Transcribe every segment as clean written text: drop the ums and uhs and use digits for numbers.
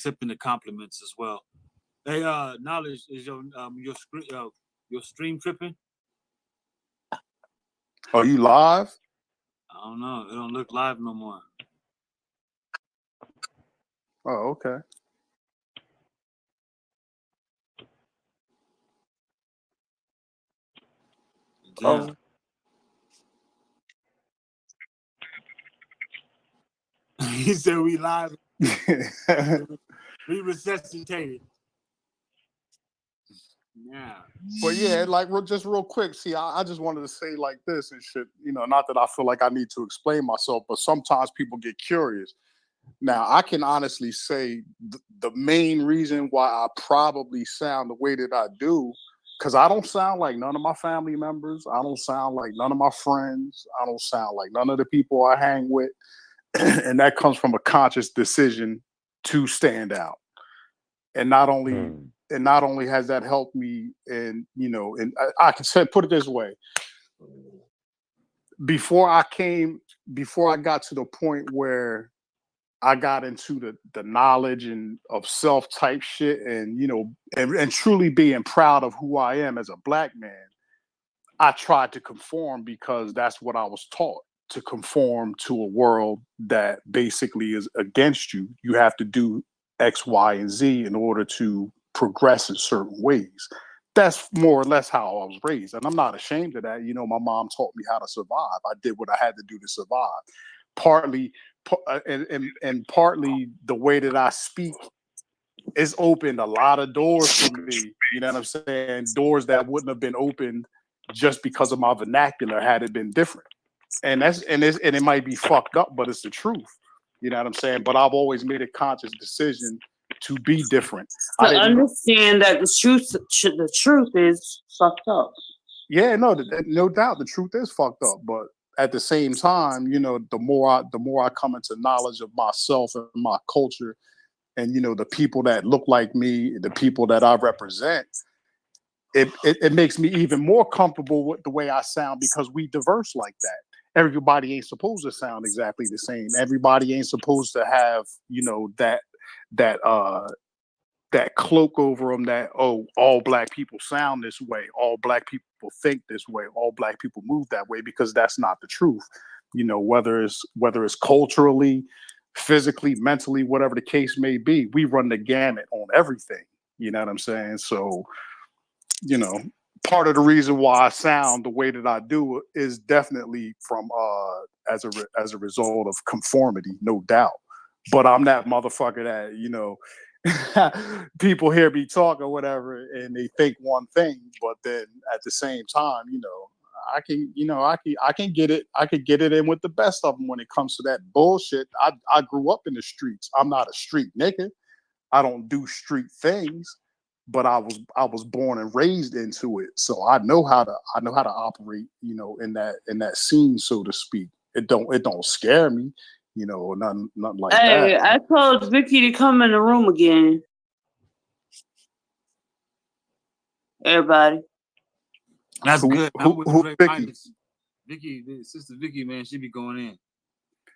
accepting the compliments as well. Hey, knowledge is your stream tripping? Are you live? I don't know. It don't look live no more. Oh, okay. Damn. He said we live. We resuscitated. Yeah. But yeah, like just real quick. See, I just wanted to say like this and shit. Not that I feel like I need to explain myself, but sometimes people get curious. Now, I can honestly say the main reason why I probably sound the way that I do, because I don't sound like none of my family members. I don't sound like none of my friends. I don't sound like none of the people I hang with. And that comes from a conscious decision to stand out. And not only has that helped me, and I can say, put it this way: before I got to the point where I got into the knowledge and of self type shit, and and truly being proud of who I am as a black man, I tried to conform because that's what I was taught, to conform to a world that basically is against you. You have to do X, Y, and Z in order to progress in certain ways. That's more or less how I was raised. And I'm not ashamed of that. My mom taught me how to survive. I did what I had to do to survive. Partly, and partly the way that I speak has opened a lot of doors for me. You know what I'm saying? Doors that wouldn't have been opened just because of my vernacular had it been different. And it might be fucked up, but it's the truth. You know what I'm saying? But I've always made a conscious decision to be different. To understand that the truth is fucked up. Yeah, no doubt, the truth is fucked up. But at the same time, the more I come into knowledge of myself and my culture, and the people that look like me, the people that I represent, it makes me even more comfortable with the way I sound, because we diverse like that. Everybody ain't supposed to sound exactly the same. Everybody ain't supposed to have, that cloak over them that, oh, all black people sound this way, all black people think this way, all black people move that way, because that's not the truth. Whether it's culturally, physically, mentally, whatever the case may be, we run the gamut on everything. You know what I'm saying? So, part of the reason why I sound the way that I do is definitely from as a result of conformity, no doubt. But I'm that motherfucker that people hear me talk or whatever, and they think one thing, but then at the same time, I can get it. I could get it in with the best of them when it comes to that bullshit. I grew up in the streets. I'm not a street nigga. I don't do street things, but I was born and raised into it, so I know how to operate, in that scene, so to speak. It don't scare me, nothing like that. Hey, I told Vicky to come in the room again. Everybody. That's good. Who Vicky? Vicky, sister Vicky, man, she be going in.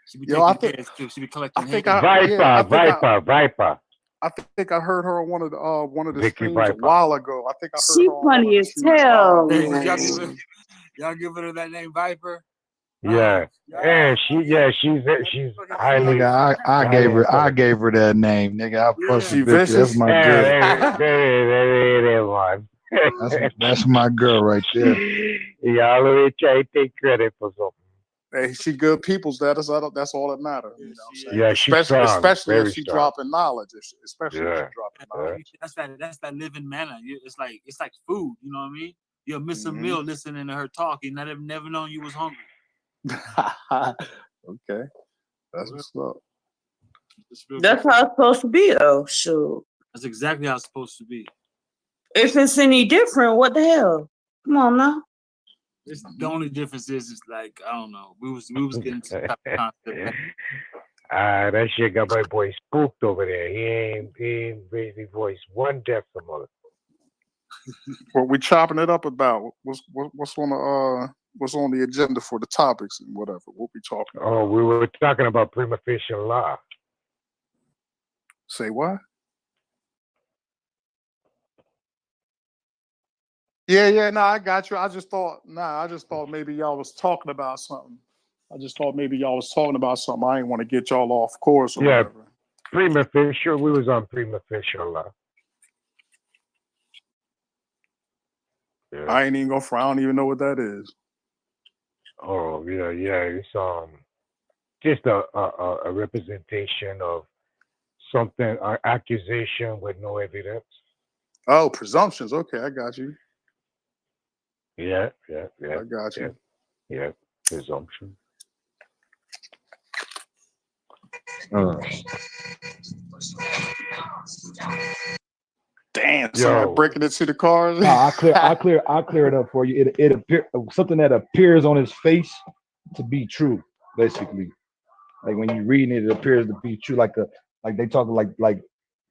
She be taking heads too. She be collecting heads. Viper. I think I heard her on one of the Vicky streams Viper. a while ago. I think I heard she her on funny as hell. Y'all give her that name, Viper. Yeah, and she's highly. Nigga, I gave her that name, nigga. She vicious. That's my girl. That's my girl right there. Y'all always try to take credit for something. Hey, she good people's status. That's all that matters. You know what I'm saying? Yeah, she's strong, especially if she strong. dropping knowledge. Especially if she dropping knowledge. That's that living manner. It's like food. You know what I mean? You'll miss a meal listening to her talk. You never known you was hungry. Okay, that's what's up. That's how it's supposed to be, though. Sure. That's exactly how it's supposed to be. If it's any different, what the hell? Come on now. The only difference is like, I don't know. We was getting to the concept. That shit got my boy spooked over there. He ain't raised his voice one decimal. What we chopping it up about? What's on the agenda for the topics and whatever? What we talking about? Oh, we were talking about prima facie law. Say what? Yeah, no, I got you. I just thought maybe y'all was talking about something. I just thought maybe y'all was talking about something. I didn't want to get y'all off course or Yeah, whatever. Prima Facie. We was on Prima Facie a lot. Yeah. I ain't even gonna frown. I don't even know what that is. Oh yeah, yeah. It's just a representation of something, an accusation with no evidence. Oh, presumptions. Okay, I got you. Yeah, yeah, yeah, I got yeah, you. yeah. Presumption. Uh, Damn, somebody Yo, breaking into the cars. nah, I clear it up for you. It appear something that appears on his face to be true, basically. Like when you reading it, it appears to be true. Like they talk like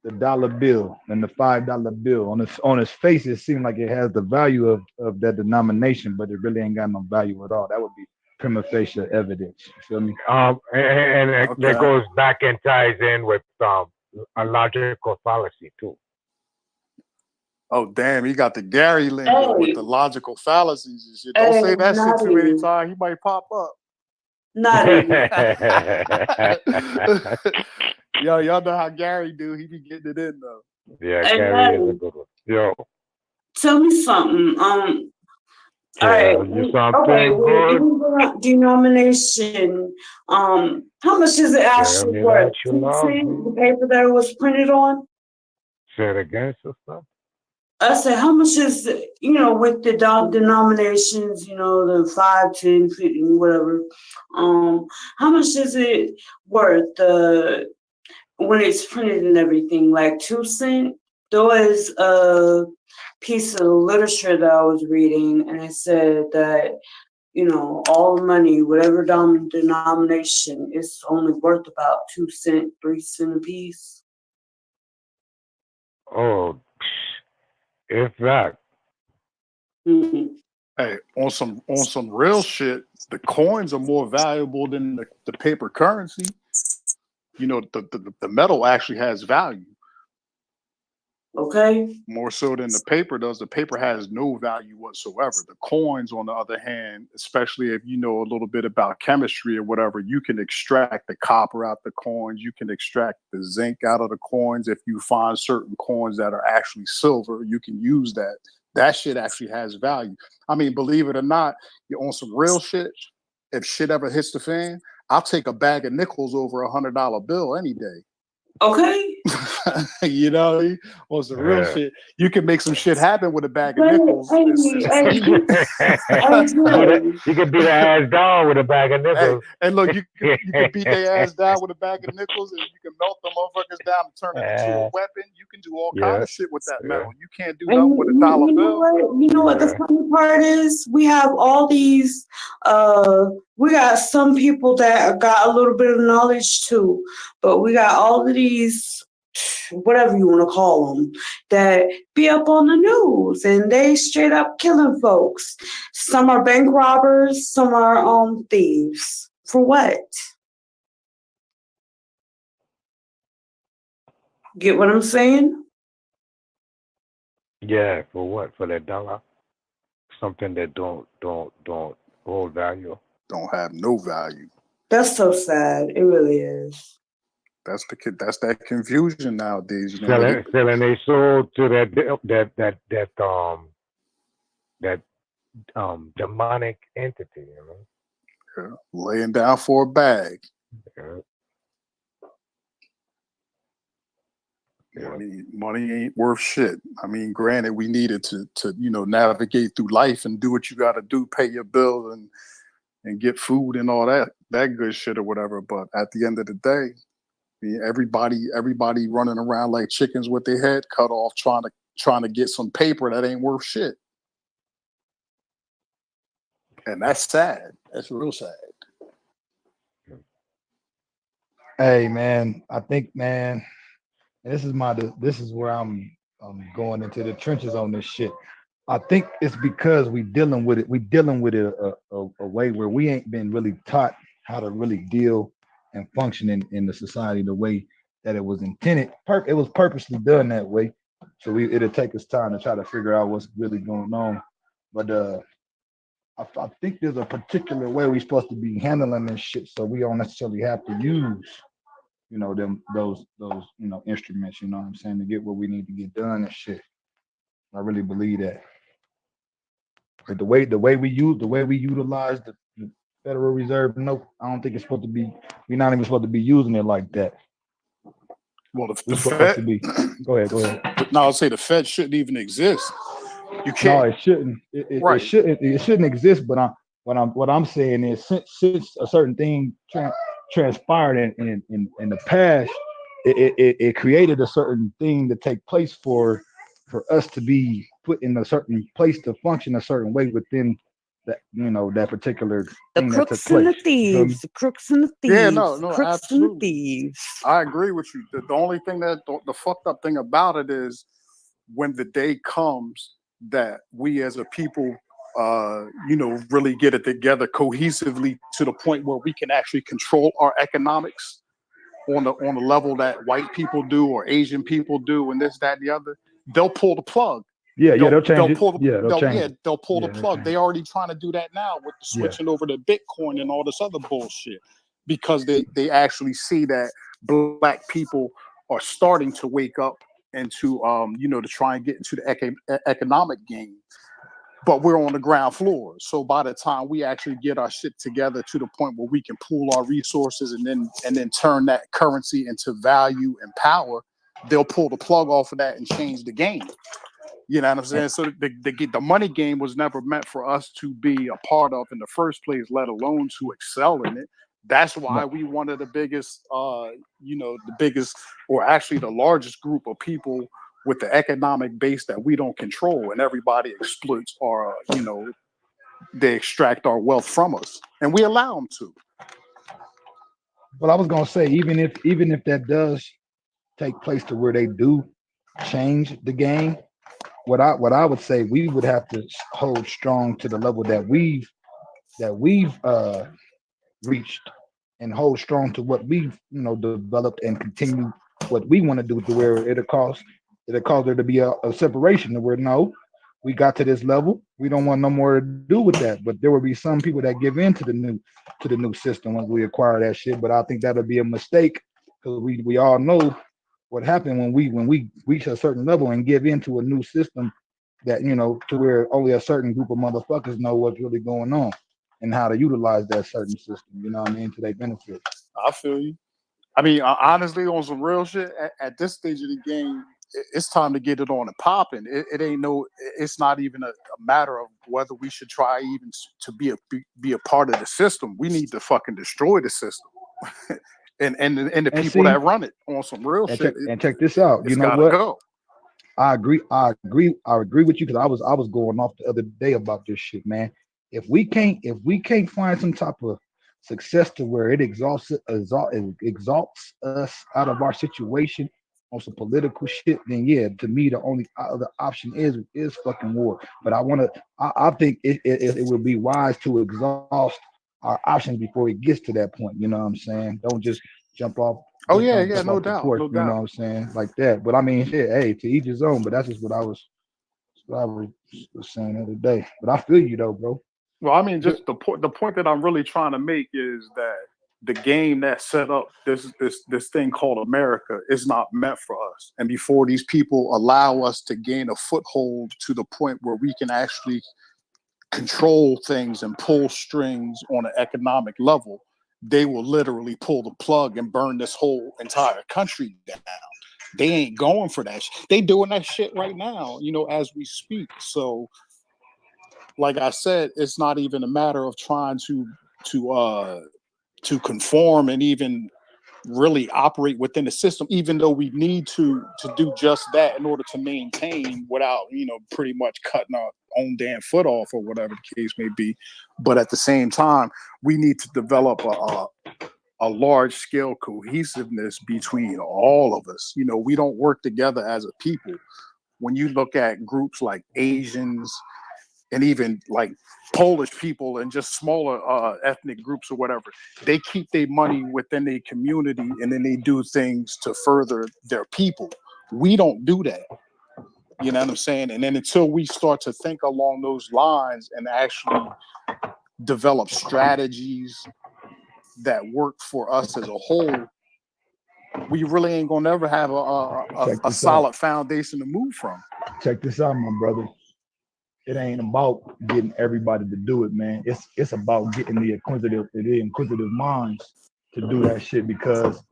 the dollar bill and the $5 bill on his face. It seems like it has the value of that denomination, but it really ain't got no value at all. That would be prima facie evidence. You feel me? that Okay. goes back and ties in with a logical fallacy too. Oh damn, he got the Gary lingo with Hey, the logical fallacies and shit. Don't hey, say that shit too many Naughty, times. He might pop up. Naughty. Yo, y'all know how Gary do. He be getting it in though. Yeah, Hey, Gary is a Naughty, good one. Yo, tell me something. All right. tell you Okay. something With good. denomination, how much is it Tell actually me that worth? you Two love cents, the me. paper that it was printed on? Say it again, sister. I said, how much is, with the denominations, the 5, 10, 50, whatever, how much is it worth when it's printed and everything? Like 2 cents? There was a piece of literature that I was reading, and it said that, all money, whatever denomination, is only worth about 2 cents, 3 cents a piece. Oh, in fact, Mhm. Hey, on some real shit, the coins are more valuable than the paper currency. You know, the metal actually has value Okay? more so than the paper does. The paper has no value whatsoever. The coins, on the other hand, especially if you know a little bit about chemistry or whatever, you can extract the copper out the coins. You can extract the zinc out of the coins. If you find certain coins that are actually silver, you can use that. That shit actually has value. I mean, believe it or not, you're on some real shit. If shit ever hits the fan, I'll take a bag of nickels over $100 bill any day. Okay? You know, on some real yeah. shit. You can make some shit happen with a bag of But, nickels. hey, you can beat her ass down with a bag of Hey, nickels. and look, you can beat their ass down with a bag of nickels, and you can melt the motherfuckers down and turn it into a weapon. You can do all kind Yeah, of shit with that yeah, metal. You can't do and nothing with a dollar you know bill. what? You know what the yeah. funny part is? We have all these. We got some people that got a little bit of knowledge too, but we got all of these, whatever you want to call them, that be up on the news and they straight up killing folks. Some are bank robbers, some are thieves. For what? Get what I'm saying? Yeah, for what? For that dollar? Something that don't hold value. Don't have no value. That's so sad. It really is. That's that confusion nowadays. You know, nigga, Selling their soul to that demonic entity, you laying down for a bag. know. Yeah. Money ain't worth shit. I mean, granted, we needed to navigate through life and do what you got to do, pay your bills and get food and all that good shit or whatever. But at the end of the day, I mean, everybody running around like chickens with their head cut off, trying to get some paper that ain't worth shit, and that's sad. That's real sad. Hey man, I think man, and this is where I'm going into the trenches on this shit. I think it's because we dealing with it. We dealing with it a way where we ain't been really taught how to really deal and function in the society the way that it was intended. It was purposely done that way So it'll take us time to try to figure out what's really going on. But I think there's a particular way we're supposed to be handling this shit, so we don't necessarily have to use, those instruments. You know what I'm saying, to get what we need to get done and shit. I really believe that. Like the way we utilize the Federal Reserve note, I don't think it's supposed to be. We're not even supposed to be using it like that. Well, We're the supposed to Fed. be. Go ahead. Go ahead. No, I'll say the Fed shouldn't even exist. You No, can't. it shouldn't. It Right. shouldn't. It shouldn't exist. But what I'm saying is, since a certain thing transpired in the past, it created a certain thing to take place for us to be put in a certain place to function a certain way within that particular The thing that took crooks and the place. You feel me? thieves, the crooks and the thieves, Yeah, no, crooks and the absolutely. thieves. I agree with you. The only thing the fucked up thing about it is when the day comes that we as a people, really get it together cohesively to the point where we can actually control our economics on the level that white people do or Asian people do, and this, that, and the other. They'll pull the plug. Yeah, they'll change it. Pull the, Yeah, they'll change it. they'll pull Yeah, the they'll plug. change They already trying to do that now with the Yeah. switching over to Bitcoin and all this other bullshit, because they actually see that black people are starting to wake up into to try and get into the economic game. But we're on the ground floor. So by the time we actually get our shit together to the point where we can pool our resources and then turn that currency into value and power, they'll pull the plug off of that and change the game. You know what I'm saying? So the money game was never meant for us to be a part of in the first place, let alone to excel in it. That's why we one of the biggest, the biggest, or actually the largest group of people with the economic base that we don't control, and everybody exploits our, they extract our wealth from us, and we allow them to. But I was gonna say, even if that does take place to where they do change the game, what I would say, we would have to hold strong to the level that we've reached, and hold strong to what we've developed, and continue what we want to do, to where it'll cause there to be a separation, to where no, we got to this level, we don't want no more to do with that. But there will be some people that give in to the new system once we acquire that shit. But I think that'll be a mistake, because we all know what happened when we reach a certain level and give into a new system, that to where only a certain group of motherfuckers know what's really going on and how to utilize that certain system, you know what I mean, to their benefit. I feel you. I mean, honestly, on some real shit, at this stage of the game, it's time to get it on and popping. It's not even a matter of whether we should try even to be a part of the system. We need to fucking destroy the system. and the people that run it on some real shit. Check this out. You know what? Go. I agree with you, because I was going off the other day about this shit, man. If we can't find some type of success to where it exalts us out of our situation on some political shit, then yeah, to me the only other option is fucking war. But I think it would be wise to exhaust our options before it gets to that point. You know what I'm saying? Don't just jump off. Oh yeah, jump no off the doubt, porch, no you know doubt. what I'm saying? Like that. But I mean, shit, hey, to each his own. But that's just what I was saying the other day. But I feel you though, bro. Well, I mean, just the point that I'm really trying to make is that the game that set up this thing called America is not meant for us. And before these people allow us to gain a foothold to the point where we can actually control things and pull strings on an economic level, they will literally pull the plug and burn this whole entire country down. They ain't going for that. They doing that shit right now, as we speak. So, like I said, it's not even a matter of trying to conform and even really operate within the system, even though we need to do just that in order to maintain without, pretty much cutting our own damn foot off or whatever the case may be. But at the same time, we need to develop a large scale cohesiveness between all of us. We don't work together as a people. When you look at groups like Asians and even like Polish people and just smaller ethnic groups or whatever, they keep their money within their community and then they do things to further their people. We don't do that. You know what I'm saying? And then until we start to think along those lines and actually develop strategies that work for us as a whole, we really ain't gonna ever have Check a this solid foundation to move from. Check this out, my brother. It ain't about getting everybody to do it, man. It's about getting the inquisitive minds to do that shit. Because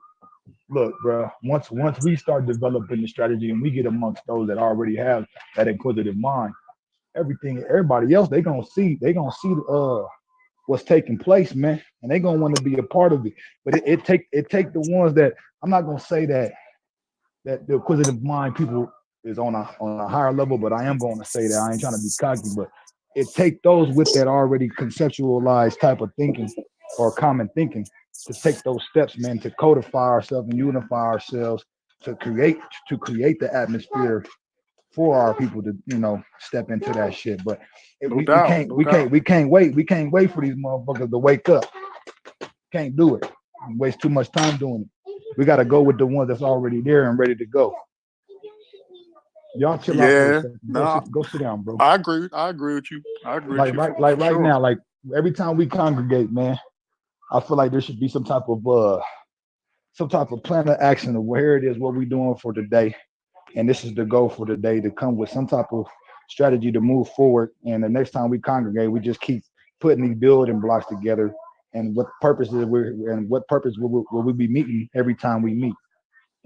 look, bro, once we start developing the strategy and we get amongst those that already have that inquisitive mind, everybody else, they gonna see what's taking place, man, and they gonna want to be a part of it. But it take the ones that, I'm not gonna say that the inquisitive mind people is on a higher level, but I am going to say that I ain't trying to be cocky, but it take those with that already conceptualized type of thinking or common thinking to take those steps, man, to codify ourselves and unify ourselves to create the atmosphere for our people to, step into that shit. But No we doubt, can't no we doubt. can't we can't wait we can't wait for these motherfuckers to wake up. Can't do it. Waste too much time doing it. We got to go with the ones that's already there and ready to go. Y'all chill out for a Yeah, second. nah, Go sit down, bro. I agree with you. I agree with Like you right sure. now, like every time we congregate, man, I feel like there should be some type of plan of action of where it is, what we doing for today, and this is the goal for today, to come with some type of strategy to move forward. And the next time we congregate, we just keep putting these building blocks together. And what purpose will we be meeting every time we meet?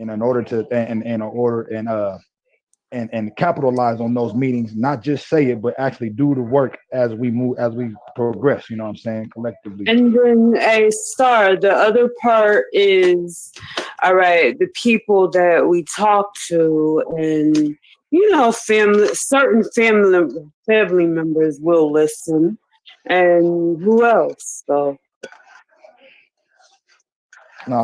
And in order to and capitalize on those meetings, not just say it, but actually do the work as we progress. You know what I'm saying? Collectively. And then a star, the other part is, all right, the people that we talk to, and certain family members will listen, and who else? So No,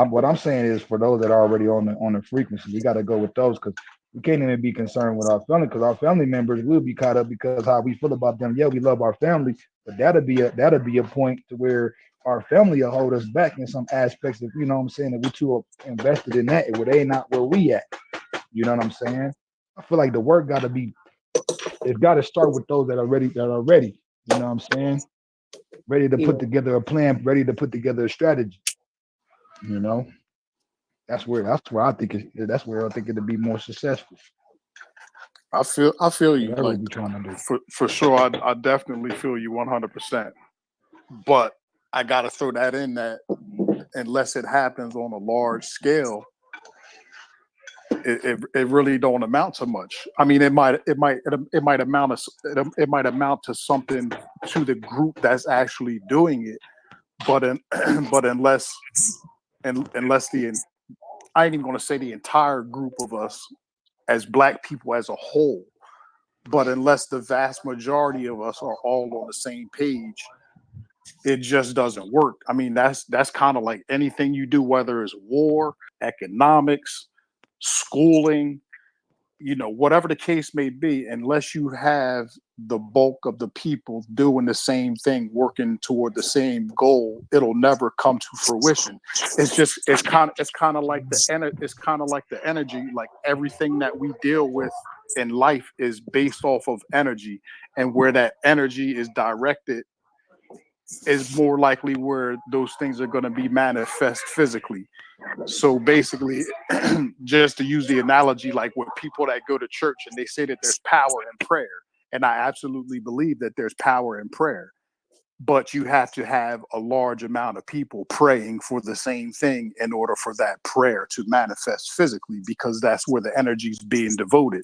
what I'm saying is, for those that are already on the frequency, we got to go with those, because we can't even be concerned with our family, because our family members will be caught up because how we feel about them. Yeah, we love our family, but that'll be a point to where our family will hold us back in some aspects. If you know what I'm saying, that we too invested in that, where they not where we at. You know what I'm saying? I feel like the work got to start with those that are ready. You know what I'm saying? Ready to put together a plan, ready to put together a strategy. You know, that's where I think it'll be more successful. I feel you. Whatever Like, we trying to do. for sure, I definitely feel you 100%. But I gotta throw that in, that unless it happens on a large scale, it really don't amount to much. I mean, it might amount to something to the group that's actually doing it, but but unless I ain't even gonna say the entire group of us as Black people as a whole, but unless the vast majority of us are all on the same page, it just doesn't work. I mean, that's kind of like anything you do, whether it's war, economics, schooling, whatever the case may be, unless you have the bulk of the people doing the same thing, working toward the same goal, it'll never come to fruition. It's kind of like the energy. Like, everything that we deal with in life is based off of energy, and where that energy is directed is more likely where those things are going to be manifest physically. So basically, just to use the analogy, like with people that go to church and they say that there's power in prayer, and I absolutely believe that there's power in prayer, but you have to have a large amount of people praying for the same thing in order for that prayer to manifest physically, because that's where the energy is being devoted.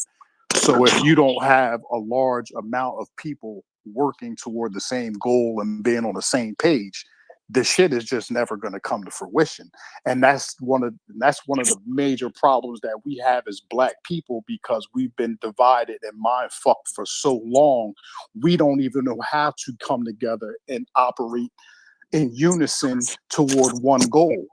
So if you don't have a large amount of people working toward the same goal and being on the same page, the shit is just never going to come to fruition. And that's one of the major problems that we have as Black people, because we've been divided and mind fucked for so long. We don't even know how to come together and operate in unison toward one goal.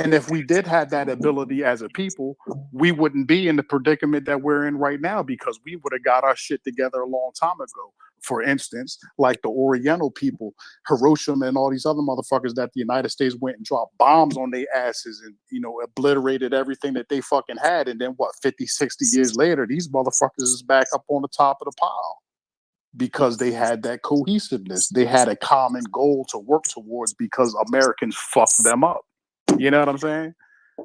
And if we did have that ability as a people, we wouldn't be in the predicament that we're in right now, because we would have got our shit together a long time ago. for instance, like the Oriental people, Hiroshima and all these other motherfuckers that the United States went and dropped bombs on their asses and, you know, obliterated everything that they fucking had. And then what, 50, 60 years later, these motherfuckers is back up on the top of the pile because they had that cohesiveness. They had a common goal to work towards because Americans fucked them up. You know what I'm saying?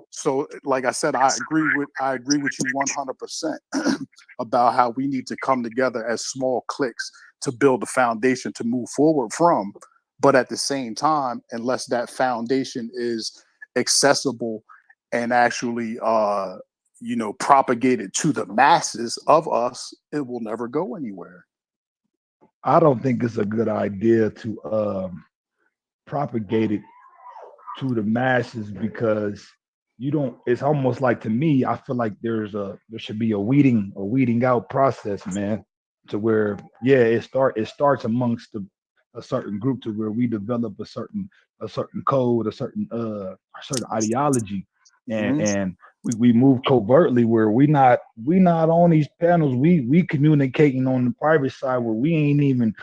So, like I said, I agree with you 100% about how we need to come together as small cliques to build a foundation to move forward from. But at the same time, unless that foundation is accessible and actually, you know, propagated to the masses of us, it will never go anywhere. I don't think it's a good idea to propagate it to the masses because you don't. It's almost like, to me, I feel like there should be a weeding out process, man, to where it starts amongst a certain group to where we develop a certain code, a certain ideology, Mhm. and we move covertly where we not on these panels. We communicating on the private side where we ain't even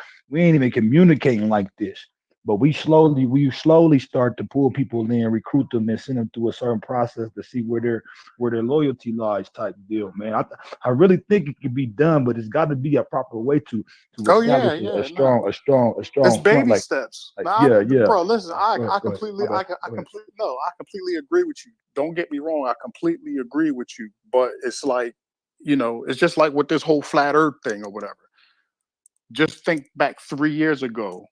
communicating like this. But we slowly start to pull people in, recruit them, and send them through a certain process to see where their loyalty lies, type deal, man. I really think it could be done, but it's got to be a proper way to Oh yeah, establish a no. strong It's front. baby steps. Like Nah, yeah. bro, listen, Go I ahead, completely, my I, bad, I go ahead. completely, no, I completely agree with you. Don't get me wrong. I completely agree with you. But it's like, you know, it's just like with this whole flat earth thing or whatever. Just think back 3 years ago,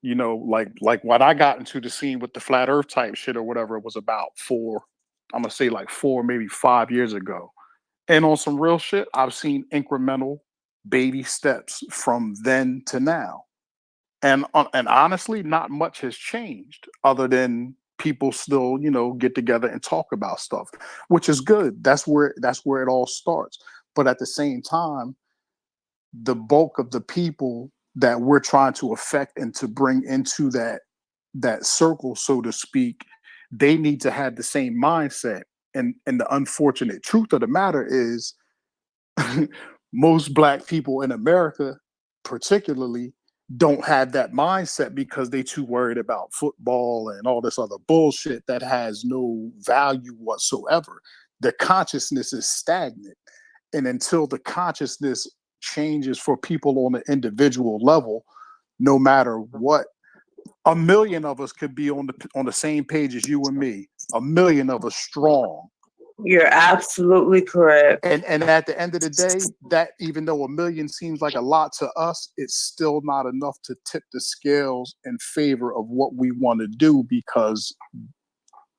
you know, like when I got into the scene with the flat earth type shit or whatever, it was about I'm gonna say like 4, maybe 5 years ago. And on some real shit, I've seen incremental baby steps from then to now. And honestly, not much has changed other than people still, you know, get together and talk about stuff, which is good. That's where it all starts. But at the same time, the bulk of the people that we're trying to affect and to bring into that circle, so to speak, they need to have the same mindset. And the unfortunate truth of the matter is most black people in America, particularly, don't have that mindset because they too worried about football and all this other bullshit that has no value whatsoever. The consciousness is stagnant. And until the consciousness changes for people on an individual level, no matter what, a million of us could be on the same page as you and me, a million of us strong. You're absolutely correct. And at the end of the day, that even though a million seems like a lot to us, it's still not enough to tip the scales in favor of what we want to do because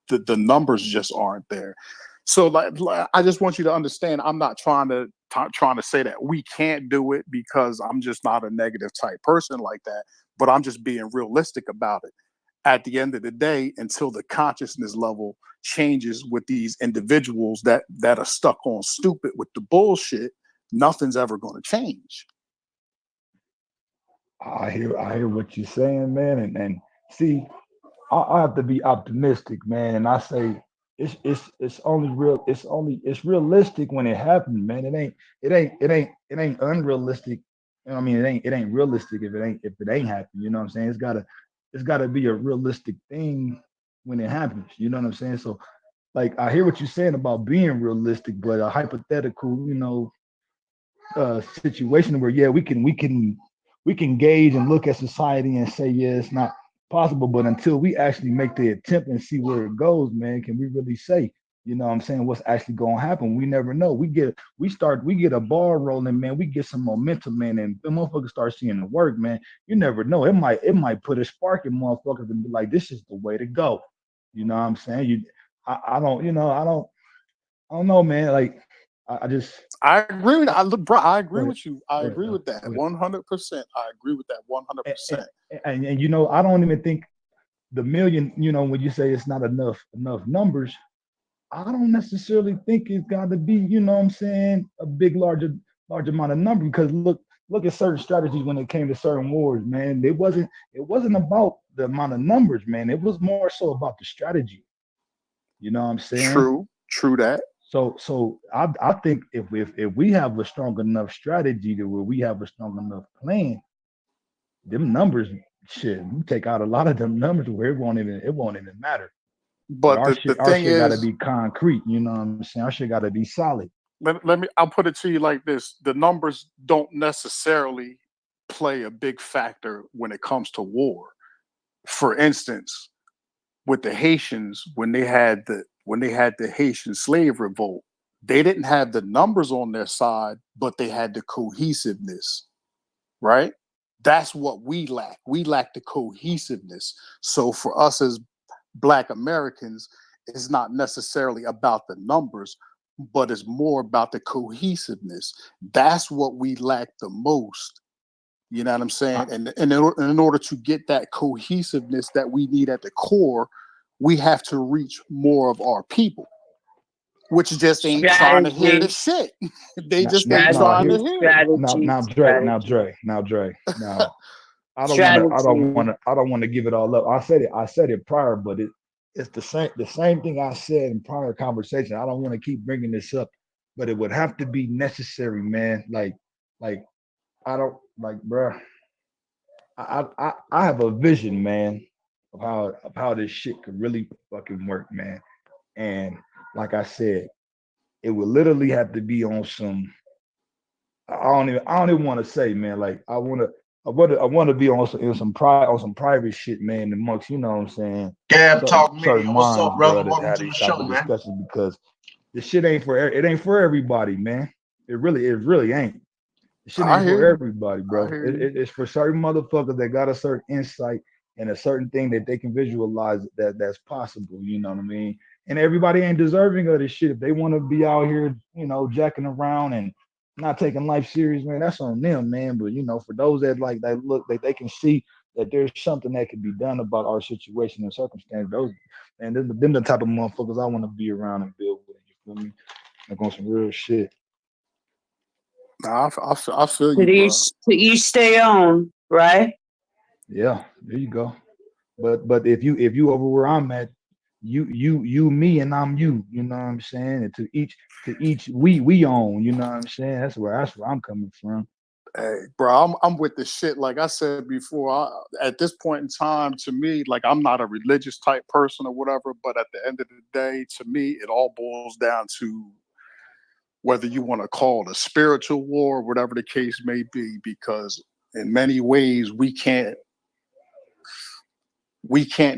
the numbers just aren't there. So like I just want you to understand, I'm not trying to say that we can't do it because I'm just not a negative type person like that, but I'm just being realistic about it. At the end of the day, until the consciousness level changes with these individuals that are stuck on stupid with the bullshit, nothing's ever going to change. I hear what you're saying, man, and see, I have to be optimistic, man, and I say it's only it's realistic when it happens, man. It ain't unrealistic. You know what I mean? It ain't realistic if it ain't happening. You know what I'm saying? It's gotta be a realistic thing when it happens. You know what I'm saying? So, like, I hear what you're saying about being realistic, but a hypothetical, situation where we can gauge and look at society and say, yeah, it's not possible. But until we actually make the attempt and see where it goes, man, can we really say, you know what I'm saying, what's actually gonna happen? We never know. We get a ball rolling, man. We get some momentum, man, and the motherfuckers start seeing the work, man. You never know. It might put a spark in motherfuckers and be like, this is the way to go. You know what I'm saying? I don't know, man. Like, I just I agree with bro. I go agree ahead, with you. I go ahead, agree with that go ahead. 100%. I agree with that And, 100%. and I don't even think the million, when you say it's not enough numbers, I don't necessarily think it's got to be, what I'm saying, a big large amount of number, because look at certain strategies when it came to certain wars, man. It wasn't about the amount of numbers, man. It was more so about the strategy. You know what I'm saying? True that. So I think if we have a strong enough strategy to where we have a strong enough plan, them numbers, shit, you take out a lot of them numbers where it won't even matter. But But the our thing shit gotta is, be concrete, you know what I'm saying? Our shit gotta be solid. I'll put it to you like this: the numbers don't necessarily play a big factor when it comes to war. For instance, with the Haitians, when they had the Haitian slave revolt, they didn't have the numbers on their side, but they had the cohesiveness, right? That's what we lack. We lack the cohesiveness. So for us as Black Americans, it's not necessarily about the numbers, but it's more about the cohesiveness. That's what we lack the most. You know what I'm I, saying? And in order to get that cohesiveness that we need at the core, we have to reach more of our people, which just ain't trying to hear the Strategy, shit. They now, just now, ain't now trying to here, strategy, hear it. now, strategy, now, Dre, now, strategy, Dre, now, Dre, now, strategy. I don't want to give it all up. I said it prior, but it's the same thing I said in prior conversation. I don't want to keep bringing this up, but it would have to be necessary, man. Like I don't like, bruh. I have a vision, man, of how this shit could really fucking work, man. And like I said, it would literally have to be on some. I don't even want to say, man. Like I want to be on some private shit, man, amongst, you know what I'm saying, Gab certain Talk certain Media. What's minds, up, bro, brother? that Welcome have to the these type show, of man. discussions because this shit ain't for everybody, man. It really ain't. This shit I ain't hear for you. everybody, I bro. hear you. It's for certain motherfuckers that got a certain insight and a certain thing that they can visualize that's possible. You know what I mean? And everybody ain't deserving of this shit. If they want to be out here, jacking around and not taking life serious, man, that's on them, man. But for those that like that look that they can see that there's something that can be done about our situation and circumstance. Those and them the type of motherfuckers I want to be around and build with. You feel me? Like on some real shit. Nah, I feel To you, bro. each their own, right? Yeah, there you go. But if you over where I'm at, you me and I'm you. You know what I'm saying? And to each we own. You know what I'm saying? That's where I'm coming from. Hey, bro, I'm with the shit. Like I said before, at this point in time, to me, like I'm not a religious type person or whatever. But at the end of the day, to me, it all boils down to whether you want to call it a spiritual war, whatever the case may be. Because in many ways, we can't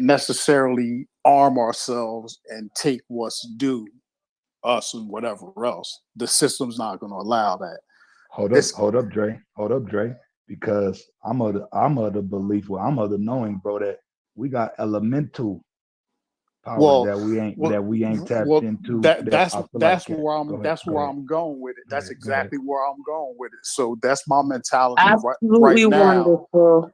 necessarily arm ourselves and take what's due us and whatever else. The system's not going to allow that. It's Hold up, Dre. Because I'm of the belief, well, I'm of the knowing, bro, that we got elemental powers well, that we ain't tapped well. into. That That that's I feel like, that's yeah. where Go I'm. ahead, That's go where ahead, I'm going with it. go That's ahead, go ahead. exactly where I'm going with it. So that's my mentality right Absolutely now. wonderful.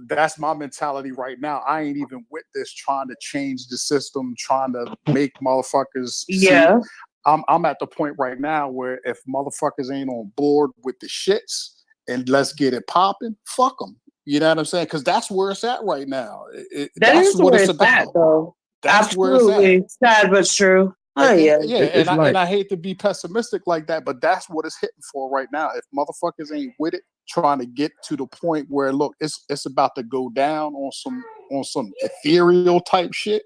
That's my mentality right now. I ain't even with this trying to change the system, trying to make motherfuckers see. Yeah, I'm at the point right now where if motherfuckers ain't on board with the shits and let's get it popping, fuck them. You know what I'm saying? Because that's where it's at right now. that That's is what where it's it's at, about. though. That's where it's at. Absolutely sad but true. Oh And yeah. yeah, and It's I and like, I hate to be pessimistic like that, but that's what it's hitting for right now. If motherfuckers ain't with it, trying to get to the point where look, it's about to go down on some ethereal type shit.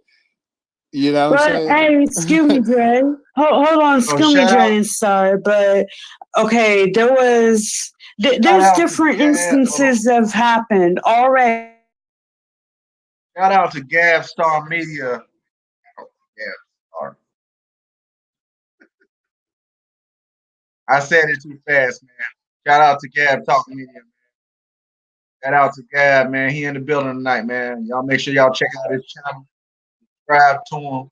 You know what But I'm hey, excuse me, saying? Dre. Hold on, So excuse me, Dre. And sorry, but okay, shout there's out to different Gab. Hold on. instances that have happened already. Shout out to Gab Star Media. Oh, Gab Star. I said it too fast, man. Shout out to Gab Talk Media, man. Shout out to Gab, man. He in the building tonight, man. Y'all make sure y'all check out his channel. Subscribe to him.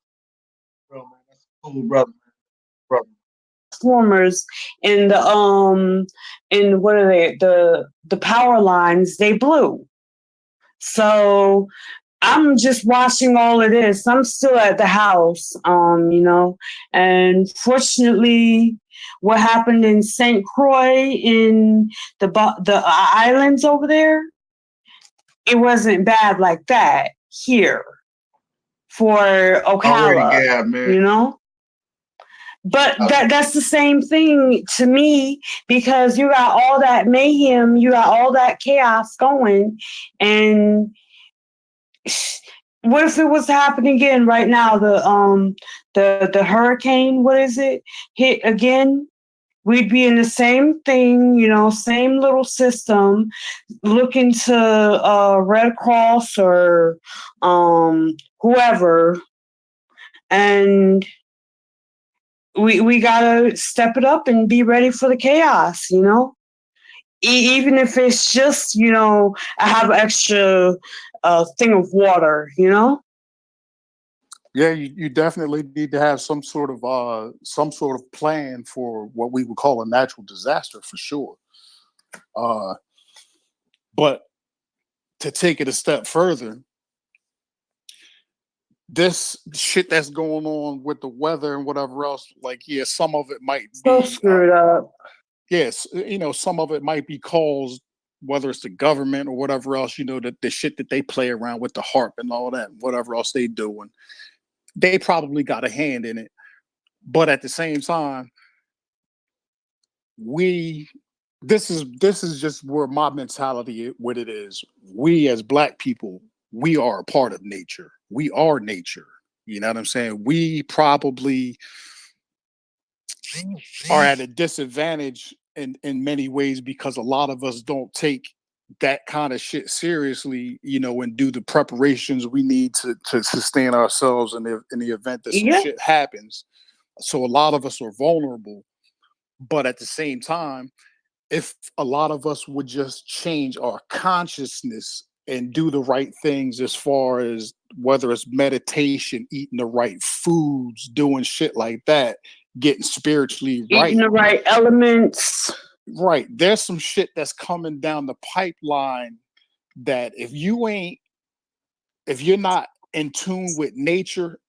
Bro, man, that's a cool brother, man. Brother. Transformers and and what are they, the power lines they blew. So I'm just watching all of this. I'm still at the house, and fortunately, what happened in St. Croix in the islands over there, it wasn't bad like that here for Already Ocala, Gab, man. you know. But that's the same thing to me because you got all that mayhem, you got all that chaos going, and what if it was happening again right now? The hurricane, what is it? Hit again? We'd be in the same thing, same little system, looking to Red Cross or whoever, and we gotta step it up and be ready for the chaos, even if it's just, I have an extra thing of water, Yeah, you definitely need to have some sort of plan for what we would call a natural disaster for sure. But to take it a step further, this shit that's going on with the weather and whatever else, like, yeah, some of it might So be, screwed up. yes, some of it might be caused, whether it's the government or whatever else, the shit that they play around with the harp and all that, whatever else they doing, they probably got a hand in it. But at the same time, we this is just where my mentality what it is. We as black people, we are a part of nature. We are nature. You know what I'm saying? We probably are at a disadvantage in many ways because a lot of us don't take that kind of shit seriously, and do the preparations we need to sustain ourselves in the event that some Yeah. shit happens. So a lot of us are vulnerable. But at the same time, if a lot of us would just change our consciousness and do the right things as far as whether it's meditation, eating the right foods, doing shit like that, getting spiritually Eating right. the right elements. Right. There's some shit that's coming down the pipeline that if you're not in tune with nature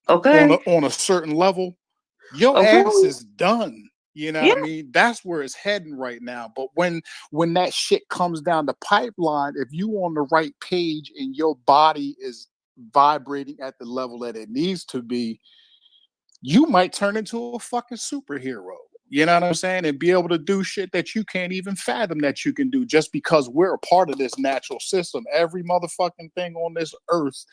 Okay. on a certain level, your Okay. ass is done. You know Yeah. what I mean? That's where it's heading right now. But when that shit comes down the pipeline, if you on the right page and your body is vibrating at the level that it needs to be, you might turn into a fucking superhero. You know what I'm saying? And be able to do shit that you can't even fathom that you can do just because we're a part of this natural system. Every motherfucking thing on this earth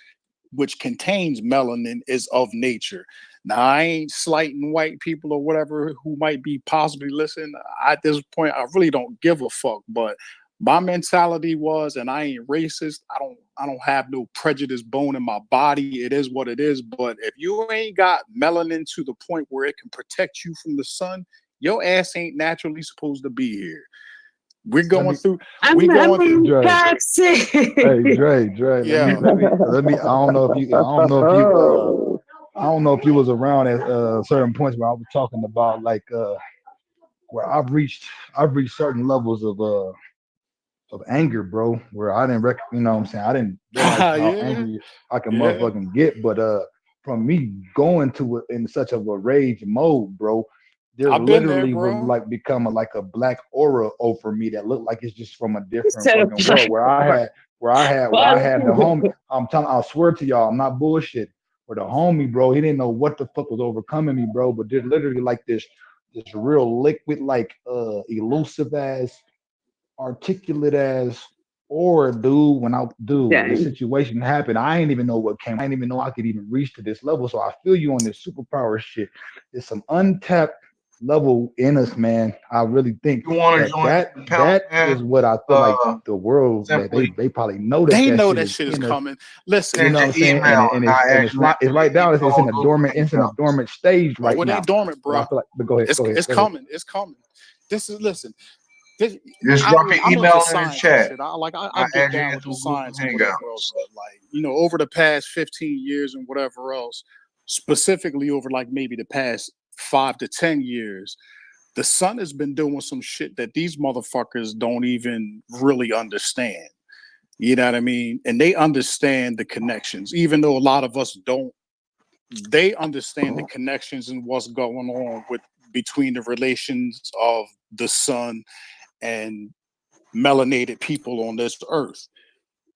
which contains melanin is of nature. Now, I ain't slighting white people or whatever who might be possibly listening. At this point, I really don't give a fuck. But my mentality was, and I ain't racist. I don't have no prejudice bone in my body. It is what it is. But if you ain't got melanin to the point where it can protect you from the sun, your ass ain't naturally supposed to be here. We're going through. We going through. Dre. Toxic. Hey, Dre, Yeah. let me. I don't know if you was around at certain points where I was talking about like where I've reached certain levels of anger, bro, where I didn't you know what I'm saying, I didn't realize how Yeah. angry I can Yeah. motherfucking get, but from me going to it in such of a rage mode, bro, there I've been there, literally would bro. like become like a black aura over me that looked like it's just from a different Instead of fucking world where I had the homie. I swear to y'all, I'm not bullshit. Where the homie, bro, he didn't know what the fuck was overcoming me, bro, but there's literally like this real liquid, like elusive ass, articulate as or dude when the Dang. situation happened, I didn't even know what came. I didn't even know I could even reach to this level. So I feel you on this superpower shit. There's some untapped level in us, man. I really think You want to that join that the panel, that man? is what I feel like Uh, the world that simply they probably know that They that know shit that is shit is in us. coming. Listen, You send know what your I'm saying? email, and I And it's accidentally right now. leave It's in all a those emails. dormant stage oh, right it now. ain't dormant, But I bro. feel like. But go ahead. It's Go ahead. coming. It's coming. This is listen. This, Just drop your I'm into email in the science and chat. shit. I I get add you down with the into Google science and whatever else. Hangouts. But like, over the past 15 years and whatever else, specifically over like maybe the past 5 to 10 years, the sun has been doing some shit that these motherfuckers don't even really understand. You know what I mean? And they understand the connections, even though a lot of us don't. They understand the connections and what's going on with between the relations of the sun and melanated people on this earth.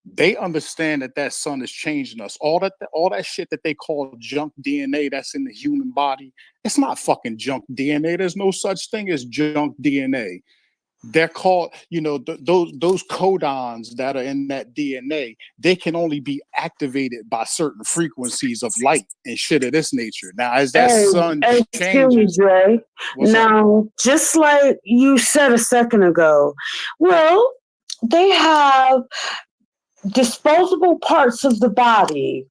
They understand that that sun is changing us. All that shit that they call junk DNA that's in the human body, it's not fucking junk DNA. There's no such thing as junk DNA. They're called, those codons that are in that DNA, they can only be activated by certain frequencies of light and shit of this nature. Now, as that sun excuse me, changes, Dre. what's up? Now, just like you said a second ago, well, they have disposable parts of the body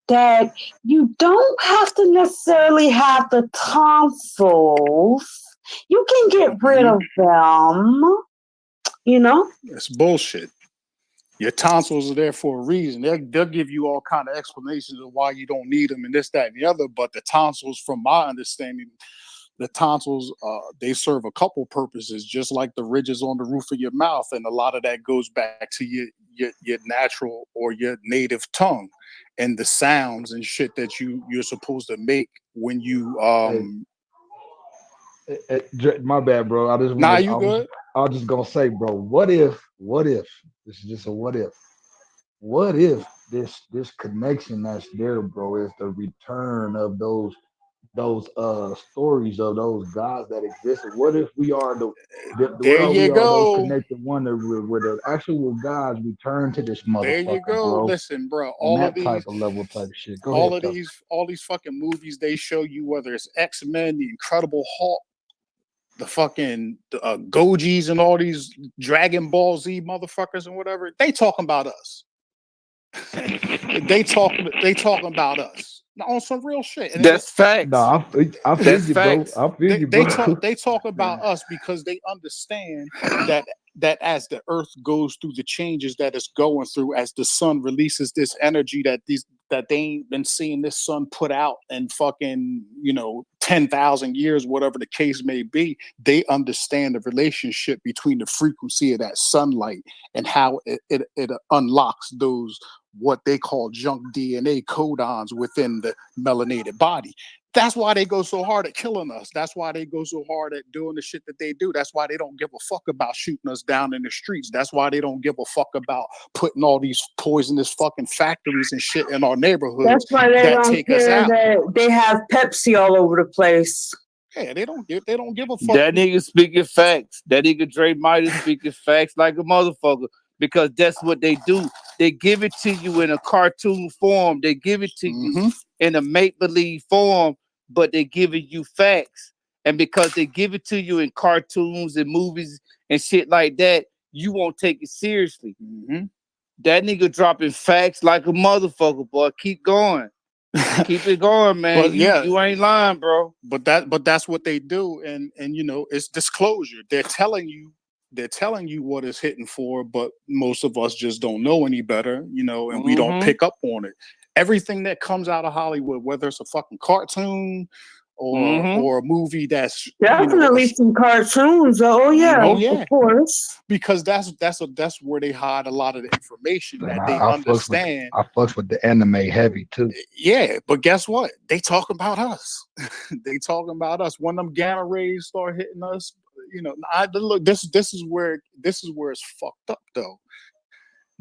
that you don't have to necessarily have the tonsils. You can get rid of them, It's bullshit. Your tonsils are there for a reason. They'll give you all kind of explanations of why you don't need them and this, that, and the other. But the tonsils, from my understanding, the tonsils, they serve a couple purposes, just like the ridges on the roof of your mouth. And a lot of that goes back to your natural or your native tongue and the sounds and shit that you're supposed to make when you My bad, bro. good. I was just gonna say, bro, what if this is just a what if this connection that's there, bro, is the return of those stories of those gods that existed? What if we are There you those go. connected wonder where the actual gods return to this motherfucker, There you go. bro? Listen, bro, On that type of level type shit. Go all ahead, of these fucking movies they show you, whether it's X-Men, the Incredible Hulk, the fucking Gojis, and all these Dragon Ball Z motherfuckers and whatever, they talking about us. they talking about us on some real shit. And That's facts. No, I feel That's you, bro. facts. I feel you, bro. they talk about us because they understand that as the earth goes through the changes that it's going through, as the sun releases this energy that they ain't been seeing this sun put out in fucking 10,000 years, whatever the case may be, they understand the relationship between the frequency of that sunlight and how it unlocks those what they call junk DNA codons within the melanated body. That's why they go so hard at killing us. That's why they go so hard at doing the shit that they do. That's why they don't give a fuck about shooting us down in the streets. That's why they don't give a fuck about putting all these poisonous fucking factories and shit in our neighborhoods. That's why they that don't take us care out. that they have Pepsi all over the place. Yeah, they don't give a fuck. That nigga speaking facts. That nigga Dre Midas speaking facts like a motherfucker. Because that's what they do. They give it to you in a cartoon form. They give it to you in a make-believe form, but they giving you facts. And because they give it to you in cartoons and movies and shit like that, you won't take it seriously. That nigga dropping facts like a motherfucker, boy. Keep going. Keep it going, man. But you ain't lying, bro. But that's what they do, and it's disclosure. They're telling you what it's hitting for, but most of us just don't know any better, and we don't pick up on it. Everything that comes out of Hollywood, whether it's a fucking cartoon or a movie that's definitely some cartoons. Oh yeah, of course. Because that's where they hide a lot of the information that they understand. I fucks with the anime heavy too. Yeah, but guess what? They talk about us. They talking about us. When them gamma rays start hitting us, look. This is where it's fucked up though.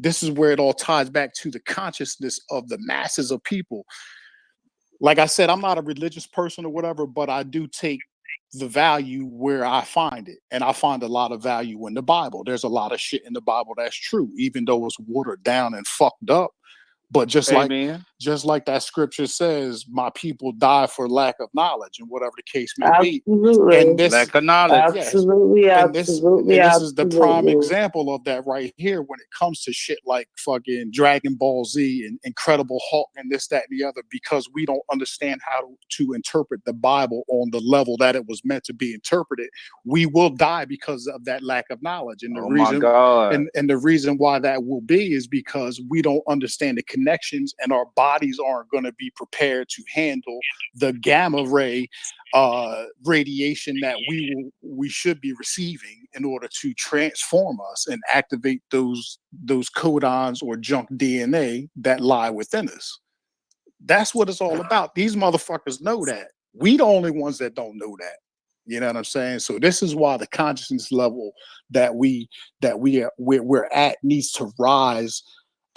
This is where it all ties back to the consciousness of the masses of people. Like I said, I'm not a religious person or whatever, but I do take the value where I find it. And I find a lot of value in the Bible. There's a lot of shit in the Bible that's true, even though it's watered down and fucked up. But just like that scripture says, my people die for lack of knowledge, and whatever the case may be. And this lack of knowledge. Absolutely. And this is the prime example of that right here when it comes to shit like fucking Dragon Ball Z and Incredible Hulk and this, that, and the other, because we don't understand how to interpret the Bible on the level that it was meant to be interpreted. We will die because of that lack of knowledge. And the reason why that will be is because we don't understand the connections, and our bodies aren't going to be prepared to handle the gamma ray radiation that we should be receiving in order to transform us and activate those codons or junk DNA that lie within us. That's what it's all about. These motherfuckers know that. We the only ones that don't know that. You know what I'm saying? So this is why the consciousness level that we're at needs to rise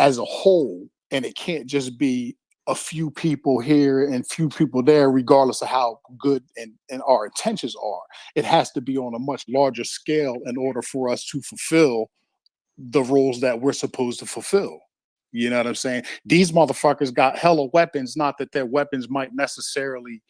as a whole, and it can't just be a few people here and few people there, regardless of how good and our intentions are. It has to be on a much larger scale in order for us to fulfill the roles that we're supposed to fulfill. You know what I'm saying? These motherfuckers got hella weapons, not that their weapons might necessarily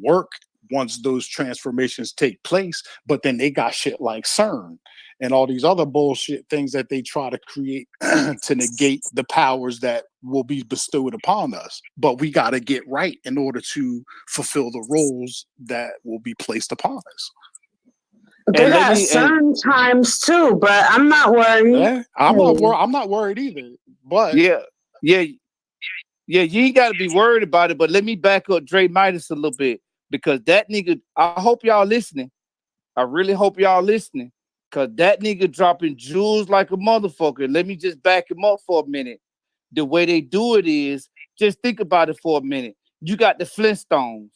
work once those transformations take place, but then they got shit like CERN and all these other bullshit things that they try to create to negate the powers that will be bestowed upon us. But we got to get right in order to fulfill the roles that will be placed upon us. They And let got me certain times too, but I'm not worried. Yeah, I'm not worried either. But yeah, yeah, yeah. You ain't got to be worried about it. But let me back up Dre Midas a little bit because that nigga. I hope y'all listening. I really hope y'all listening because that nigga dropping jewels like a motherfucker. Let me just back him up for a minute. The way they do it is just think about it for a minute. You got the Flintstones.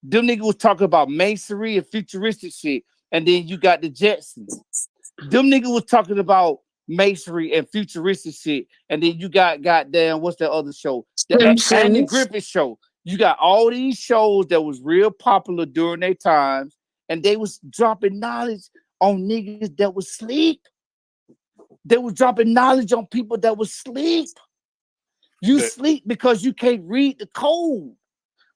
Them niggas was talking about masonry and futuristic shit, and then you got the Jetsons. Them niggas was talking about masonry and futuristic shit, and then you got goddamn what's that other show? The Andy Simpsons. Griffith Show. You got all these shows that was real popular during their times, and they was dropping knowledge on niggas that was sleep. They was dropping knowledge on people that was sleep. You sleep because you can't read the code.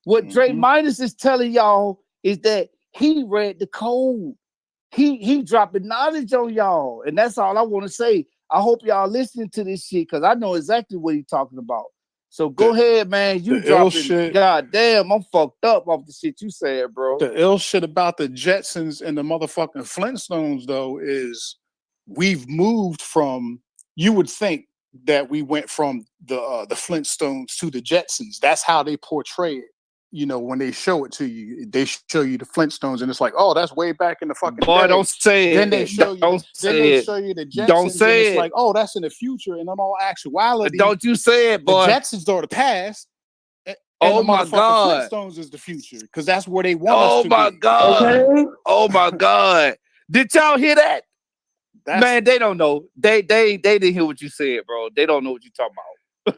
What Dre Midas is telling y'all is that he read the code. He dropping knowledge on y'all, and that's all I want to say. I hope y'all listening to this shit because I know exactly what he's talking about. So go ahead, man. You dropping shit. God damn, I'm fucked up off the shit you said, bro. The ill shit about the Jetsons and the motherfucking Flintstones, though, is we've moved from. You would think that we went from the Flintstones to the Jetsons. That's how they portray it. You know, when they show it to you, they show you the Flintstones, and it's like, oh, that's way back in the fucking boy, day. don't say it. Then they show you, don't then say they it. show you the Jetsons, Don't say and it's it. like, oh, that's in the future. And in all actuality, Don't you say it, boy. The Jetsons are the past. And Oh the my motherfucking God. Flintstones is the future because that's where they want us to my be. God. Okay. Oh my God. Did y'all hear that? Man, they don't know. They didn't hear what you said, bro. They don't know what you talking about.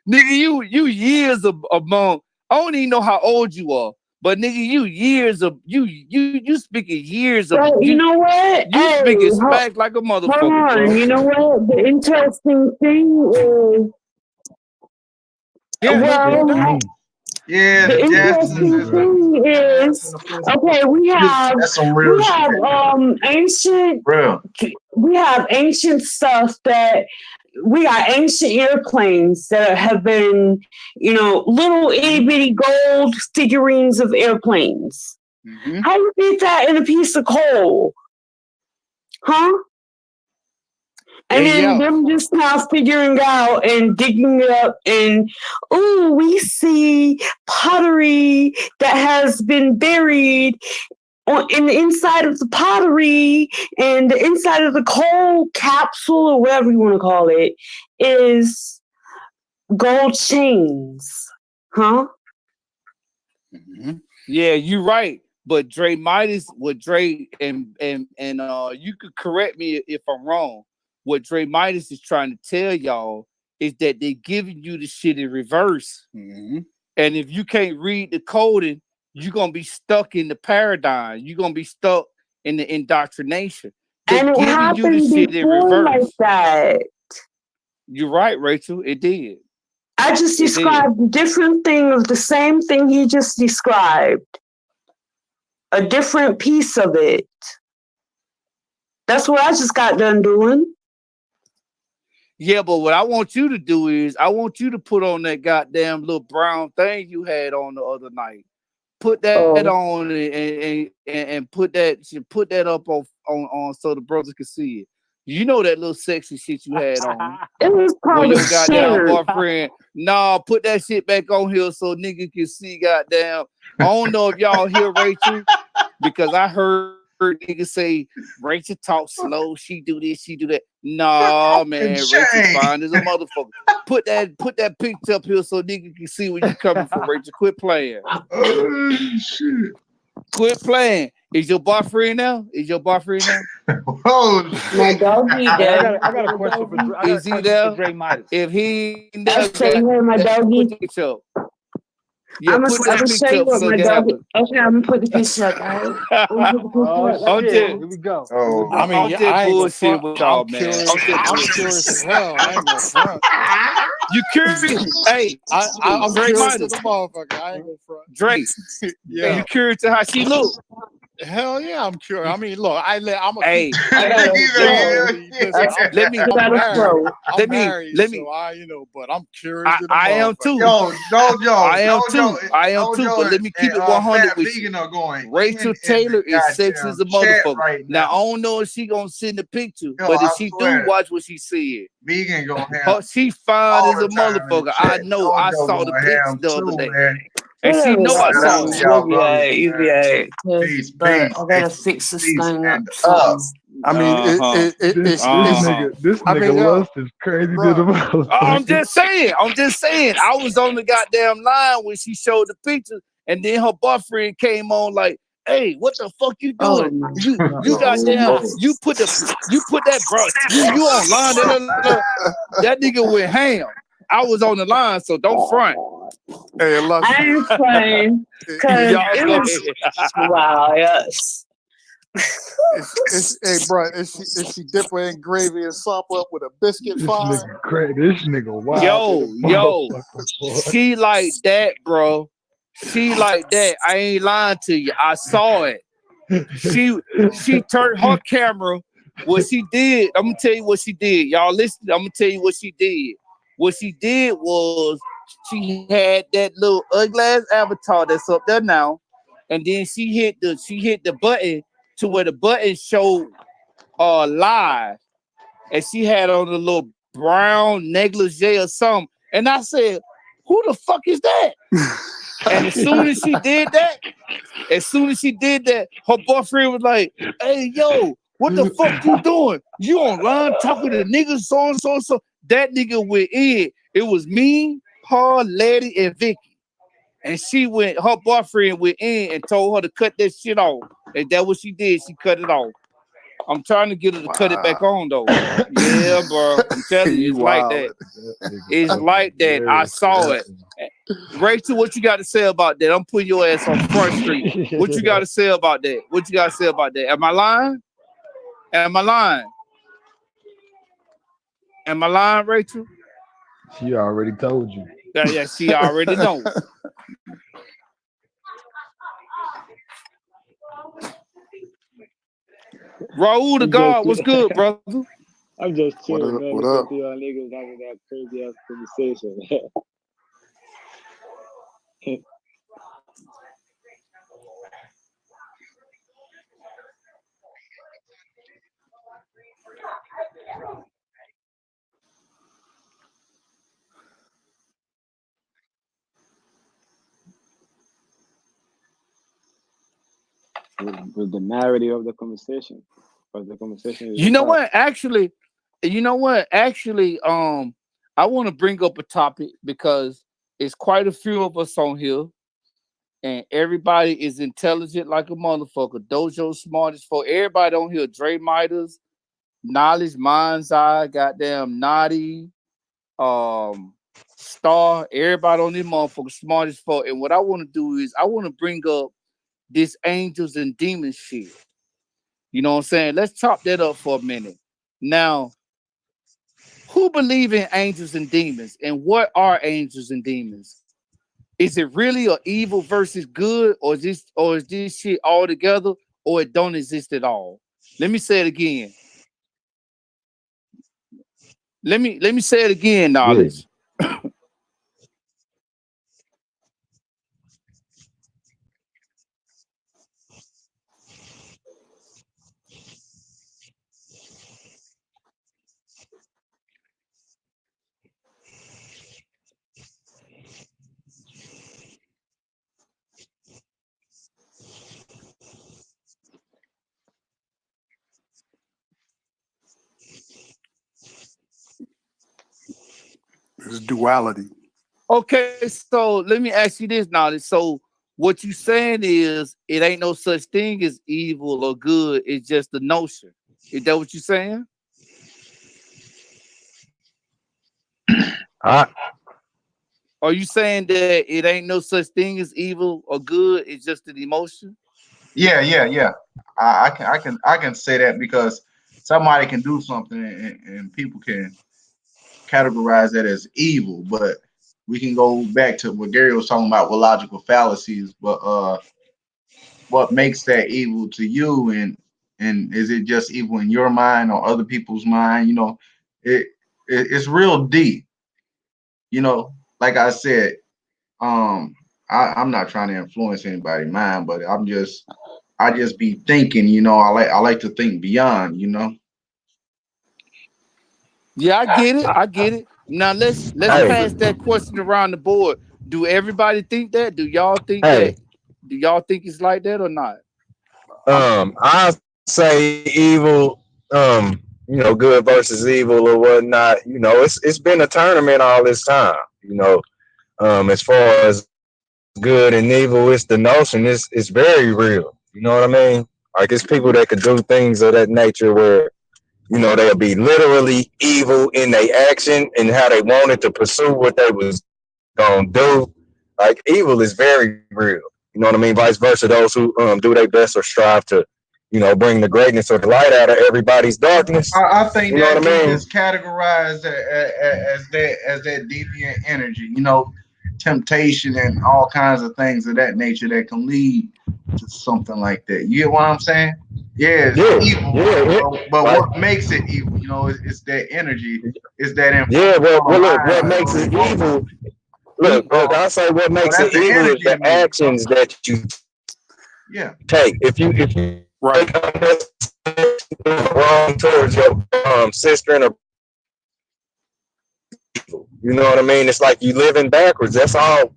Nigga, you years among. I don't even know how old you are, but nigga, you years of you speaking years of. But you know what? You Hey, speaking smack like a motherfucker, hold on. bro. You know what? The interesting thing is, Yeah, well, Yeah, the the interesting Jetsons thing is, okay, we have that's some real shit. we have ancient stuff that we got ancient airplanes that have been, little itty bitty gold figurines of airplanes. How you did that in a piece of coal? Huh? And then them just now figuring out and digging it up, and we see pottery that has been buried in the inside of the pottery, and the inside of the coal capsule, or whatever you want to call it, is gold chains. Huh? Yeah, you're right. But Dre Midas, what Dre and you could correct me if I'm wrong. What Dre Midas is trying to tell y'all is that they're giving you the shit in reverse. And if you can't read the coding, you're gonna be stuck in the paradigm. You're gonna be stuck in the indoctrination. They're and it giving you the happened shit in before reverse. like that. You're right, Rachel. It did. I just described a different thing of the same thing he just described. A different piece of it. That's what I just got done doing. Yeah, but what I want you to do is I want you to put on that goddamn little brown thing you had on the other night. Put that on and put that up on so the brothers can see it. You know that little sexy shit you had on. It was When probably your goddamn boyfriend, put that shit back on here so nigga can see goddamn. I don't know if y'all hear Rachel because I heard niggas say Rachel talk slow, she do this, she do that. Nah, man, Rachel fine as a motherfucker. Put that picture up here so nigga can see where you coming from, Rachel. Quit playing. Oh, shit. Quit playing. Is your boyfriend now? Is your boyfriend now? Oh My shit. doggy Hey, there. I got a question for Dre. I got a Is he question there? for Dre Midas. If he ain't I there, say you heard my put doggy. the picture up. Yeah, put I'm that gonna show picture you up what so my it can doggy. happen. Okay, I'm gonna put the picture up, alright? I'm gonna put the Oh picture up right I'm shit! now. just, Here we go. Oh I mean, I'm yeah, just I ain't gonna bullshit front. with I'm y'all, man. I'm curious. just I'm bullshit. curious as hell. I ain't gonna front. You curious? Hey, I'm Dre curious to Midas, the motherfucker. I ain't gonna front. Dre, Yeah, you curious to how she look? hell yeah, I'm curious. I mean, look, I'm gonna keep. Hey, I got He's a a yo, flow. hell Listen, yeah. let me, I I'm got a married. flow. let me, So but I'm curious to the I am motherfucker. too. Yo, I am Dojo, too. I am too. But Dojo, let me keep it and 100 Fat with you. Vegan are going Rachel in Taylor the is sexy as goddamn a chat motherfucker. right Now I now. don't know if she gonna send the picture, Yo, but I if she do, swear, watch what she said. Vegan gonna Her, ham she fine all as the a time in the motherfucker. I chat. know. I Dojo saw the going pics ham the other too, day, man. and she Whatever, know I Shout out saw to it. y'all you'll be brothers, alright. You'll be man. alright. Peace, But peace, I gotta peace, fix this peace, thing up. and up. Something. I mean, Uh huh. This Uh huh. I mean, nigga yo, Lust is crazy to the bro. I'm motherfucker. just saying. I'm just saying. I was on the goddamn line when she showed the picture, and then her boyfriend came on like, "Hey, what the fuck you Oh doing? my You Oh goddamn Lord. you put that bro. You online that nigga went ham. I was on the line, so don't front. Hey, Lux, I ain't crying because Y'all it go was ahead. wow, yes. hey, bro, is she dipper in gravy and sop up with a biscuit This fine? nigga crazy. This nigga wild to the Yo, motherfucker, boy. she like that, bro. She like that. I ain't lying to you. I saw it. She turned her camera. What she did, I'm gonna tell you what she did. Y'all listen, I'm gonna tell you what she did. What she did was she had that little ugly ass avatar that's up there now, and then she hit the button to where the button showed live, and she had on a little brown negligee or something. And I said, "Who the fuck is that?" And as soon as she did that, her boyfriend was like, "Hey, yo, what the fuck you doing? You online talking to niggas so and so and so?" That nigga went in. It was me, her, Lady, and Vicky. And her boyfriend went in and told her to cut that shit off. And that's what she did. She cut it off. I'm trying to get her to cut it back on though. Yeah, bro. I'm telling you, You it's like wild. that. That nigga It's fucking like that. I hilarious, saw it. Rachel, what you got to say about that? I'm putting your ass on Front Street. What you got to say about that? What you got to say about that? Am I lying? Am I lying? Am I lying, Rachel? She already told you. Yeah, she already know. Raul the I'm just, God, what's good, brother? I'm just What chilling, up? man. What Listening up? to y'all niggas having that crazy ass conversation. with the narrative of the conversation, but the conversation is You know about. what? Actually, I want to bring up a topic because it's quite a few of us on here, and everybody is intelligent like a motherfucker. Dojo smartest for everybody on here. Dre Midas, Knowledge, Mind's Eye, goddamn Naughty, Star, everybody on this motherfucker smartest for. And what I want to do is I want to bring up this angels and demons shit. You know what I'm saying? Let's chop that up for a minute. Now, who believe in angels and demons, and what are angels and demons? Is it really a evil versus good, or is this shit all together, or it don't exist at all? Let me say it again. Let me say it again, Yeah. Knowledge. It's duality. Okay, so let me ask you this, Knowledge. So what you saying is it ain't no such thing as evil or good. It's just the notion. Is that what you saying? I Are you saying that it ain't no such thing as evil or good? It's just an emotion. Yeah. I can say that because somebody can do something and people can categorize that as evil, but we can go back to what Gary was talking about with logical fallacies. But what makes that evil to you, and is it just evil in your mind or other people's mind? It, it's real deep. Like I said, um, I'm not trying to influence anybody's mind, but I just be thinking. I like to think beyond. Yeah, I get it. I get it. Now let's hey pass that question around the board. Do everybody think that? Do y'all think that? hey Do y'all think it's like that or not? I say evil, good versus evil or whatnot. It's been a tournament all this time. As far as good and evil, it's the notion. It's very real. You know what I mean? Like it's people that could do things of that nature where they'll be literally evil in their action and how they wanted to pursue what they was gonna do. Like evil is very real. You know what I mean? Vice versa, those who do their best or strive to, bring the greatness or the light out of everybody's darkness. I think You know that what group I mean? is categorized as that deviant energy. Temptation and all kinds of things of that nature that can lead to something like that. You get what I'm saying? Yeah, it's Yeah, evil, yeah. but Like, what makes it evil? It's that energy. It's that yeah. influence Well, on the look, what mind makes or it emotion. evil? Look. I say what So makes that's it the evil is energy the to me, bro. actions that you Yeah. take. If you Right. take wrong towards your sister and a you know what I mean? It's like you living backwards. That's all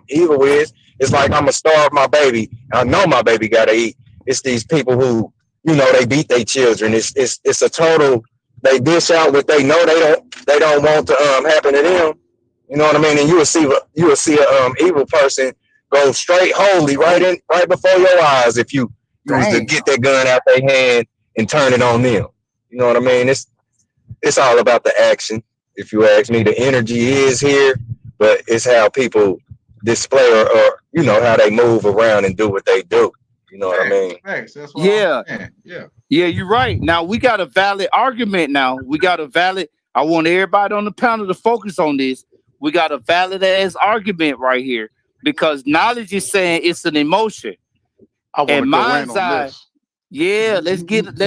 evil is. It's like I'm gonna starve my baby. I know my baby gotta eat. It's these people who, they beat their children. It's a total. They dish out what they know they don't want to happen to them. You know what I mean? And you will see a evil person go straight holy right before your eyes if you was to Damn. get that gun out their hand and turn it on them. You know what I mean? It's all about the action. If you ask me, the energy is here, but it's how people display or how they move around and do what they do. You know what I Facts. mean? Facts. That's what I'm Yeah, saying. Yeah. yeah, you're right. Now we got a valid argument. Now we got a valid. I want everybody on the panel to focus on this. We got a valid ass argument right here because knowledge is saying it's an emotion, I want and to go in mind's on eye. this. Yeah, let's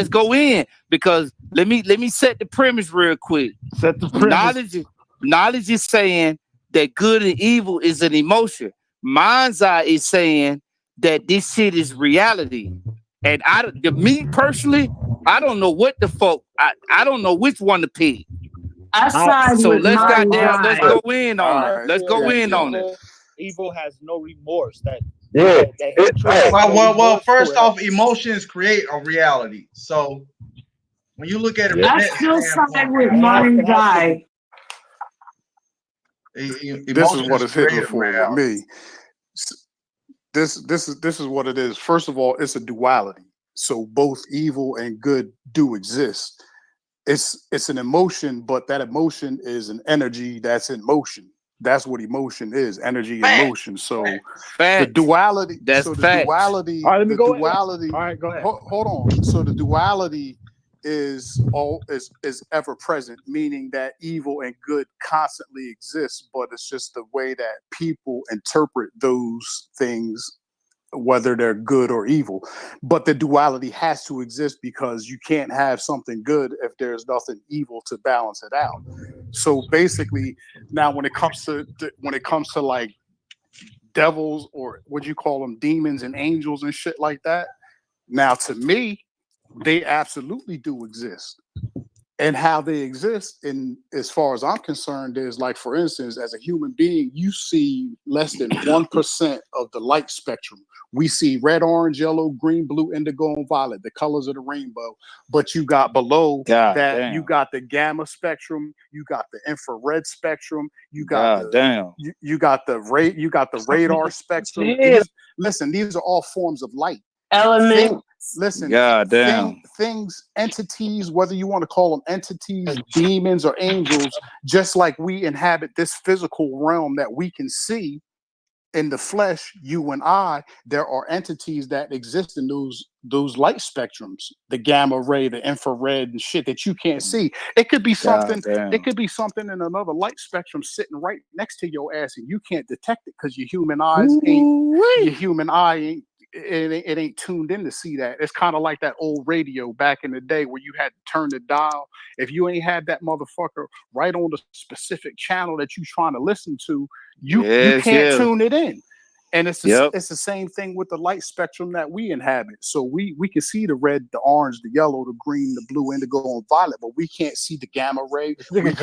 go in because let me set the premise real quick. Set the premise. Knowledge is saying that good and evil is an emotion. Mind's eye is saying that this shit is reality. And me personally, I don't know what the fuck. I don't know which one to pick. I side So with let's mine. go in on it. All right. Let's go in on it. Evil has no remorse. Yeah. That hatred Hey, has Well, no well, well. remorse to First it. off, emotions create a reality. So when you look at it yeah. from I that still side standpoint, with It mind's has to be. eye. This is what Emotions it's hitting create a for with reality. me. This is what it is. First of all, it's a duality. So both evil and good do exist. It's an emotion, but that emotion is an energy that's in motion. That's what emotion is, energy in Fact. motion. So the Facts. duality, That's facts. All right, let me the go ahead. duality, All right, go ahead. hold on. So the duality is ever present, meaning that evil and good constantly exist, but it's just the way that people interpret those things, whether they're good or evil. But the duality has to exist because you can't have something good if there's nothing evil to balance it out. So basically, now when it comes to like devils, or what you call them, demons and angels and shit like that, now to me, they absolutely do exist. and how they exist. And as far as I'm concerned, is like, for instance, as a human being, you see less than 1% of the light spectrum. We see red, orange, yellow, green, blue, indigo, and violet, the colors of the rainbow. But you got below God that, damn. you got the gamma spectrum, you got the infrared spectrum, you got God damn. you got the radar spectrum. Yeah. Listen, these are all forms of light. Element. Listen, God damn. things, entities, whether you want to call them entities, demons, or angels, just like we inhabit this physical realm that we can see in the flesh, you and I, there are entities that exist in those light spectrums, the gamma ray, the infrared, and shit that you can't see. It could be something. damn. It could be something in another light spectrum sitting right next to your ass, and you can't detect it because your human eyes ain't. Your human eye ain't. It ain't tuned in to see that. It's kind of like that old radio back in the day where you had to turn the dial. If you ain't had that motherfucker right on the specific channel that you trying to listen to, you can't tune it in. And it's the same thing with the light spectrum that we inhabit. So we can see the red, the orange, the yellow, the green, the blue, indigo, and violet, but we can't see the gamma ray. We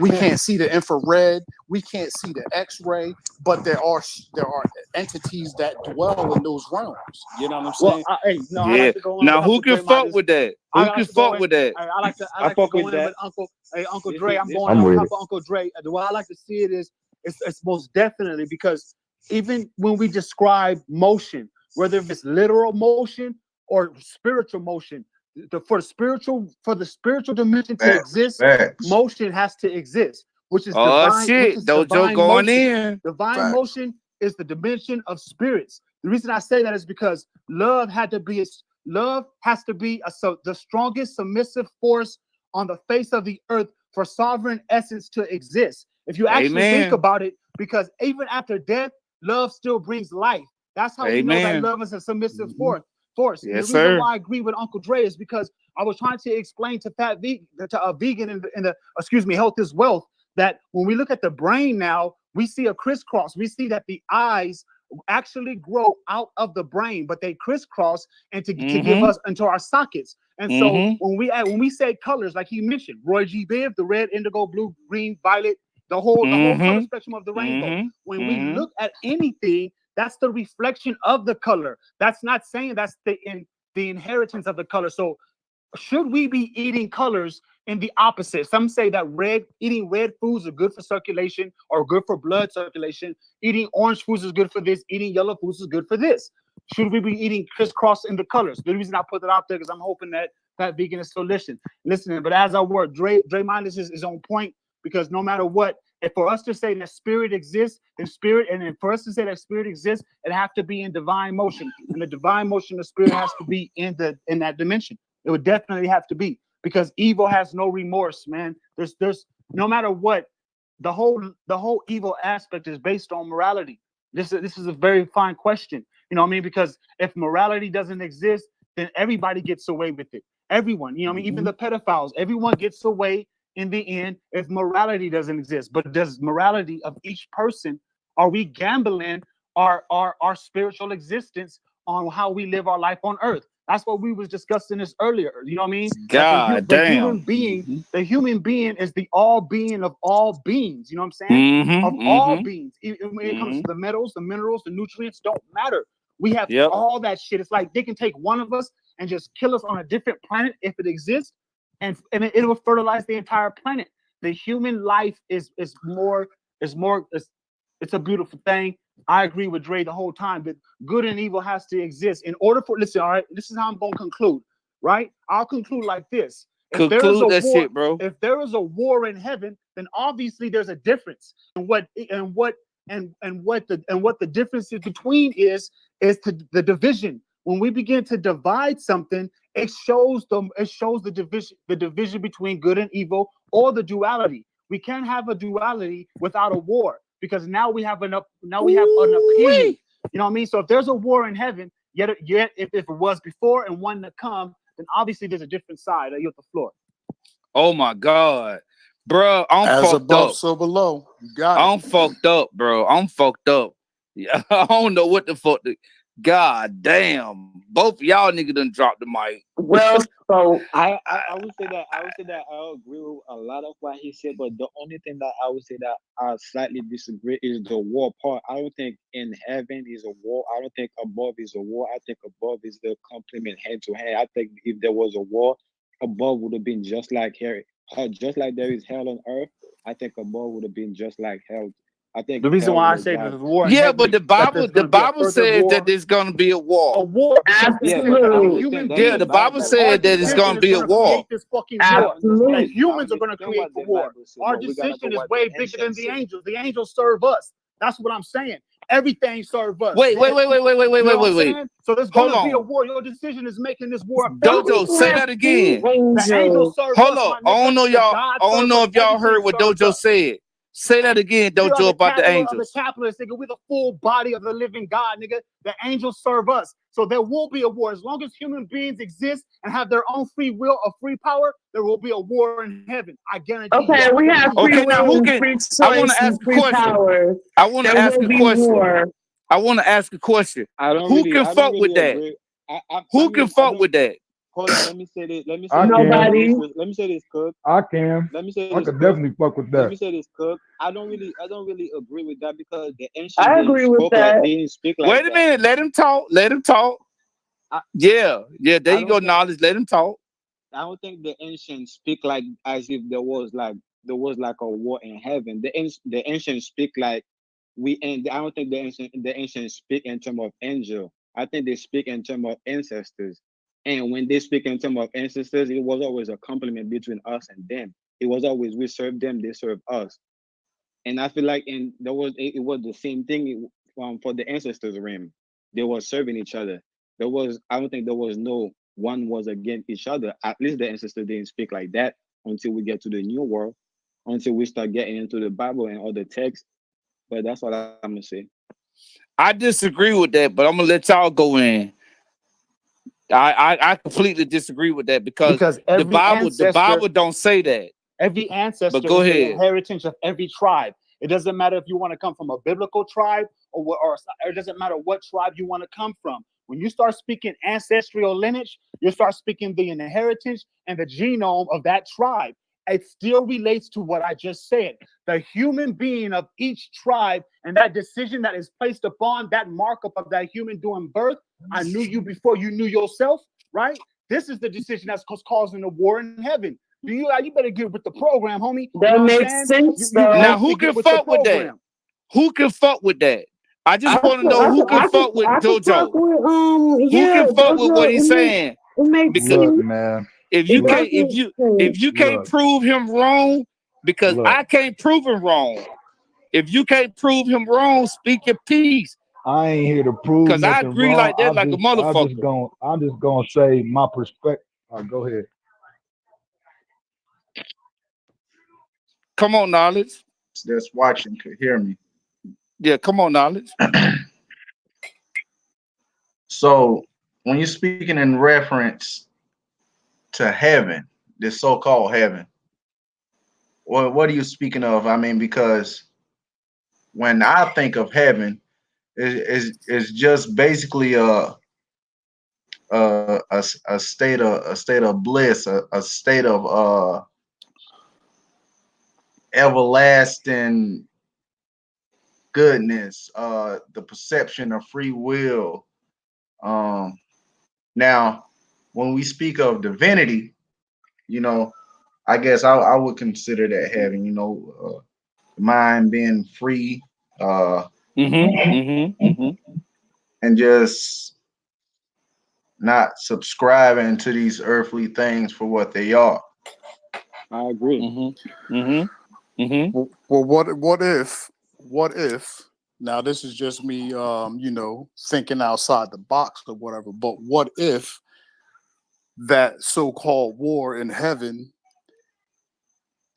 can't see the infrared. We can't see the X-ray. But there are entities that dwell in those realms. You know what I'm saying? Well, hey, no, I Yeah. like to go on Now with who Uncle can Dre fuck Midas. with that? I Who like can to go fuck in- with that? I like to fuck go with in that. with Uncle This Dre. is- I'm this- going I'm on with top it. of Uncle Dre. The way I like to see it is it's most definitely because even when we describe motion, whether it's literal motion or spiritual motion, for the spiritual dimension to exist, Facts. motion has to exist, which is Oh divine. shit, Which is Dojo divine going motion. in. Divine Facts. motion is the dimension of spirits. The reason I say that is because love has to be the strongest submissive force on the face of the earth for sovereign essence to exist. If you actually think Amen. about it, because even after death, love still brings life. That's how we know that Amen. love is a submissive Mhm. force. And the Yes, reason sir. why I agree with Uncle Dre is because I was trying to explain to a vegan in the health is wealth, that when we look at the brain now, we see a crisscross. We see that the eyes actually grow out of the brain, but they crisscross and to give us into our sockets. And so when we say colors, like he mentioned, Roy G. Biv, the red, indigo, blue, green, violet, the whole color spectrum of the rainbow. When we look at anything, that's the reflection of the color. That's not saying that's the inheritance of the color. So should we be eating colors in the opposite? Some say that eating red foods are good for circulation or good for blood circulation. Eating orange foods is good for this. Eating yellow foods is good for this. Should we be eating crisscross in the colors? The reason I put it out there because I'm hoping that vegan is still listening. But as I work, Dre Midas is on point, because no matter what, if for us to say that spirit exists, then spirit, and then for us to say that spirit exists, it have to be in divine motion, and the divine motion of spirit has to be in that dimension. It would definitely have to be, because evil has no remorse, man. There's no matter what, the whole evil aspect is based on morality. This is a very fine question. You know what I mean? Because if morality doesn't exist, then everybody gets away with it. Everyone, you know what I mean? Even the pedophiles, everyone gets away in the end if morality doesn't exist. But does morality of each person, are we gambling our spiritual existence on how we live our life on earth? That's what we was discussing this earlier. You know what I mean? God The damn. human being is the all being of all beings. You know what I'm saying? Of all beings. When it comes to the metals, the minerals, the nutrients, don't matter. We have all that shit. It's like they can take one of us and just kill us on a different planet if it exists, and it will fertilize the entire planet. The human life is more. It's a beautiful thing. I agree with Dre the whole time, but good and evil has to exist in order for. Listen, all right. This is how I'm gonna conclude. Right? I'll conclude like this. If there is a Conclude that war, shit, bro. if there is a war in heaven, then obviously there's a difference. And what the difference is between is the division. When we begin to divide something, it shows the division between good and evil, or the duality. We can't have a duality without a war, because now we have an opinion. You know what I mean? So if there's a war in heaven, yet if it was before and one to come, then obviously there's a different side. I yield the floor. Oh my God. Bro, I'm As fucked above, up. so below. You got it. I'm fucked up, bro. I'm fucked up. Yeah, I don't know what the fuck. God damn. Both of y'all niggas done dropped the mic. Well spoke. I would say that I agree with a lot of what he said, but the only thing that I would say that I slightly disagree is the war part. I don't think in heaven is a war. I don't think above is a war. I think above is the complement hand to hand. I think if there was a war, above would have been just like here, just like there is hell on earth. I think above would have been just like hell. I think The reason hell why I would have say got there's a war in Yeah, heaven, but the that Bible there's gonna be a further says war, that there's gonna be a a war. war. yeah, Because but I Absolutely. understand human that's Yeah, the the beings, Bible Bible. said our that it's Yeah, decision gonna is be a going to war. create this fucking I war. understand. That Absolutely. I humans are going to understand create what the the war. Bible says, Our but we gotta decision go is what way the bigger than ancients the say. angels. The angels serve us. That's what I'm saying. Everything serve us. Wait. You know what I'm saying? So there's Hold going to be a on. war. Your decision is making this war Some affect you. Dojo, people say have that seen again. The angels angels. serve Hold us, on. my nigga. The God I don't serve know us. if y'all Everything heard what serve Dojo us. said. Say that again, We are Dojo, the about the capital of the angels. capitalists, nigga. We're the full body of the living God, nigga. The angels serve us. So there will be a war. As long as human beings exist and have their own free will or free power, there will be a war in heaven. I guarantee you. Okay, I we have guarantee free you. Okay, now will who and can free I want choice to and ask a free question. power. I want to There ask will a be question. war. I want to ask a question. I don't Who really, can I don't fuck with really that? agree. I Who can mean, I fuck don't. with that? Hold on, let me say this. Let me say I this. can. Nobody. Let me say this, Cook. I can. Let me say I this, could Cook. definitely fuck with Let that. me say this, Cook. I don't really agree with that because the ancient I didn't agree with spoke like that. they didn't speak like Wait a that. minute. Let him talk. Let him talk. I, Yeah. There I you go, don't think knowledge. Let him talk. I don't think the ancients speak like as if there was like a war in heaven. The ancients speak like we and I don't think the ancients speak in terms of angel. I think they speak in terms of ancestors. And when they speak in terms of ancestors, it was always a compliment between us and them. It was always we serve them, they serve us. And I feel like it was the same thing for the ancestors realm. They were serving each other. I don't think there was no one was against each other. At least the ancestors didn't speak like that until we get to the new world, until we start getting into the Bible and other texts. But that's what I'm gonna say. I disagree with that, but I'm gonna let y'all go in. I completely disagree with that because Because the Bible don't say that. every But ancestor go is the ahead. inheritance of every tribe. It doesn't matter if you want to come from a biblical tribe or it doesn't matter what tribe you want to come from. When you start speaking ancestral lineage, you start speaking the inheritance and the genome of that tribe. It still relates to what I just said. The human being of each tribe and that decision that is placed upon that markup of that human doing birth. I knew you before you knew yourself, right? This is the decision that's causing the war in heaven. You better get with the program, homie. You That know what I'm makes saying? sense, You though. Now have to who can get with the fuck with that? program. Who can fuck with that? I just want to know who can fuck with I could fuck Dojo. with Who yeah, can fuck with what Dojo. he's saying? It makes Because Look, sense. man. if you It Look. does can't make if sense. you can't Look. prove him wrong, because Look. I can't prove him wrong. If you can't prove him wrong, speak your piece. I ain't here to prove Cause I nothing agree wrong. like that, like a motherfucker. I'm just gonna say my perspective. Go ahead. Come on, knowledge. That's watching could hear me. Yeah, come on, knowledge. So when you're speaking in reference to heaven, this so-called heaven, what are you speaking of? I mean, because when I think of heaven, is just basically a state of bliss, a state of everlasting goodness, the perception of free will. Now, when we speak of divinity, you know, I guess I would consider that heaven. Mind being free, and just not subscribing to these earthly things for what they are. I agree. Well, what if now this is just me thinking outside the box or whatever, but what if that so-called war in heaven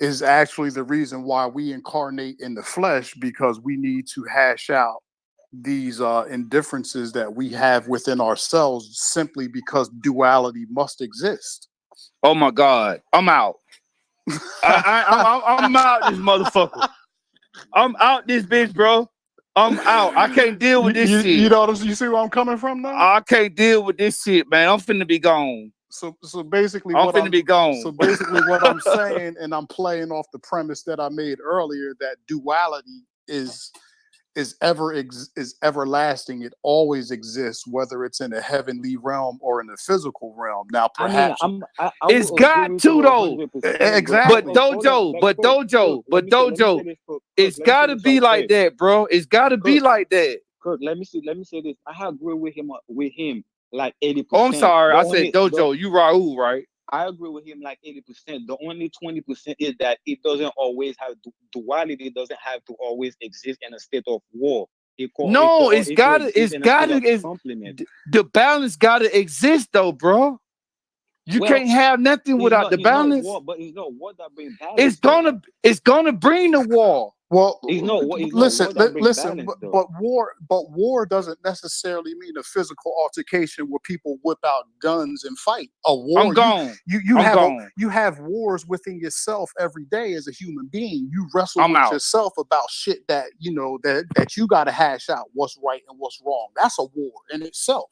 is actually the reason why we incarnate in the flesh, because we need to hash out these indifferences that we have within ourselves simply because duality must exist. Oh my God, I'm out. I'm out this motherfucker. I'm out this bitch, bro. I'm out. I can't deal with this You shit. know what you see where I'm coming from now? I can't deal with this shit, man. I'm finna be gone. So basically I'm what finna be gone. so basically what I'm saying, and I'm playing off the premise that I made earlier, that duality is everlasting. It always exists, whether it's in the heavenly realm or in the physical realm. Now I mean, perhaps I It's would agree got with to you though. 100%. Exactly. But Dojo, But Kirk, but let me say Dojo, this, Kirk, it's let me say gotta this be right like quick. that, bro. It's gotta be Kirk, like that. Kirk, let me say this. I agree with him like 80%. Oh, I'm sorry. The I said only Dojo. You Raul, right? I agree with him like 80%. The only 20% is that it doesn't always have duality, doesn't have to always exist in a state of war. No, It could exist in a state of complement. the balance gotta exist though, bro. You Well, can't have nothing without the it's not balance. war, but it's not war that brings balance. It's gonna bring the war. Well, It's not war listen, that brings listen, balance, though. but war doesn't necessarily mean a physical altercation where people whip out guns and fight. A war, I'm gone. you have wars within yourself every day as a human being. You wrestle I'm with out. yourself about shit that you know that you got to hash out what's right and what's wrong. That's a war in itself.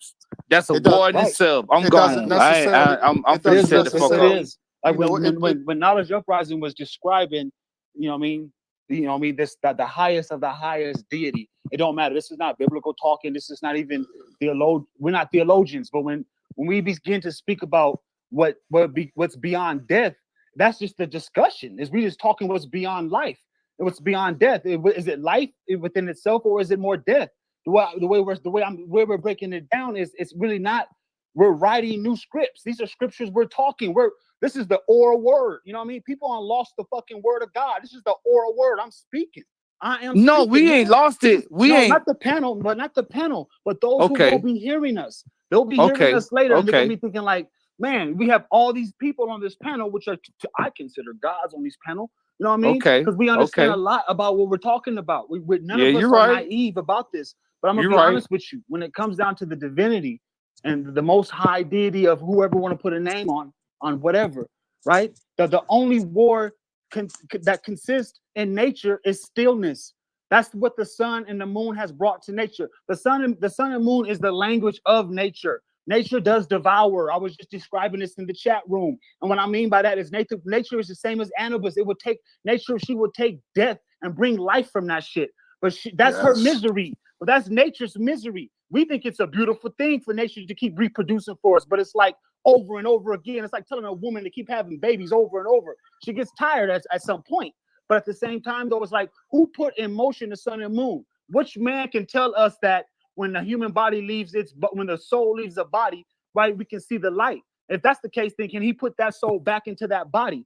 That's a It does- war in right. itself. I'm It doesn't gone. necessarily. I'm it doesn't finna shut the fuck It up. necessarily. is. Like You know, when Knowledge Uprising was describing, you know what I mean, this the highest of the highest deity. It don't matter. This is not biblical talking. This is not even we're not theologians, but when we begin to speak about what's beyond death, that's just the discussion. Is we just talking what's beyond life and what's beyond death. Is it life within itself, or is it more death? The way we're breaking it down is it's really not. We're writing new scripts. These are scriptures we're talking. This is the oral word. You know what I mean? People are lost the fucking word of God. This is the oral word. I'm speaking. I am. No, speaking, we man. ain't lost it. We No, ain't. not the panel, but those who Okay. will be hearing us. They'll be hearing Okay. us later, and they're Okay. gonna be thinking like, man, we have all these people on this panel, which are I consider gods on this panel. You know what I mean? Okay. Because we understand Okay. a lot about what we're talking about. None Yeah, of us you're are right. naive about this. But I'm gonna You're be right. honest with you. When it comes down to the divinity and the most high deity of whoever want to put a name on whatever, right? The only war that consists in nature is stillness. That's what the sun and the moon has brought to nature. The sun and moon is the language of nature. Nature does devour. I was just describing this in the chat room. And what I mean by that is nature is the same as Anubis. It would take nature, she would take death and bring life from that shit. But that's her misery. But that's nature's misery. We think it's a beautiful thing for nature to keep reproducing for us, but it's like over and over again. It's like telling a woman to keep having babies over and over. She gets tired at some point. But at the same time, though, it's like, who put in motion the sun and moon? Which man can tell us that when the human body when the soul leaves the body, right, we can see the light? If that's the case, then can he put that soul back into that body?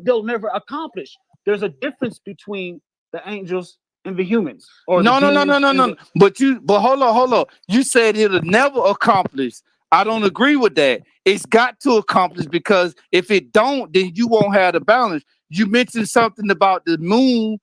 They'll never accomplish. There's a difference between the angels and the humans. Or No. the But hold on. You said it'll never accomplish. I don't agree with that. It's got to accomplish, because if it don't, then you won't have the balance. You mentioned something about the moon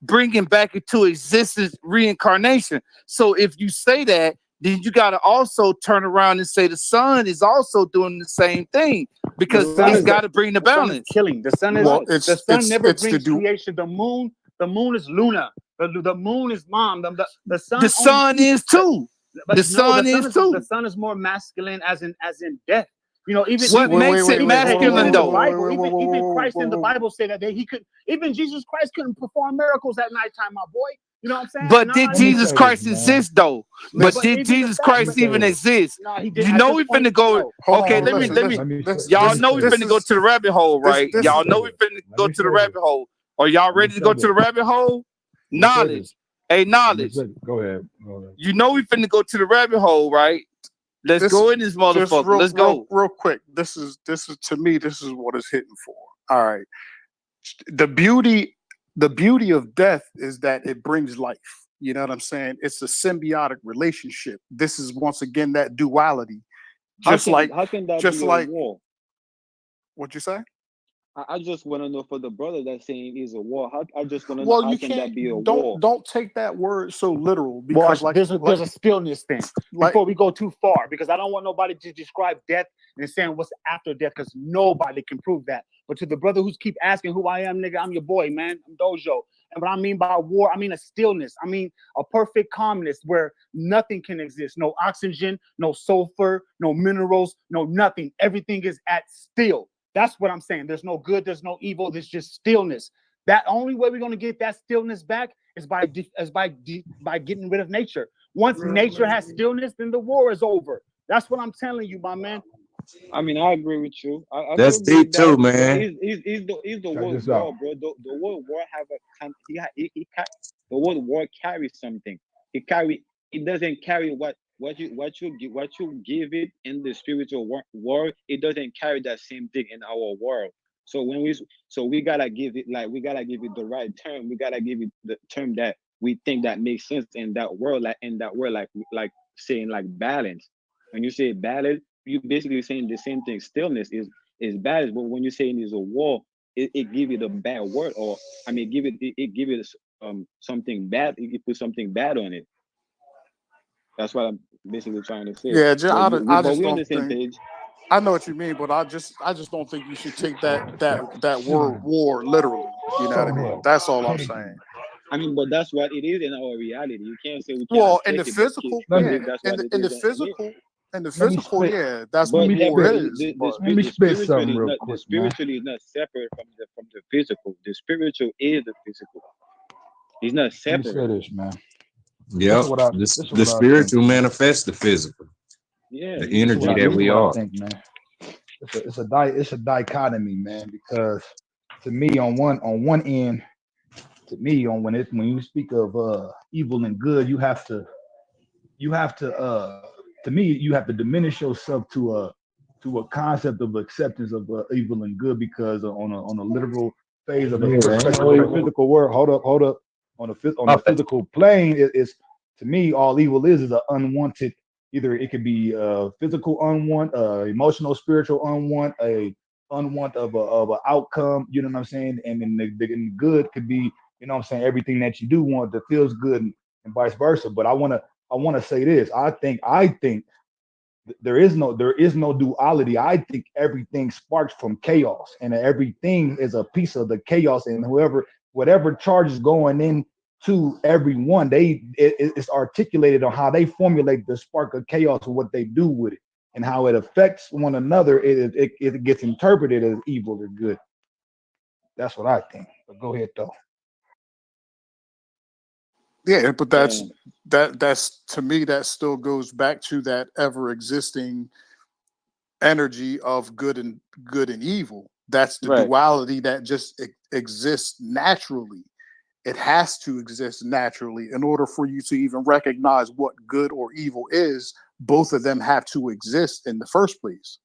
bringing back into existence reincarnation. So if you say that, then you got to also turn around and say the sun is also doing the same thing, because it's got to bring the balance. Killing. The sun is the sun never brings creation. The moon is Luna. The moon is mom. The sun. The sun is too. The sun is too. The sun is more masculine, as in death. You know, even what makes it masculine though? Even Christ in the Bible said that he could. Even Jesus Christ couldn't perform miracles at nighttime, my boy. You know what I'm saying? But did Jesus Christ exist though? But did Jesus Christ even exist? You know we finna go. Okay, let me. Y'all know we finna go to the rabbit hole, right? Y'all know we finna go to the rabbit hole. Are y'all ready to go to the rabbit hole? Knowledge. Hey, knowledge. Go ahead. You know we finna go to the rabbit hole, right? Let's go in this motherfucker. Let's go. Real quick. This is to me, this is what it's hitting for. All right. The beauty of death is that it brings life. You know what I'm saying? It's a symbiotic relationship. This is once again that duality. How can that be a war? What'd you say? I just want to know, for the brother that's saying is a war. I just want to know, how can that be a war? Don't take that word so literal, because there's a stillness thing before we go too far, because I don't want nobody to describe death and saying what's after death, because nobody can prove that. But to the brother who's keep asking who I am, nigga, I'm your boy, man. I'm Dojo. And what I mean by war, I mean a stillness. I mean a perfect calmness where nothing can exist. No oxygen, no sulfur, no minerals, no nothing. Everything is at still. That's what I'm saying. There's no good, there's no evil, there's just stillness. That only way we're going to get that stillness back is by getting rid of nature. Once nature has stillness, then the war is over. That's what I'm telling you, my man. I mean, I agree with you. I That's do agree with deep too, that. But man. is the Check word this war, out. bro? The word war have a the word war carries something. It doesn't carry what you give it in the spiritual world. It doesn't carry that same thing in our world. So we gotta give it the right term. We gotta give it the term that we think that makes sense in that world, like saying like balance. When you say balance, you basically saying the same thing. Stillness is balance, but when you're saying it's a war, it give it a bad word, or I mean, give it something bad. It put something bad on it. That's what I'm basically trying to say. Yeah, But just we're on don't the same think. page. I know what you mean, but I just don't think you should take that word Son, war literally. You know what I son mean? of That's all I'm pagan. saying. I mean, but that's what it is in our reality. You can't say we cannot Well, in take the it, but physical, Let me yeah, believe that's what it in is the in here. physical, let me spit. yeah, that's what Let But me yeah, war but spit. is. But Let me the spit spiritual something is real not quick, man. separate from the physical. The spiritual is the physical. It's not Let me say separate. this, man. Yep. This is The what I think, spiritual man. manifests the physical, Yeah, the you This is can what energy I say that this is we what I are. think, man. It's a dichotomy, man, because to me on one end, to me when you speak of evil and good, you have to to me you have to diminish yourself to a concept of acceptance of evil and good, because on a literal phase of a Yeah, ain't perspective no of a evil. physical world, hold up, on My the bad. physical plane, is to me all evil is an unwanted, either it could be physical unwant, emotional spiritual unwant, a unwant of a outcome, you know what I'm saying, and then the good could be, you know what I'm saying, everything that you do want that feels good, and vice versa. But I want to say this. I think there is no duality. I think everything sparks from chaos, and everything is a piece of the chaos. And whatever charge is going in to everyone, it's articulated on how they formulate the spark of chaos and what they do with it, and how it affects one another. It gets interpreted as evil or good. That's what I think. But go ahead though. yeah, but yeah, that's to me that still goes back to that ever existing energy of good and evil. That's the right. duality that just exists naturally. It has to exist naturally in order for you to even recognize what good or evil is. Both of them have to exist in the first place,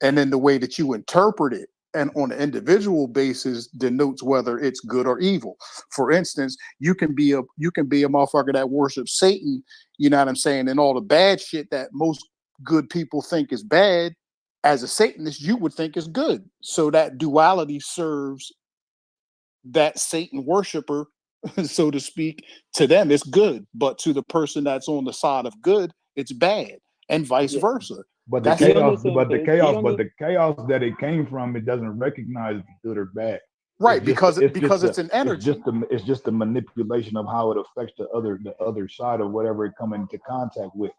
and then the way that you interpret it and on an individual basis denotes whether it's good or evil. For instance, you can be a motherfucker that worships Satan, you know what I'm saying, and all the bad shit that most good people think is bad, as a Satanist you would think is good. So that duality serves that Satan worshiper, so to speak, to them it's good, but to the person that's on the side of good, it's bad, and vice Yeah, versa. But the That's we on chaos, the same but the page. We chaos, on but the the chaos that it came from, it doesn't recognize if it's good or bad. It's right, just, because it's an energy. it's just the manipulation of how it affects the other side of whatever it come into contact with.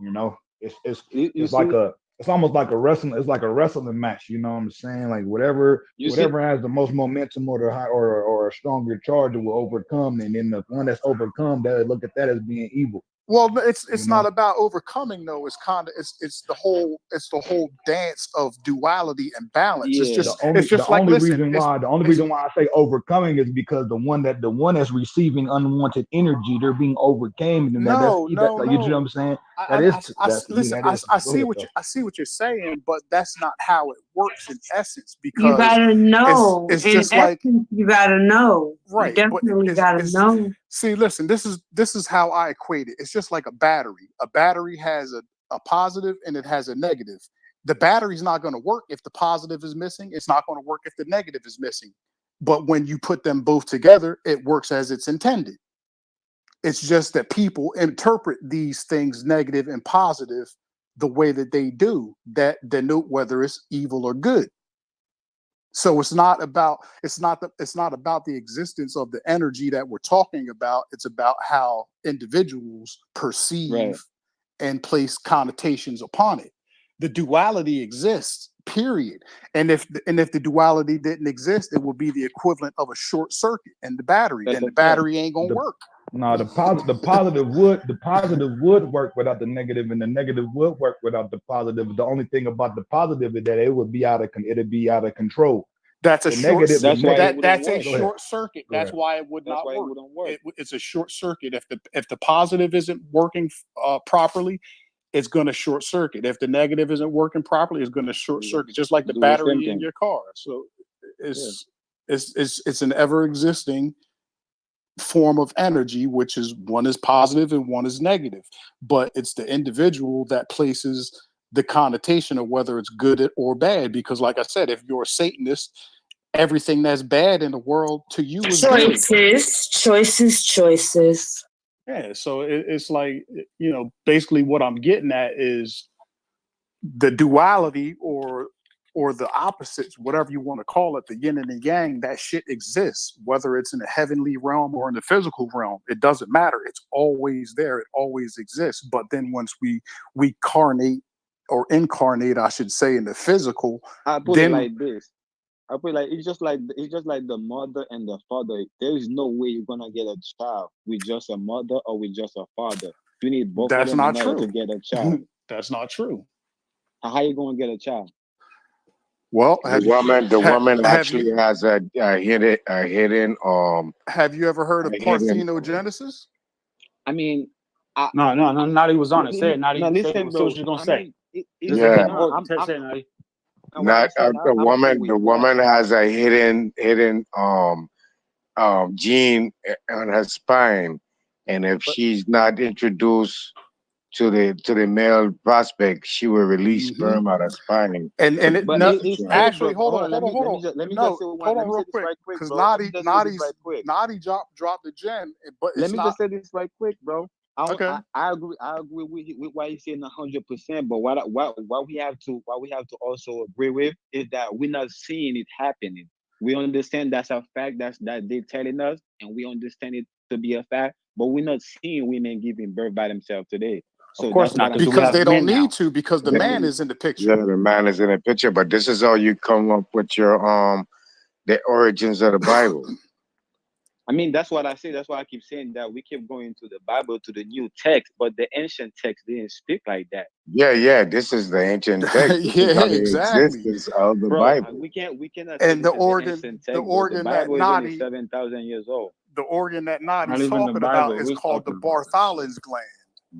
You know, it's it's you it's like see a it's almost like a wrestling. It's like a wrestling match. You know what I'm saying? Like whatever you see whatever has the most momentum or the high or a stronger charge will overcome, and then the one that's overcome, that look at that as being evil. Well, it's You it's not know. about overcoming though. It's the whole dance of duality and balance. It's yeah. just it's The just like only listen, reason why I say overcoming is because the one that's receiving unwanted energy, they're being overcame, and that's no, that, no, like, you know what no. I'm saying. I, That I, is I- I that's listen. that I, is. I Go see ahead what though. I see what you're saying, but that's not how it works in essence. You Because gotta it's know. it's In just like essence, you gotta know. You right, but definitely gotta it's know. see, listen, this is how I equate it. It's just like a battery. A battery has a positive and it has a negative. The battery's not going to work if the positive is missing. It's not going to work if the negative is missing. But when you put them both together, it works as it's intended. It's just that people interpret these things, negative and positive, the way that they do, that denote whether it's evil or good. So it's not about the existence of the energy that we're talking about. It's about how individuals perceive Right. and place connotations upon it. The duality exists, period. And if the duality didn't exist, it would be the equivalent of a short circuit in the battery, That's and a the fact. battery ain't gonna The work. No, the positive would work without the negative, and the negative would work without the positive. The only thing about the positive is that it'd be out of control. That's a The short. negative, That's why it wouldn't That's a work. Go ahead. short circuit. Go That's ahead. why it would That's not why it work. wouldn't work. It's a short circuit. If the positive isn't working properly, it's going to short circuit. If the negative isn't working properly, it's going to short circuit, just like the Do the same battery in thing. your car. So it's an ever existing form of energy, which is one is positive and one is negative. But it's the individual that places the connotation of whether it's good or bad. Because, like I said, if you're a Satanist, everything that's bad in the world to you is good. Choices. Yeah, so it's like, basically what I'm getting at is the duality or the opposites, whatever you want to call it, the yin and the yang. That shit exists, whether it's in the heavenly realm or in the physical realm. It doesn't matter. It's always there. It always exists. But then once we incarnate, I should say, in the physical, I put it then like this. I put it like it's just like the mother and the father. There is no way you're gonna get a child with just a mother or with just a father. You need both of that's them in not order to true. get a child. That's not true. How you gonna get a child? Well, The woman have you actually has a hidden have you ever heard of hidden. parthenogenesis? I mean, No, Naughty was on it. Say it, Naughty. no, Say listen, what bro. you're gonna I say. mean, Just Yeah. keep no, going. Say it, Naughty. what I'm Not saying, the I'm cool woman. with The that. woman has a hidden gene on her spine, and if But she's not introduced to the male prospect, she will release Mhm. sperm out of spine. And it but no, it's Right. actually, bro. hold on. Let me just No, say hold let on me say real this quick, right quick, because bro. Let me just say this right quick. Naughty dropped the gem, but Let it's me not just say this right quick, bro. okay. I agree with what he's saying 100%. But what we have to also agree with is that we're not seeing it happening. We understand that's a fact that they're telling us, and we understand it to be a fact. But we're not seeing women giving birth by themselves today. Of So course that's not, what I'm because we Because have they saying. don't men now. need to, because the Yeah, man is in the yeah, picture. the man is in the picture, but this is how you come up with your the origins of the Bible. I mean, that's what I say. That's why I keep saying that we keep going to the Bible, to the new text, but the ancient text didn't speak like that. Yeah. This is the ancient text. This is Yeah, how the exactly. existence of the Bro, Bible. we cannot say And this is the ancient the text, bro. The organ that Bible is only Naughty 7,000 years old. Not Naughty's even the talking about Bible. is We're called the talking about. Bartholin's gland.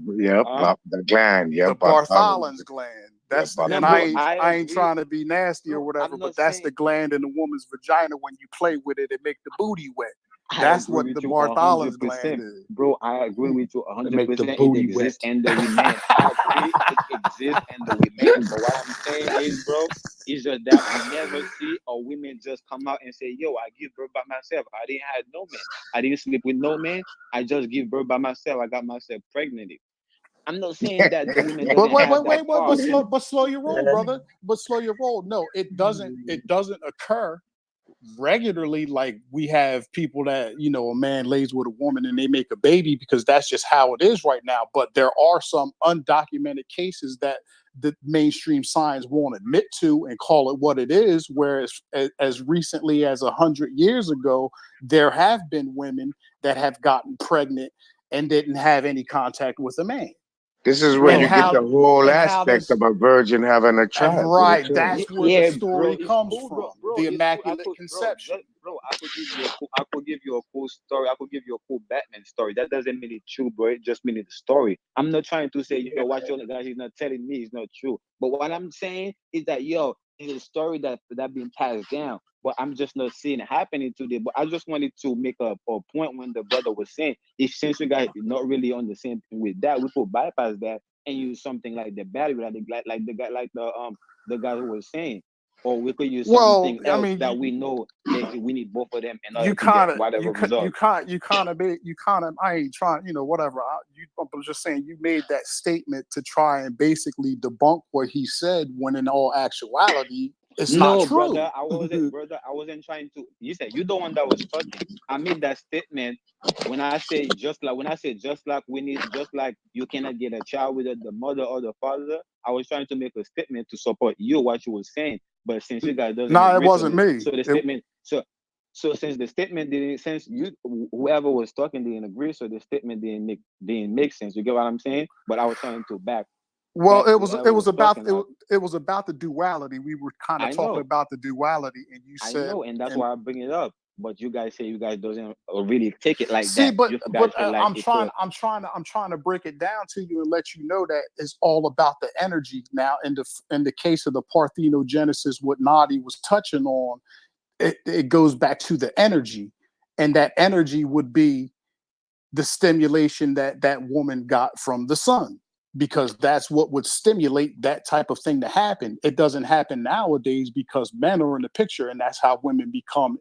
Yep, Huh? the gland. The Yep, Bartholin's gland. yeah, That's No, and bro, Bartholomew. I ain't trying to be nasty or No, whatever, I'm but not that's the saying. gland in the woman's vagina. When you play with it, it make the booty wet. I That's agree what with the you Bartholin's gland 100%, is. bro. I agree with you They make the 100%. It booty wet. exists in the women. I agree, it exists in the women. But what I'm saying is, bro, it's just that we never see a women just come out and say, "Yo, I give birth by myself. I didn't have no man. I didn't sleep with no man. I just give birth by myself. I got myself pregnant." I'm not saying that the women But doesn't have that part. but slow your roll, brother. But slow your roll. No, it doesn't occur regularly. Like, we have people that, a man lays with a woman and they make a baby, because that's just how it is right now. But there are some undocumented cases that the mainstream science won't admit to and call it what it is. Whereas as recently as 100 years ago, there have been women that have gotten pregnant and didn't have any contact with a man. This is where And you get how the whole and how aspect this of a virgin having a child with a right, child. that's where the Yeah, bro, story it's comes cool, from, bro. the It's cool. Immaculate Conception. I could give you a cool story. I could give you a cool Batman story. That doesn't mean it's true, bro. It just means the story. I'm not trying to say, yo, what your guys is not telling me is not true. But what I'm saying is that, yo, it's a story that been passed down. But I'm just not seeing it happening today. But I just wanted to make a point when the brother was saying, if since you guys are not really on the same thing with that, we could bypass that and use something like the battery, like the guy who was saying, or we could use Well, something I else mean, that we know that we need both of them in you order to get kind of, whatever result. I ain't trying, whatever. I'm just saying, you made that statement to try and basically debunk what he said, when in all actuality, It's not No, true. brother, I wasn't trying to. You said you the one that was talking. I made that statement when I say just like we need, just like you cannot get a child without the mother or the father. I was trying to make a statement to support you what you were saying. But since you guys doesn't No, it agree, wasn't me. so the statement, so since the statement didn't, since you whoever was talking didn't agree, so the statement didn't make sense. You get what I'm saying? But I was trying to back Well, it whoever was was talking up. it was about the duality. We were kind of I talking know. about the duality, and you I said, know, and that's and why I bring it up. But you guys say you guys doesn't really take it like see, that. You guys feel like it's I'm trying to break it down to you and let you know that it's all about the energy. Now, in the case of the parthenogenesis, what Nadi was touching on, it goes back to the energy, and that energy would be the stimulation that that woman got from the sun, because that's what would stimulate that type of thing to happen. It doesn't happen nowadays because men are in the picture, and that's how women become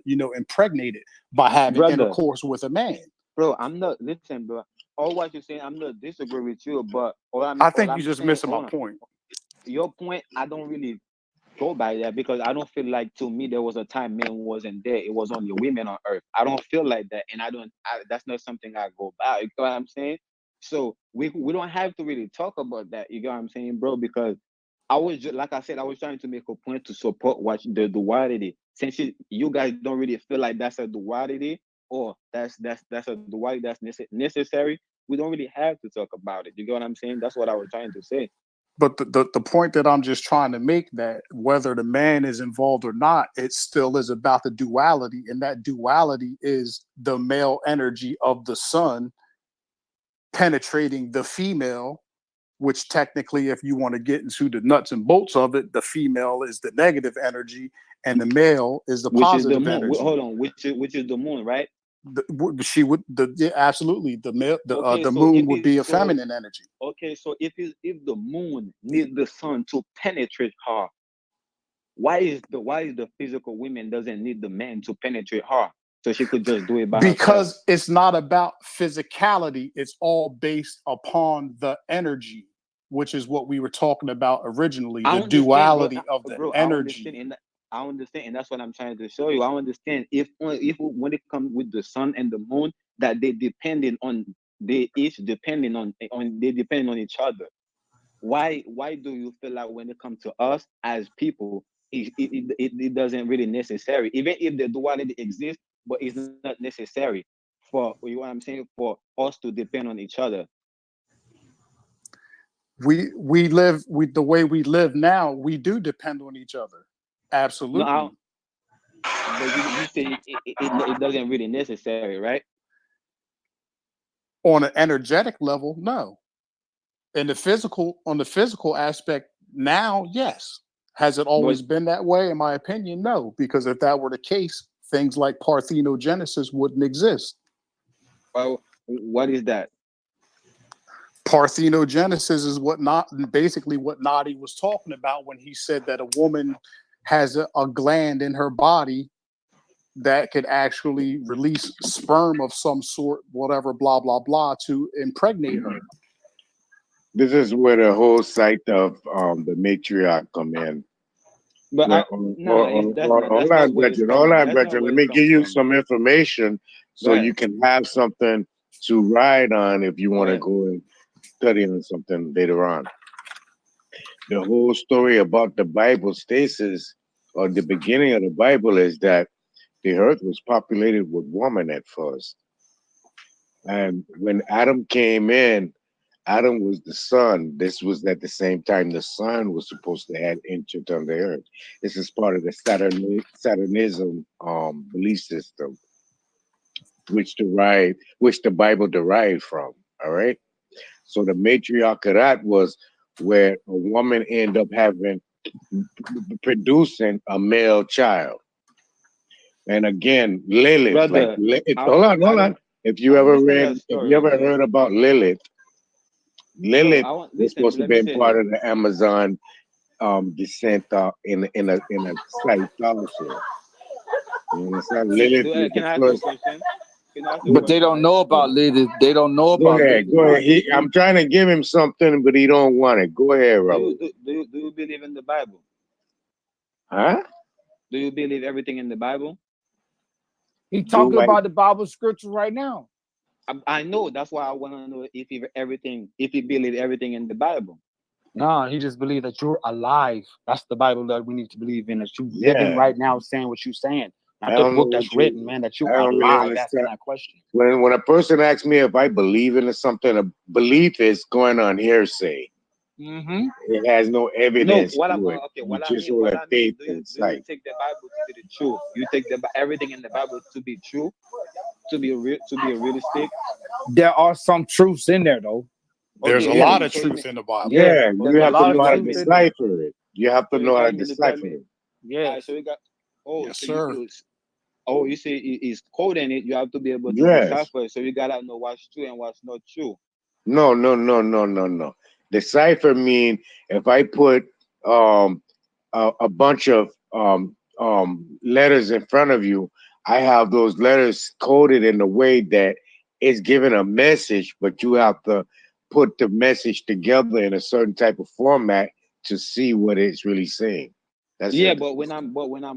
impregnated by having brother, intercourse with a man. bro. I'm not listen, bro. All what you're saying, I'm not disagree with you, but I think all you're I'm just saying, missing hold my on. point. Your point, I don't really go by that because I don't feel like, to me there was a time men wasn't there. It was only women on earth. I don't feel like that, and that's not something I go by. You know what I'm saying? So we don't have to really talk about that. You get what I'm saying, bro? Because I was just, like I said, I was trying to make a point to support what the duality. Since you guys don't really feel like that's a duality, or that's a duality that's necessary, we don't really have to talk about it. You get what I'm saying? That's what I was trying to say. But the point that I'm just trying to make, that whether the man is involved or not, it still is about the duality, and that duality is the male energy of the sun penetrating the female, which technically, if you want to get into the nuts and bolts of it, the female is the negative energy and the male is the Which is the positive moon. energy. Hold on, which is the moon, right? Absolutely, the Okay, the so moon would be a feminine energy. okay, so if the moon needs the sun to penetrate her, why is the physical woman doesn't need the man to penetrate her, so she could just do it by herself? Because it's not about physicality, it's all based upon the energy, which is what we were talking about originally, I the understand, duality bro. of the Bro, energy. I understand, and that's what I'm trying to show you. I understand if when it comes with the sun and the moon, that they each depending on they depend on each other. Why do you feel like when it comes to us as people, it doesn't really necessary, even if the duality exists, but it's not necessary for, you know what I'm saying, for us to depend on each other. We live the way we live now, we do depend on each other. Absolutely. No, but you say it doesn't really necessary, right? On an energetic level, no. On the physical aspect, now, yes. Has it always But been that way? In my opinion, no. Because if that were the case, things like parthenogenesis wouldn't exist. well, what is that? Parthenogenesis is basically what Nadi was talking about when he said that a woman has a gland in her body that could actually release sperm of some sort, whatever, blah, blah, blah, to impregnate her. This is where the whole site of the matriarch come in. But Where, that's not where it's hold coming. on, That's not Gretchen. where Let it's me come give you from. some information so Right. you can have something to ride on if you want to Right. go and study on something later on. The whole story about the Bible stasis, or the beginning of the Bible, is that the earth was populated with women at first. And when Adam came in, Adam was the sun. This was at the same time the sun was supposed to have entered on the earth. This is part of the Saturnism belief system, which the Bible derived from. All right. So the matriarchat was where a woman ended up producing a male child. And again, Lilith, Brother, hold on. If you ever heard about Lilith, was supposed to be part of the Amazon descent in a site also. You understand? Lilith was can the I ask you a first. question? But they don't know about Lilith. They don't know about Lilith. Go ahead. I'm trying to give him something, but he don't want it. Go ahead, Robert. Do you believe in the Bible? Huh? Do you believe everything in the Bible? He talking Do I? about the Bible scripture right now. I know. That's why I want to know if he believe everything in the Bible. No, he just believe that you're alive. That's the Bible that we need to believe in. That you living Yeah. right now, saying what you're saying. I Not the don't know book that's what written, you. man. That you I are don't really alive. Asking understand. that question. When a person asks me if I believe in something, a belief is going on hearsay. Mm-hmm. It has no No, evidence what I to it. okay, You just hold what a I mean, faith and do you sight. take the Bible to be the truth? You take everything in the Bible to be true, to be realistic. There are some truths in there though. There's Okay, a Yeah, lot of so you truth mean, in the Bible. yeah. Yeah, you There's a have to lot of know how to truth in there. decipher it. You have to so you know how to trying to tell decipher me, it. Yes. so you got Yes, sir. you say it's code in it. You have to be able to Yes. decipher. So you gotta know what's true and what's not true. No, no, no, no, no, no. Decipher mean if I put a bunch of letters in front of you, I have those letters coded in a way that it's giving a message, but you have to put the message together in a certain type of format to see what it's really saying. That's Yeah, it. but when I'm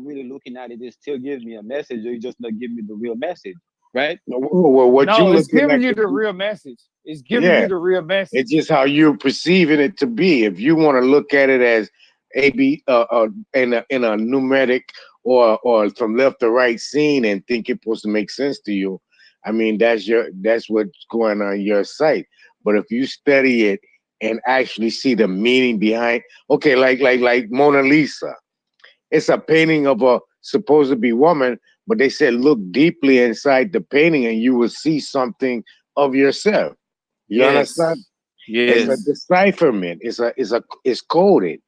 really looking at it, it still gives me a message. Or you just not give me the real message, right? Well, what you No, it's looking giving at? you the real message. It's giving Yeah, you the real it's message. just how you're perceiving it to be. If you want to look at it as A B in a numeric or from left to right scene and think it's supposed to make sense to you, I mean that's what's going on your site. But if you study it and actually see the meaning behind, okay, like Mona Lisa, it's a painting of a supposed to be woman, but they said look deeply inside the painting and you will see something of yourself. You understand? Yes. It's a Yes. decipherment. It's coded.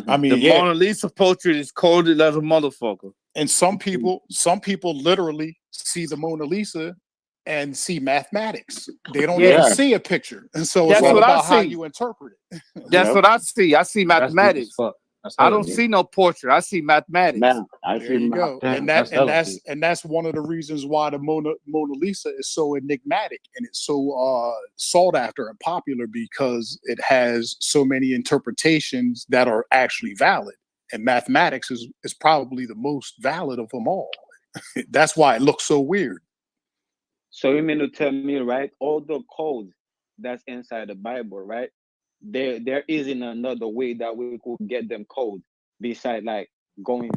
I The mean, yeah. Mona Lisa portrait is coded as a motherfucker. And some people literally see the Mona Lisa and see mathematics. They don't even Yes. Yeah. see a picture. And so it's That's all what Yep. I about how see. you interpret it. That's Yep. what I see. I see That's deep as mathematics. fuck. That's I hella don't deep. see no portrait. I see mathematics. Now I There see you my go. Damn, And that's hella deep. that's one of the reasons why the Mona Lisa is so enigmatic and it's so sought after and popular because it has so many interpretations that are actually valid. And mathematics is probably the most valid of them all. That's why it looks so weird. So you mean to tell me, right? All the codes that's inside the Bible, right? There isn't another way that we could get them codes besides like going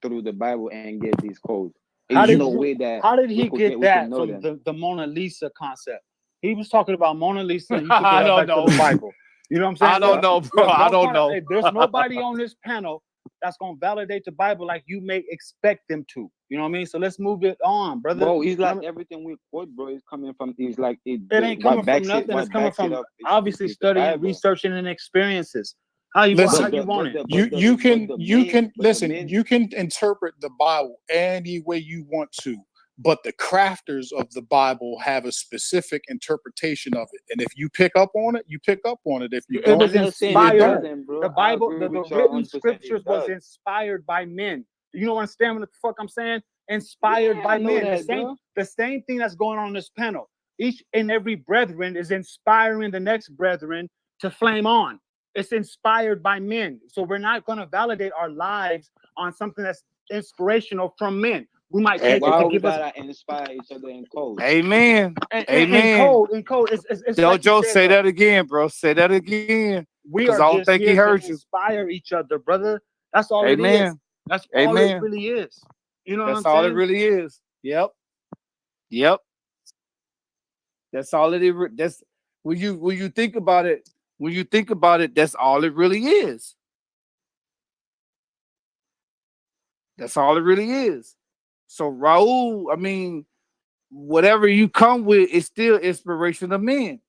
through the Bible and get these codes. How Is did You no way that how did he get we can that know from them. the Mona Lisa concept? He was talking about Mona Lisa and he took it I right don't back to know. the Bible. You know what I'm saying? I don't know, bro. Look, I don't try to, know. hey, there's nobody on this panel that's gonna validate the Bible like you may expect them to. You know what I mean? So let's move it on, brother. Bro, it's You know what I like mean? everything we quote, bro, is coming from is like It ain't coming from nothing. It's what coming backs it from up obviously is the studying, Bible. researching, and experiences. How you how listen, you want it? you can But the listen, main you can interpret the Bible any way you want to, but the crafters of the Bible have a specific interpretation of it. And if you pick up on it, you pick up on it. If you It was don't, I'm not saying it you inspired. don't. doesn't, bro. The I Bible, agree the with you written 100%. It scriptures was does. inspired by men. You don't understand what the fuck I'm saying? Inspired Yeah, by I know men. that, bro. The same thing that's going on in this panel. Each and every brethren is inspiring the next brethren to flame on. It's inspired by men. So we're not going to validate our lives on something that's inspirational from men. We might So take it why to we give us gotta inspire each other in code? Amen. and Amen. code. In code, it's like you Jojo, said, say though. that again, bro. Say that again. We Because are I don't just think he here to heard you. inspire each other, brother. That's all it is. Amen. That's all it Amen. really is. You know what That's I'm all it saying? really is. Yep. Yep. That's all it is. That's when you think about it, when you think about it, that's all it really is. That's all it really is. So Raul, I mean, whatever you come with is still inspiration of men.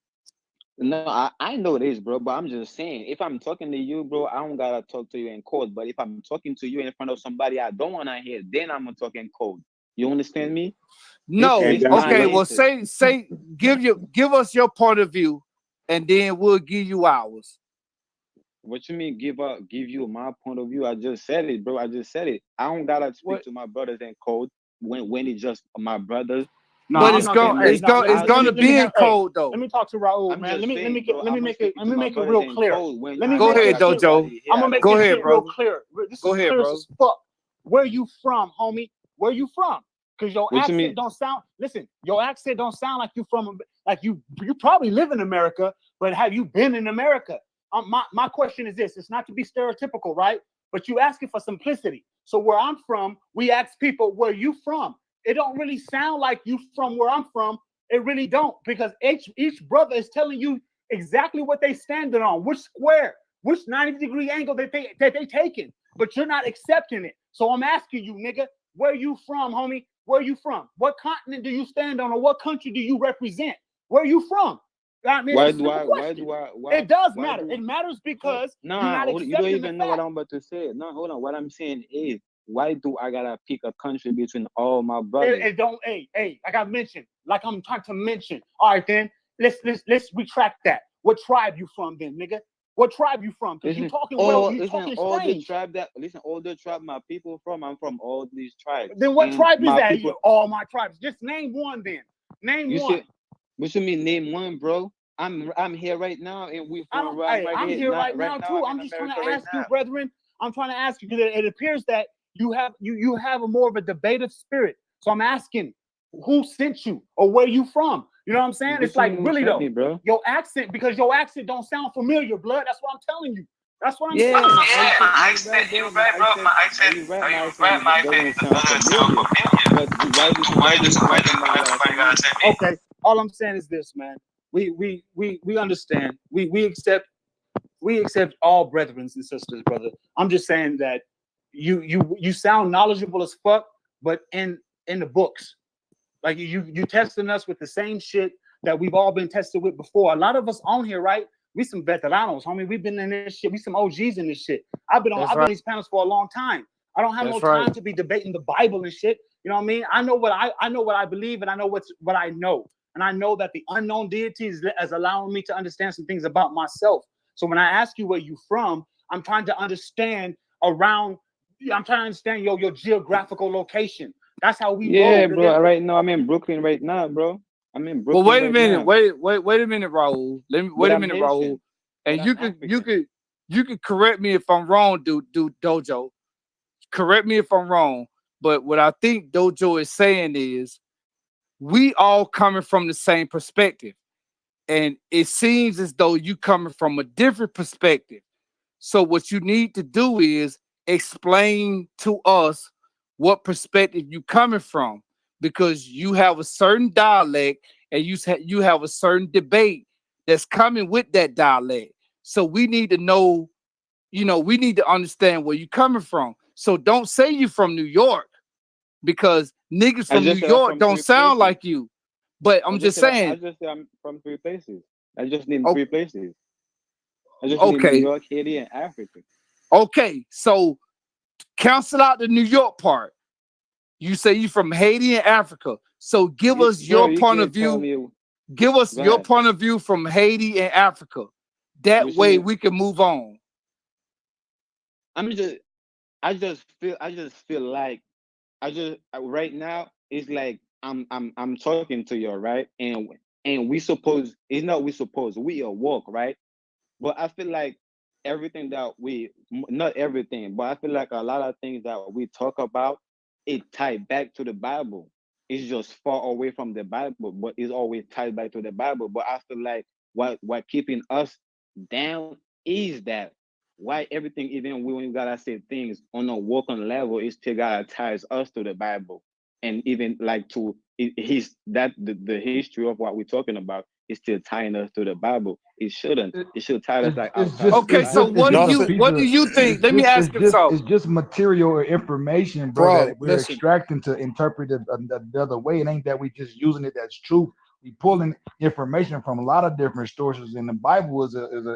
No, I know this, bro, but I'm just saying, if I'm talking to you, bro, I don't gotta talk to you in code. But if I'm talking to you in front of somebody I don't wanna hear, then I'm gonna talk in code. You understand me? No, And It's that's my okay. what Well, answer. say, give us your point of view, and then we'll give you ours. What you mean give you my point of view? I just said it, bro. I just said it. I don't gotta speak What? to my brothers in code when it's just my brothers. No, But I'm it's not going gonna. it's going it's gonna be in code Let though. me talk to Raul, I'm man. just saying, Let bro, me I'm make it. speaking Let me to my make it brothers and real sisters in clear. code. When Let me I Go make say ahead, this shit. everybody, Dojo. I'm gonna yeah, make Go this ahead, shit real brother. clear. This Go is ahead, clear bro. as fuck. Where you from, homie? Where you from? Cause your what you mean? accent don't sound. Listen, your accent don't sound like you from. Like you probably live in America, but have you been in America? My question is this: it's not to be stereotypical, right? But you asking for simplicity. So where I'm from, we ask people, where you from? It don't really sound like you from where I'm from. It really don't, because each brother is telling you exactly what they standing on, which square, which 90-degree angle that they taking, but you're not accepting it. So I'm asking you, nigga, where you from, homie? Where you from? What continent do you stand on, or what country do you represent? Where you from? I mean, it's a simple question. It does matter. It matters because you're not you don't accepting the even know what fact. I'm about to say. No, hold on. What I'm saying is, why do I gotta pick a country between all my brothers? It don't. Hey, like I mentioned, like I'm trying to mention. All right, then let's retract that. What tribe you from, then, nigga? What tribe you from? Because you talking well, you talking all the strange. tribe all the tribe my people from, I'm from all these tribes. Then what And tribe is my that? people, All my tribes. Just name one, then. Name you one. see, what you mean name one, bro? I'm here right now, and we I from don't. Hey, right I'm here here right right now now. too. I'm I'm in just trying America to right ask you, now. brethren. I'm trying to ask you because it appears that you have a more of a debative spirit. So I'm asking, who sent you or where you from? You know what I'm saying? What It's you like mean, really sent though, me, bro? your accent, because your accent don't sound familiar, blood. That's what I'm telling you. That's what I'm Yeah, saying. my accent, you right, bro. My accent, you right. My accent doesn't sound familiar. But why do somebody gotta send me? Okay. All I'm saying is this, man. We understand. We accept all brethren and sisters, brother. I'm just saying that you sound knowledgeable as fuck, but in the books, like you testing us with the same shit that we've all been tested with before. A lot of us on here, right? We some veteranos, homie. We've been in this shit. We some OGs in this shit. I've been on these panels for a long time. I don't have no time to be debating the Bible and shit. You know what I mean? I know what I believe, and I know what I know. And I know that the unknown deity is allowing me to understand some things about myself. So when I ask you where you from, I'm trying to understand your geographical location. That's how we roll. Yeah, bro. Right now, I'm in Brooklyn right now, bro. I'm in Well, Brooklyn wait a right minute. now. Wait a minute, Raul. But Wait a I'm minute, Raul. Haitian. And But I'm African. you could correct me if I'm wrong, Dojo. Correct me if I'm wrong. But what I think Dojo is saying is we all coming from the same perspective. And it seems as though you coming from a different perspective. So what you need to do is explain to us what perspective you coming from, because you have a certain dialect and you have a certain debate that's coming with that dialect. So we need to know, we need to understand where you coming from. So don't say you from New York, because niggas I from New just said I'm York from don't three sound places. like you. But I'm just I saying, just said I'm from three places. I just named o- three places. I just named New okay, York, Haiti, and Africa. okay. So cancel out the New York part. You say you from Haiti and Africa. So give us Bro, your you point of can't tell view. me. Give us Go your ahead. point of view from Haiti and Africa. That What you way mean? we can move on. I'm just. I just feel like right now it's like I'm talking to you, right? And we suppose it's not we suppose we are walk, right? But I feel like everything that not everything, but I feel like a lot of things that we talk about, it tied back to the Bible. It's just far away from the Bible, but it's always tied back to the Bible. But I feel like what keeping us down is that why everything, even when we gotta say things on a walking level, it still gotta ties us to the Bible. And even like to his that the history of what we're talking about is still tying us to the Bible. It shouldn't. It should tie us like outside of the Okay, so Bible. It's just a piece what do of you think? Let me ask him it's something. just material or information, bro, Bro, that we're listen. extracting to interpret it the other way. It ain't that we just using it as truth. We pulling information from a lot of different sources, and the Bible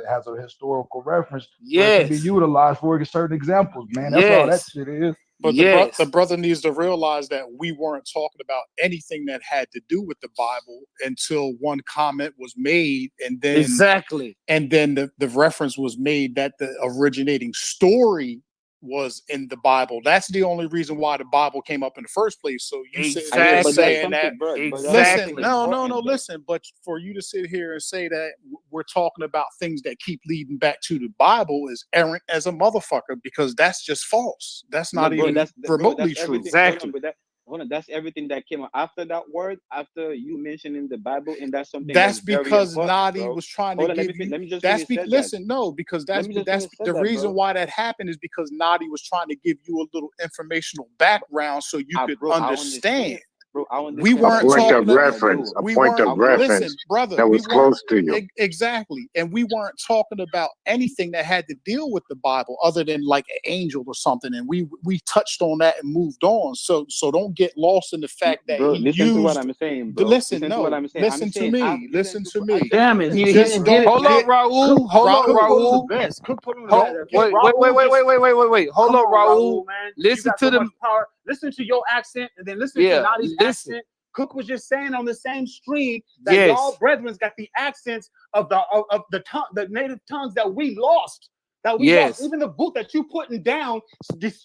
has a historical reference where it can be Yes, utilized for certain examples. Man, that's all that yes, shit is. But the yes, brother needs to realize that we weren't talking about anything that had to do with the Bible until one comment was made, and then exactly. the reference was made that the originating story was in the Bible. That's the only reason why the Bible came up in the first place. So you sit I there know, and but that's saying that, something, bro. But that's listen, something no, important, bro. listen, but for you to sit here and say that we're talking about things that keep leading back to the Bible is errant as a motherfucker, because that's just false. That's No, not bro, even that's remotely true. everything. Hold on, but hold on, that's everything that came out after that word, after you mentioning the Bible, and that's something That's that's very because important, Nadi bro. was trying to Hold on, give you. let me just That's finish that. listen, no, because Let me just that's finish the that, reason bro. why that happened is because Nadi was trying to give you a little informational background so you could Bro, I understand. understand. Bro, I We understand, weren't but what Point are of talking. you trying to reference, do? a We point weren't. of Bro, Listen, reference brother. that We was weren't close to you. exactly, and we weren't talking about anything that had to deal with the Bible other than like an angel or something. And we touched on that and moved on. So don't get lost in the fact that bro, he listen to what used. I'm saying, bro. Listen, Listen to what no, I'm saying. I'm listen to saying me. Listen to me. Damn it, he Just didn't get it. don't Hold up, get Raul. Hold up, Cook told him Raul. the best. Cook told him the Hold, best. wait. Hold Come up, on, Raul. man. Listen You got to so them. much power. Listen to your accent, and then listen to Yeah, Nadi's listen. accent. Cook was just saying on the same stream that Yes. y'all brethren's got the accents of the tongue, the native tongues that we lost. That we lost. Yes. Even the book that you putting down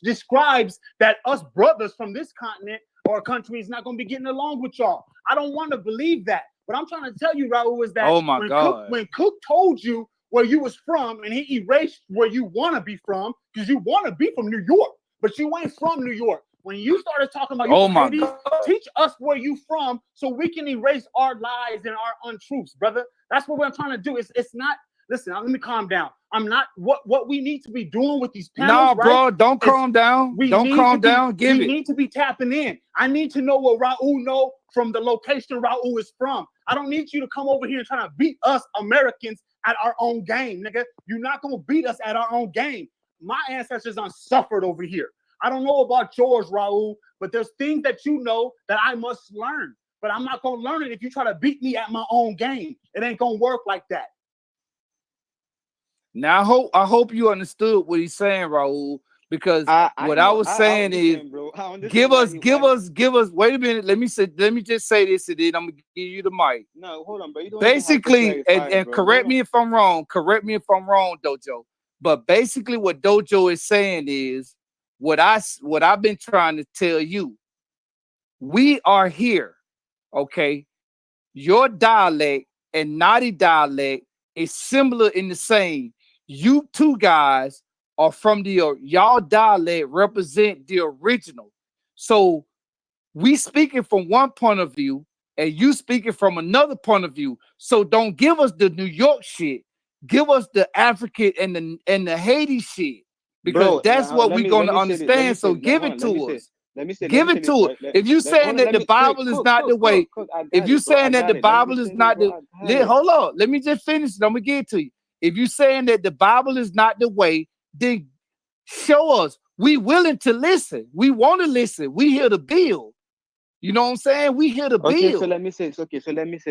describes that us brothers from this continent or country is not going to be getting along with y'all. I don't want to believe that. What I'm trying to tell you, Raul, is that Oh my God. when Cook told you where you was from and he erased where you want to be from, because you want to be from New York, but you ain't from New York. When you started talking about you Oh from my Haiti, God. teach us where you from so we can erase our lies and our untruths, brother. That's what we're trying to do. It's not. Listen, let me calm down. I'm not what we need to be doing with these panels, Nah, right? bro, don't calm down. Don't calm down. Give we it. need to be tapping in. I need to know what Raul know from the location Raul is from. I don't need you to come over here and try to beat us Americans at our own game, nigga. You're not gonna beat us at our own game. My ancestors suffered over here. I don't know about yours, Raul, but there's things that you know that I must learn. But I'm not gonna learn it if you try to beat me at my own game. It ain't gonna work like that. Now I hope you understood what he's saying, Raul, because what I was saying is give us. Wait a minute. Let me just say this, and then I'm gonna give you the mic. No, hold on, bro. You don't Basically, clarify, and bro. correct me if I'm wrong. Correct me if I'm wrong, Dojo. But basically, what Dojo is saying is what I've been trying to tell you. We are here, okay? Your dialect and Nadi dialect is similar in the same. You two guys are from y'all dialect represent the original. So we speaking from one point of view and you speaking from another point of view. So don't give us the New York shit. Give us the African and the Haiti shit. Because Bro, that's what we're gonna understand. So give it to us. Give it to us. If you saying that the Bible is not the way, if you saying that the Bible is not the, hold on, let me just finish it. I'm gonna get it to you. If you saying that the Bible is not the way, then show us. We willing to listen. We want to listen. We here to build. You know what I'm saying? We here to build. Okay, so let me say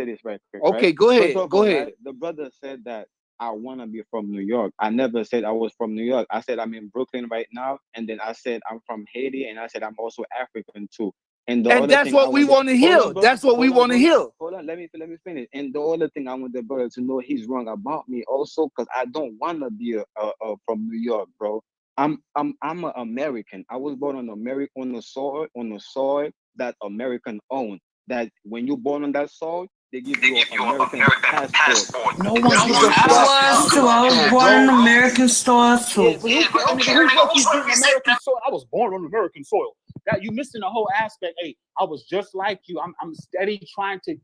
this right quick. Okay, right? go ahead. First of Go all, ahead. right, the brother said that I want to be from New York. I never said I was from New York. I said I'm in Brooklyn right now, and then I said I'm from Haiti, and I said I'm also African too. And that's what we want to hear. That's what we want to hear. Hold on, let me finish. And the other thing I want the brother to know, he's wrong about me also, because I don't want to be from New York, bro. I'm an American. I was born on the soil that American own. That when you're born on that soil, they give you an American passport. No one gives a fuck. I was too. I was born in American soil too. Yeah, but who's representing American soil? I was born on American soil. That you missing the whole aspect. Hey, I was just like you. I'm steady trying to.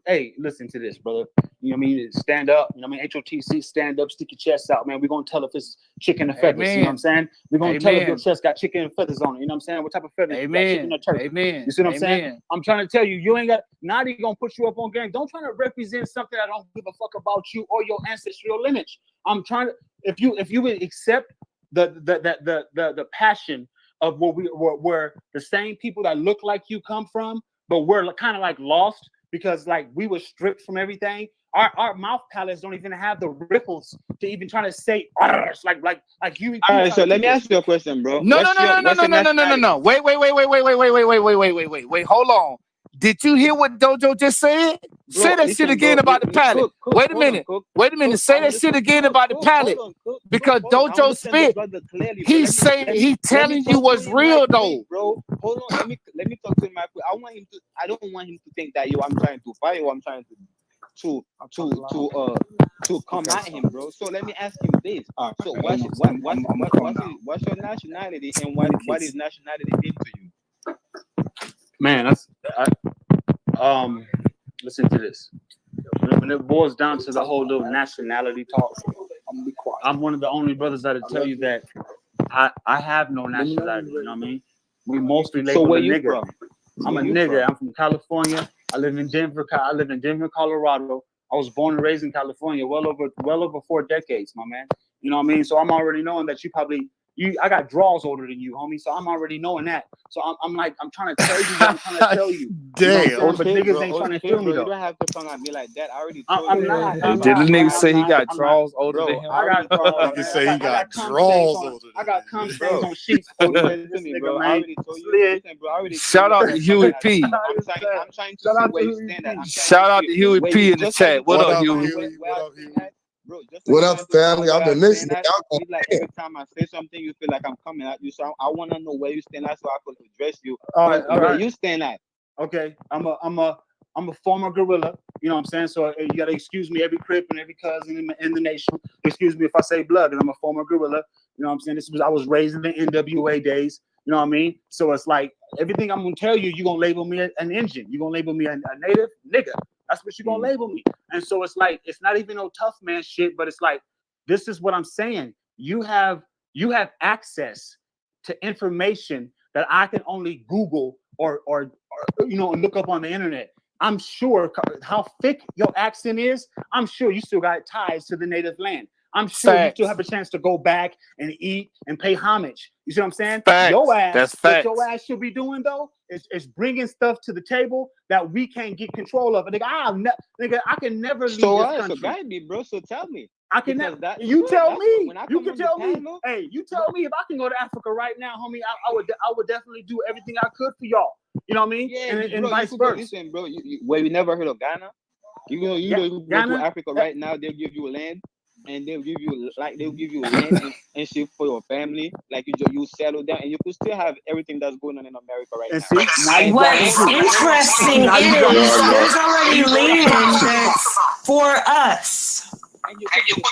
Hey, listen to this, brother. You know what I mean? Stand up. You know what I mean? HOTC, stand up, stick your chest out, man. We're gonna tell if it's chicken and feathers. You know what I'm saying? We're gonna tell if your chest got chicken and feathers on it. You know what I'm saying? What type of feathers? You got chicken or turkey? You see what I'm saying? I'm trying to tell you, you ain't got. Now they gonna put you up on game. Don't try to represent something that don't give a fuck about you or your ancestral lineage. I'm trying to. If you would accept the passion of where the same people that look like you come from, but we're kind of like lost because like we were stripped from everything. Our mouth palates don't even have the ripples to even try to say like you. All right, so let me ask you a question, bro. No. Wait. Hold on. Did you hear what Dojo just said? Say that shit again about the palate. Wait a minute. Wait a minute. Say that shit again about the palate. Because Dojo spit. He's saying he telling you what's real though. Bro, hold on. Let me talk to him. I don't want him to think that I'm trying to fight or I'm trying to come at him, bro. So let me ask him this. So what's your nationality and what is nationality mean to you? Man, listen to this. When it boils down to the whole little nationality talk, I'm one of the only brothers that'll tell you that I have no nationality. You know what I mean? We mostly label So where a you nigga. from? I'm a nigga. I'm from California. I live in Denver. I live in Denver, Colorado. I was born and raised in California, well over 4 decades, my man. You know what I mean? So I'm already knowing that I got draws older than you, homie. So I'm already knowing that. So I'm trying to tell you what I'm trying to tell you. Damn. You know but niggas ain't trying to feel me You though. don't have to come at me like that. I already told I'm you. not. Did the nigga say he got draws older than him? I got draws. Nigga say he got draws older than I got him. cum stains on sheets. Listen to me, bro. I already told you. Listen, bro. I already Shout out to Huey P. I'm trying to see where you stand at. Shout out to Huey P in the chat. What up, Huey? What up, Huey? Bro, just What up, family? I've been listening. Y'all like every time I say something, you feel like I'm coming at you. So I want to know where you stand at, so I could address you. All right. Where you stand at? Okay, I'm a former gorilla. You know what I'm saying? So you gotta excuse me, every crip and every cousin in the nation. Excuse me if I say blood, and I'm a former gorilla. You know what I'm saying? I was raised in the NWA days. You know what I mean? So it's like everything I'm gonna tell you, you're gonna label me an Indian. You're gonna label me a native nigga. That's what you're gonna label me. And so it's like it's not even no tough man shit, but it's like this is what I'm saying. You have access to information that I can only Google or look up on the internet. I'm sure how thick your accent is. I'm sure you still got ties to the native land. I'm sure you still have a chance to go back and eat and pay homage. You see what I'm saying? Facts. Your ass, That's what facts. your ass should be doing though is bringing stuff to the table that we can't get control of. And nigga, I can never leave So this country. guide me, bro. So tell me. I can Because never. that- You tell that's me. when I You come can on the tell me. panel- Hey, you tell me if I can go to Africa right now, homie. I would definitely do everything I could for y'all. You know what I mean? Yeah, and bro, vice you go, versa. listen, bro. You never heard of Ghana? You go to Ghana? Africa right now. They'll give you land, and they'll give you land and shit for your family. Like you settle down, and you could still have everything that's going on in America right And now. see, now you What's interesting Now you got- is there's already land that's for us.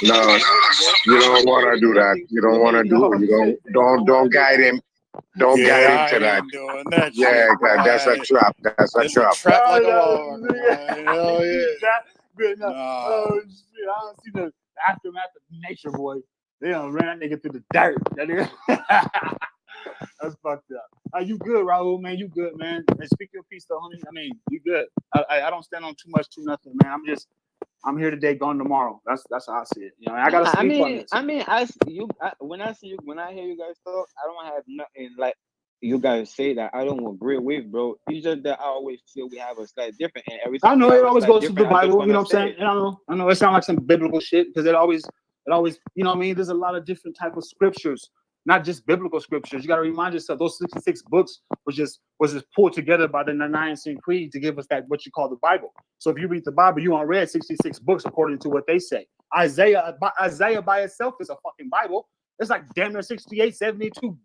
No, you don't want to do that. You don't want to do. You don't guide him. Don't guide him to that. Doing that Yeah, shit. that's a trap. That's a It's a trap. trap like a log, man. Hell yeah. Good enough. Nah. Oh shit! I don't see the aftermath of Nature Boy. They done ran that nigga through the dirt. That nigga. That's fucked up. You good, Raul, man? You good, man? And speak your piece, though, homie. I mean, you good. I don't stand on too nothing, man. I'm here today, gone tomorrow. That's how I see it. You know, I gotta sleep on it. When I hear you guys talk, I don't have nothing like you guys say that I don't agree with, bro. It's just that I always feel we have a slight different, and every I know time it we have a always slight goes to the different, I just Bible. You know wanna what I'm saying? say it. I know it sounds like some biblical shit because it always, you know what I mean? There's a lot of different type of scriptures, not just biblical scriptures. You got to remind yourself those 66 books was just pulled together by the Nicene Creed to give us that what you call the Bible. So if you read the Bible, you on read 66 books according to what they say. Isaiah by itself is a fucking Bible. It's like damn near 68, 72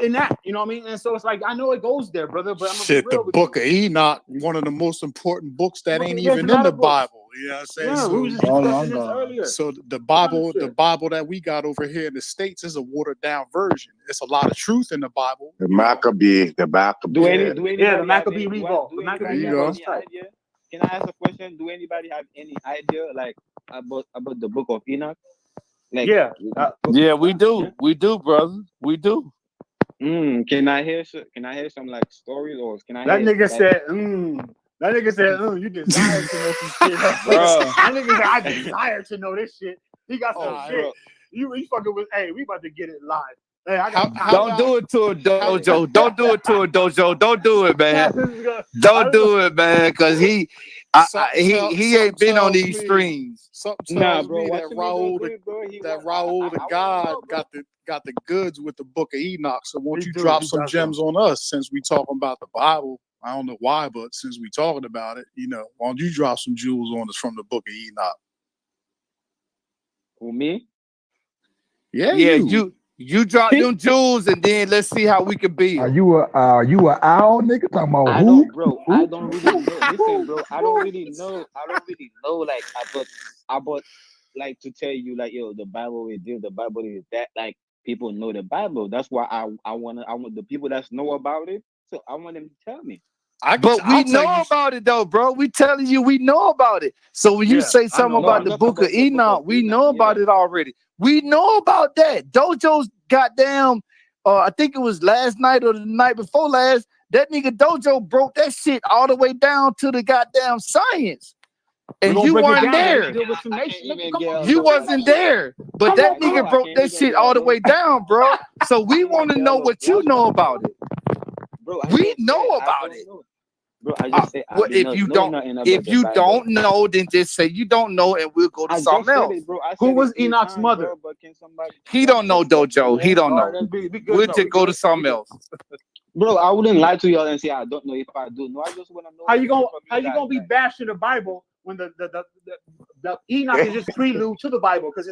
in that. You know what I mean? And so it's like I know it goes there, brother. But I'm Shit, the Book of Enoch, one of the most important books that ain't even in the Bible. You know what I'm saying? Yeah, So, we were just discussing this earlier. so the Bible that we got over here in the States is a watered down version. It's a lot of truth in the Bible. The Maccabee. The Maccabee Revolt. The Maccabee Revolt. Can I ask a question? Do anybody have any idea like about the Book of Enoch? Like, yeah, we do, brother, we do. Can I hear some like stories, or can I? That hear, nigga like, said, That nigga said, you desire to know some shit. That nigga said, I desire to know this shit. He got some shit. Bro. You fucking with, hey, we about to get it live. Hey, I got Don't do it to a dojo. Don't do it to a dojo. Don't do it, man. Don't do it, man. Cause he ain't been on these streams. Something tells me that Raul the God got the goods with the Book of Enoch. So won't you drop some gems on us since we talking about the Bible? I don't know why, but since we talking about it, why don't you drop some jewels on us from the Book of Enoch? Who, me? Yeah, Yeah, you. you drop them jewels, and then let's see how we can Are build. you a owl nigga talking about I who? don't, bro. I don't really know. Listen, bro. I don't really know. I don't really know like about like to tell you like yo, the Bible is this, the Bible is that. Like people know the Bible. That's why I want the people that know about it. So I want them to tell me. But we I'll tell know you. about it though, bro. We telling you we know about it. So when you Yeah, say I something know No, about I'm the talking Book of about the Book Enoch, of we Enoch. know about Yeah. it already. We know about that. Dojo's goddamn, I think it was last night or the night before last, that nigga Dojo broke that shit all the way down to the goddamn science. We're And gonna you break it weren't down. there. Deal with some I can't nation. even Come get on, all You the way. wasn't there. But come that on, Bro, nigga bro. I broke can't that even get shit all all the the way. way down, bro. So we Can't even want to get know all the what you watch know out. about it. Bro, I We just know said I about don't it. know. Bro, I just say I Well, do not know nothing about if the you Bible. don't know, then just say you don't know, and we'll go to I something just said else. it, bro. I Who said it was 3 Enoch's times, mother? bro. But can somebody? He don't know, Dojo. He don't All right, know. then be good. We'll No, just we go good. to We something good. else. Bro, I wouldn't lie to y'all and say I don't know if I do know. I just want to know. How you gonna From be you guys, bashing the Bible when the Enoch is just prelude to the Bible because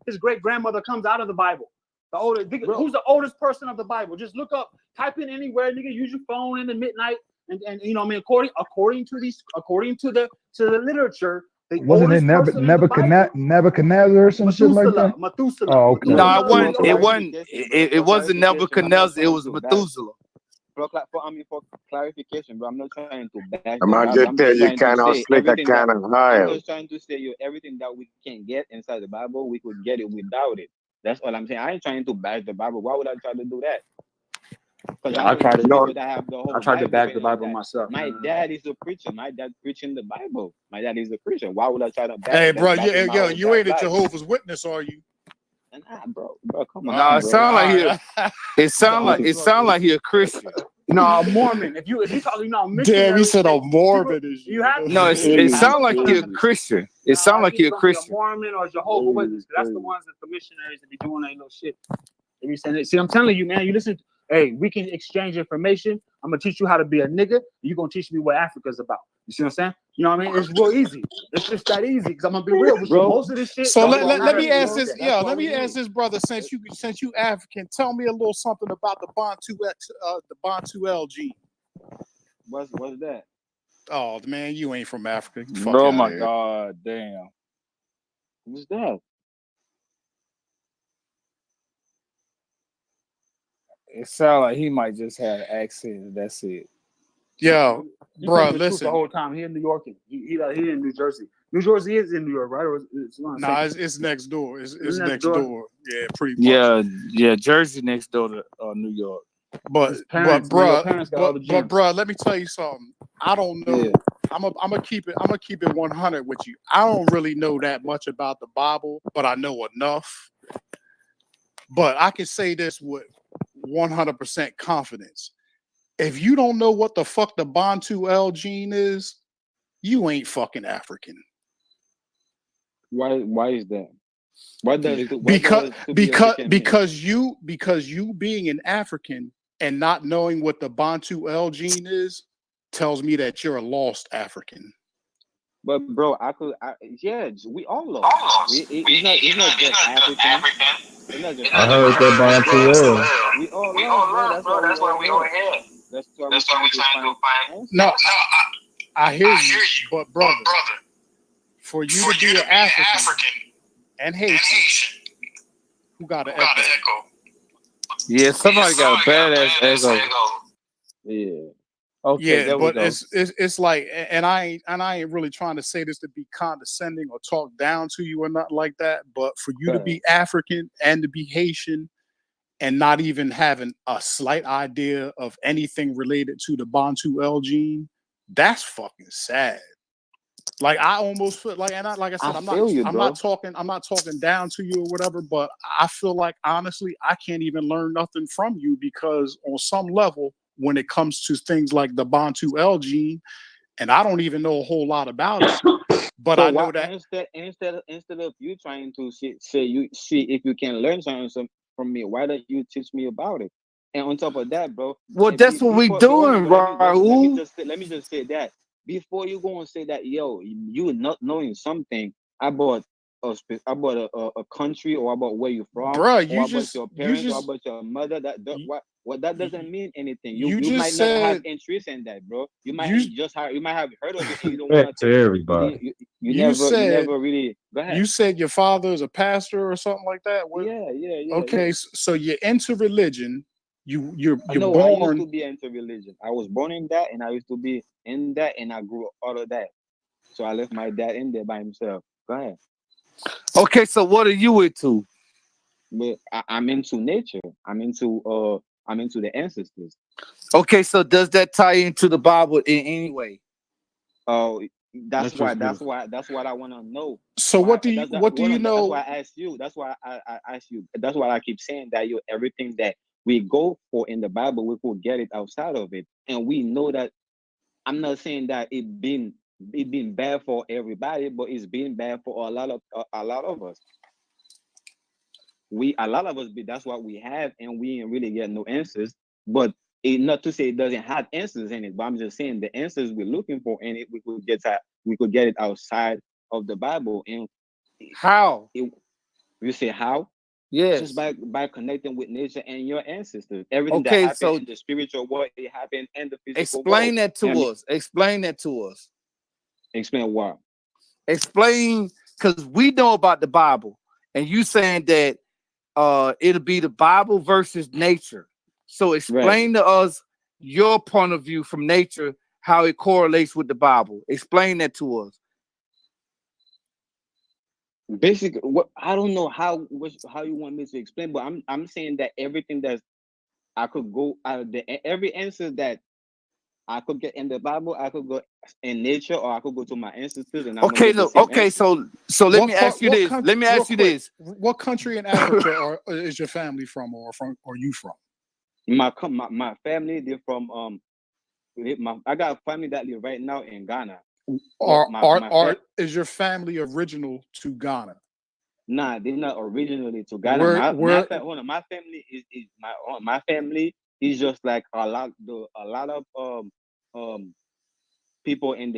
his great grandmother comes out of the Bible. The oldest, Bro. who's the oldest person of the Bible? Just look up, type in anywhere, nigga. Use your phone in the midnight, and you know what I mean. According to the literature, the Wasn't it oldest person in the Bible, Nebuchadnezzar or some shit like that? Methuselah. Oh, okay. No, it For wasn't. It wasn't. clarification, bro. It For wasn't clarification, I'm not Nebuchadnezzar. It trying was to bash. Methuselah. For clarification, bro, I'm not trying to bash I'm the gonna Bible. just I'm tell just you trying to kind of say slick, I everything that kind of I'm high. just trying to say you everything that we can get inside the Bible, we could get it without it. That's all I'm saying. I ain't trying to bash the Bible. Why would I try to do that? Because Yeah, I I know tried these to. people that have the I whole tried to Bible back and the all Bible that. myself, My man. dad is a preacher. My dad preaching the Bible. My dad is a preacher. Why would I try to back Hey, bro, back in my yo, own you dad's ain't a life? Jehovah's Witness, are you? Nah, bro, come on, No, it bro. sound like he. Alright. It sound like he a Christian. No, Mormon. If you talking missionary, Damn, he said a people, Morbid is you have to. No, it That's sound like he a crazy. Christian. It sound like he a It's gonna be a Christian. Mormon or Jehovah Witness. That's the ones that the missionaries that be doing that little shit. They be saying it. See, I'm telling you, man. You listen. Hey, we can exchange information. I'm gonna teach you how to be a nigga. You gonna teach me what Africa's about. You see what I'm saying? You know what I mean? It's real easy. It's just that easy. Because I'm gonna be real with you. Bro, Most of this shit. So don't let matter me to ask me. this, That's why let we me ask need. this brother, since you African, tell me a little something about the Bantu L gene. What's that? Oh man, you ain't from Africa. Get the fuck Oh out my of here. God, damn. Who's that? It sound like he might just have an accent. That's it. Yo, He bro, told the truth the listen. whole time. He in New York. He in New Jersey. New Jersey is in New York, right? Or it's Nah, it's next door. It's next door. door. Yeah, pretty much. Yeah, Jersey next door to New York. But His parents, man, your parents got all the gems. bruh, let me tell you something. I don't know. Yeah. I'm gonna keep it 100 with you. I don't really know that much about the Bible, but I know enough. But I can say this with 100% confidence. If you don't know what the fuck the Bantu L gene is, you ain't fucking African. Why is that? What does to be Because you being an African and not knowing what the Bantu L gene is tells me that you're a lost African. But bro, yeah, we all lost. It's not just African. It's not just I heard that Bantu L. We all lost, bro. That's why we all here. That's why we're trying to find answers. No, I hear you, but brother, for you to be an African and Haitian, who got an echo? Yeah, somebody got a badass echo. Yeah. Okay, Yeah, there we but go. it's like, and I ain't really trying to say this to be condescending or talk down to you or nothing like that. But for you to be African and to be Haitian and not even having a slight idea of anything related to the Bantu L gene, that's fucking sad. Like I almost feel like, and like I said, I'm not talking down to you or whatever, but I feel like honestly, I can't even learn nothing from you because on some level, when it comes to things like the Bantu L gene, and I don't even know a whole lot about it, but so I know that instead of you trying to see if you can learn something from me, why don't you teach me about it? And on top of that, bro, Well, and that's what we before, hold on, doing, bro, Raul. let me just say that before you go and say that, yo, you not knowing something about about a country, or about where you're from, Bruh, or about your parents, or about your mother. you, What that doesn't mean anything. you You might just not have said interest in that, bro. You might you you might have heard of it and you don't Respect want to to. You everybody. didn't. you You said never really. Go ahead. you said your father is a pastor or something like that. What? Yeah. Okay, so you're into religion. You're No, I used to born. be into religion. I was born in that, and I used to be in that, and I grew out of that. So I left my dad in there by himself. Go ahead. Okay, so what are you into? But I'm into nature. I'm into the ancestors. Okay, so does that tie into the Bible in any way? Oh, That's just that's what I want to know. So Why? what do Hold you on. That's why know? I asked you. That's why I asked you. That's why I keep saying that you everything that we go for in the Bible, we could get it outside of it, and we know that. I'm not saying that it been bad for everybody, but it's been bad for a lot of us. A lot of us that's what we have, and we ain't really get no answers. But it not to say it doesn't have answers in it, but I'm just saying the answers we're looking for in it, we could get it outside of the Bible. And How? you say how? Yes. Just by connecting with nature and your ancestors. Everything that Okay, happened so in the spiritual world, it happened in the physical explain world. that You know to what I mean? us. Explain that to us. Explain what? Explain, because we know about the Bible, and you saying that it'll be the Bible versus nature. So Right. explain to us your point of view from nature, how it correlates with the Bible. Explain that to us. Basically, what I don't know how you want me to explain, but I'm saying that everything that I could go out of every answer that I could get in the Bible, I could go in nature, or I could go to my ancestors, and I'm gonna Okay, get the look, same okay, answer. so let me ask you What this. country? Let me Real ask you quick. this. What country in Africa is your family from, or you from? My family, they're from I got a family that live right now in Ghana. But Is your family original to Ghana? Nah, they're not originally to Ghana. Hold on, my family is my family is just like a lot of people in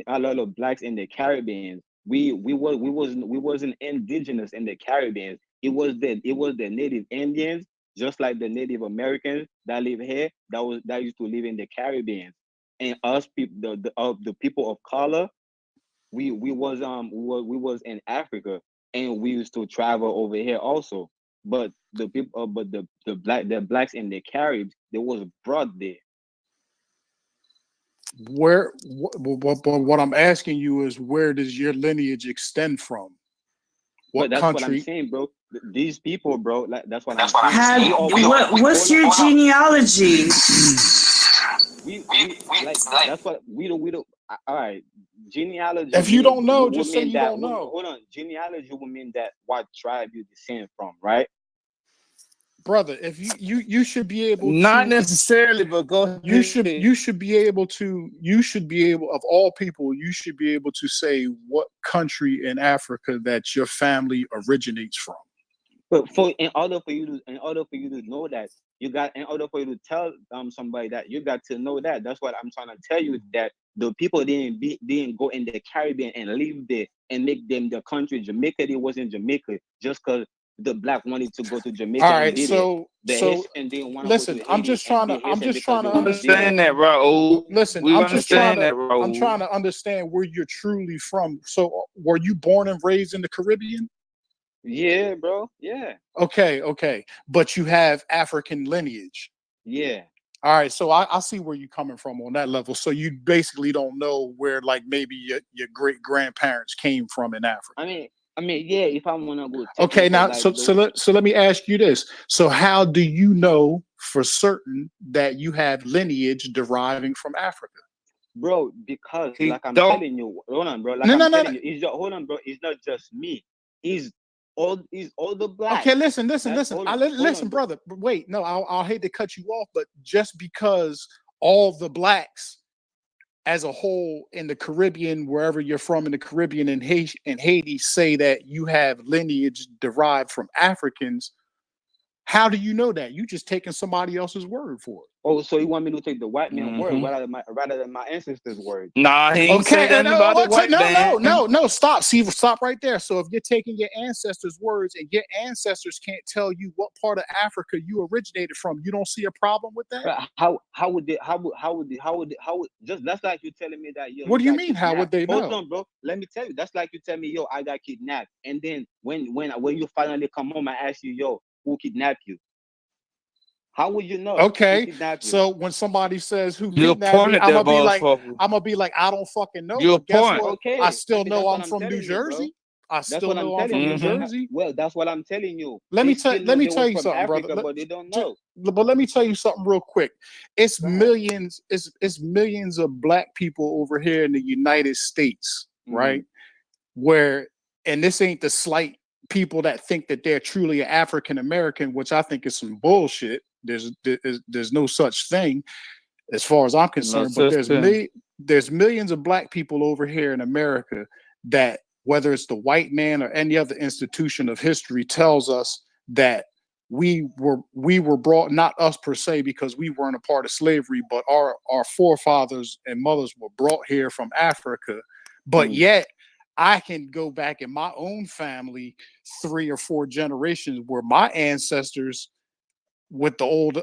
a lot of blacks in the Caribbean. We wasn't indigenous in the Caribbean. It was the native Indians, just like the Native Americans that live here, that used to live in the Caribbean. And us people, the people of color, we was in Africa, and we used to travel over here also. But the people, but the blacks in the Caribbean, they was brought there. What I'm asking you is, where does your lineage extend from? But that's what I'm country? saying, bro. These people, bro, like that's what I'm Have saying. what's your genealogy? We like that's what we don't. All right, genealogy If you don't know, would just say mean you that. don't know. Hold on, genealogy would mean that what tribe you descend from, right? Brother, if you should be able Not to, necessarily, but go ahead. you should be able of all people, you should be able to say what country in Africa that your family originates from. But in order for you to know that, in order for you to tell somebody that, you got to know that. That's what I'm trying to tell you, that the people didn't go in the Caribbean and live there and make them the country Jamaica. It wasn't Jamaica just because the black wanted to go to Jamaica. All right, and did it. The Haitian didn't want to go to Haiti. I'm just trying to understand that, Raul. Listen, We I'm just trying understand that, to Raul. I'm trying to understand where you're truly from. So, were you born and raised in the Caribbean? Yeah, bro. Yeah. Okay. But you have African lineage. Yeah. All right, so I see where you're coming from on that level. So you basically don't know where, like, maybe your great grandparents came from in Africa. I mean, yeah. If I want to go. Okay, now so let me ask you this. So how do you know for certain that you have lineage deriving from Africa? Bro, because like I'm telling you, hold on, bro. Like I'm telling you, hold on, bro. It's not just me. It's all the blacks. Okay, listen. Listen, brother. Wait, no, I'll hate to cut you off, but just because all the blacks as a whole in the Caribbean, wherever you're from in the Caribbean and Haiti, say that you have lineage derived from Africans, How do you know that? You just taking somebody else's word for it. Oh, so you want me to take the white man word Mhm. rather than my ancestors' word? Nah, he ain't Okay, say nothing about the white man. no, stop. See, stop right there. So if you're taking your ancestors' words and your ancestors can't tell you what part of Africa you originated from, you don't see a problem with that? But how would just that's like you telling me that yo What you do you got mean? How would kidnapped. they Hold know? on, bro. Let me tell you. That's like you tell me, yo, I got kidnapped. And then when you finally come home, I ask you, yo, who kidnapped you? How would you know who Okay, kidnapped you? so when somebody says who You kidnapped me, appointed I'm that gonna motherfucker. be like, I don't fucking know. You But guess appoint. what? I Okay, still know that's what I'm I'm from New telling you, bro. Jersey. I That's still what I'm know I'm telling from you. New Jersey. Well, that's what I'm telling you. Let They me still tell know let me they tell was you from something, brother. Africa, but they don't Ju- know. but let me tell you something real quick. It's Go ahead. millions, it's millions of black people over here in the United States, right? Where, and this ain't the slight people that think that they're truly African American, which I think is some bullshit. There's no such thing as far as I'm No concerned. But such thing. there's millions of black people over here in America that, whether it's the white man or any other institution of history, tells us that we were brought, not us per se, because we weren't a part of slavery, but our forefathers and mothers were brought here from Africa. But yet I can go back in my own family 3 or 4 generations where my ancestors, with the old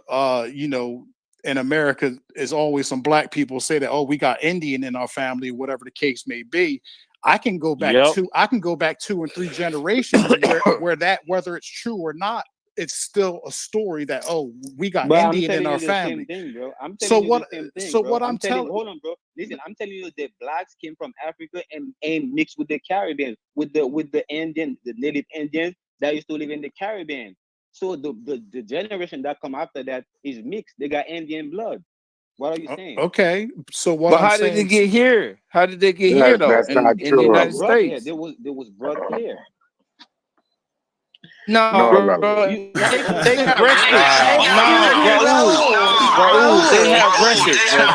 in America is always some black people say that, oh, we got Indian in our family, whatever the case may be. I can go back Yep. 2 and 3 generations where that, whether it's true or not, it's still a story that, oh, we got But I'm Indian in telling our you the same family. thing, bro. I'm So telling you what the same thing, so bro. what I'm I'm telling telling hold on, bro. Listen, I'm telling you the blacks came from Africa and mixed with the Caribbean, with the Indian, the native Indians that used to live in the Caribbean. So the generation that come after that is mixed. They got Indian blood. What are you saying? okay, so what But I'm how did they saying get here? How did they get here though? That's not In the They United was true. brought here. States? They was brought here. No, No, no. bro. You like They hold they on, have hold on, hold on. records. Excuse No, me, Raul, they have records, bro.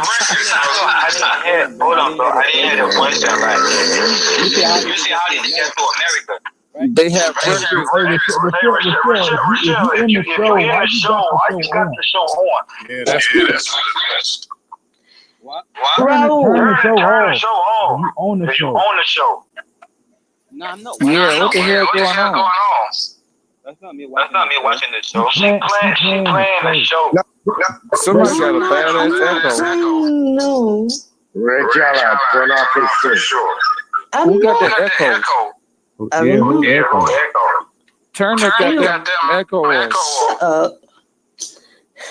Hold on, bro. I didn't hear the question. Like, you say how did they get to America? Right? They have Hey, records. Rochelle, if you in the show, why you got the show on? yeah, that's weird. What? Turn the Raul. show off. You own the show. No, I'm not watching Yeah, the what the show. hell going on? That's not me watching the show. She playing the show. Somebody got a I'm badass not echo. playing, no. Red Jala, turn off his show. I'm Who got not. that echo? I Yeah, don't who know. echo? Turn that goddamn echo off. Shut up.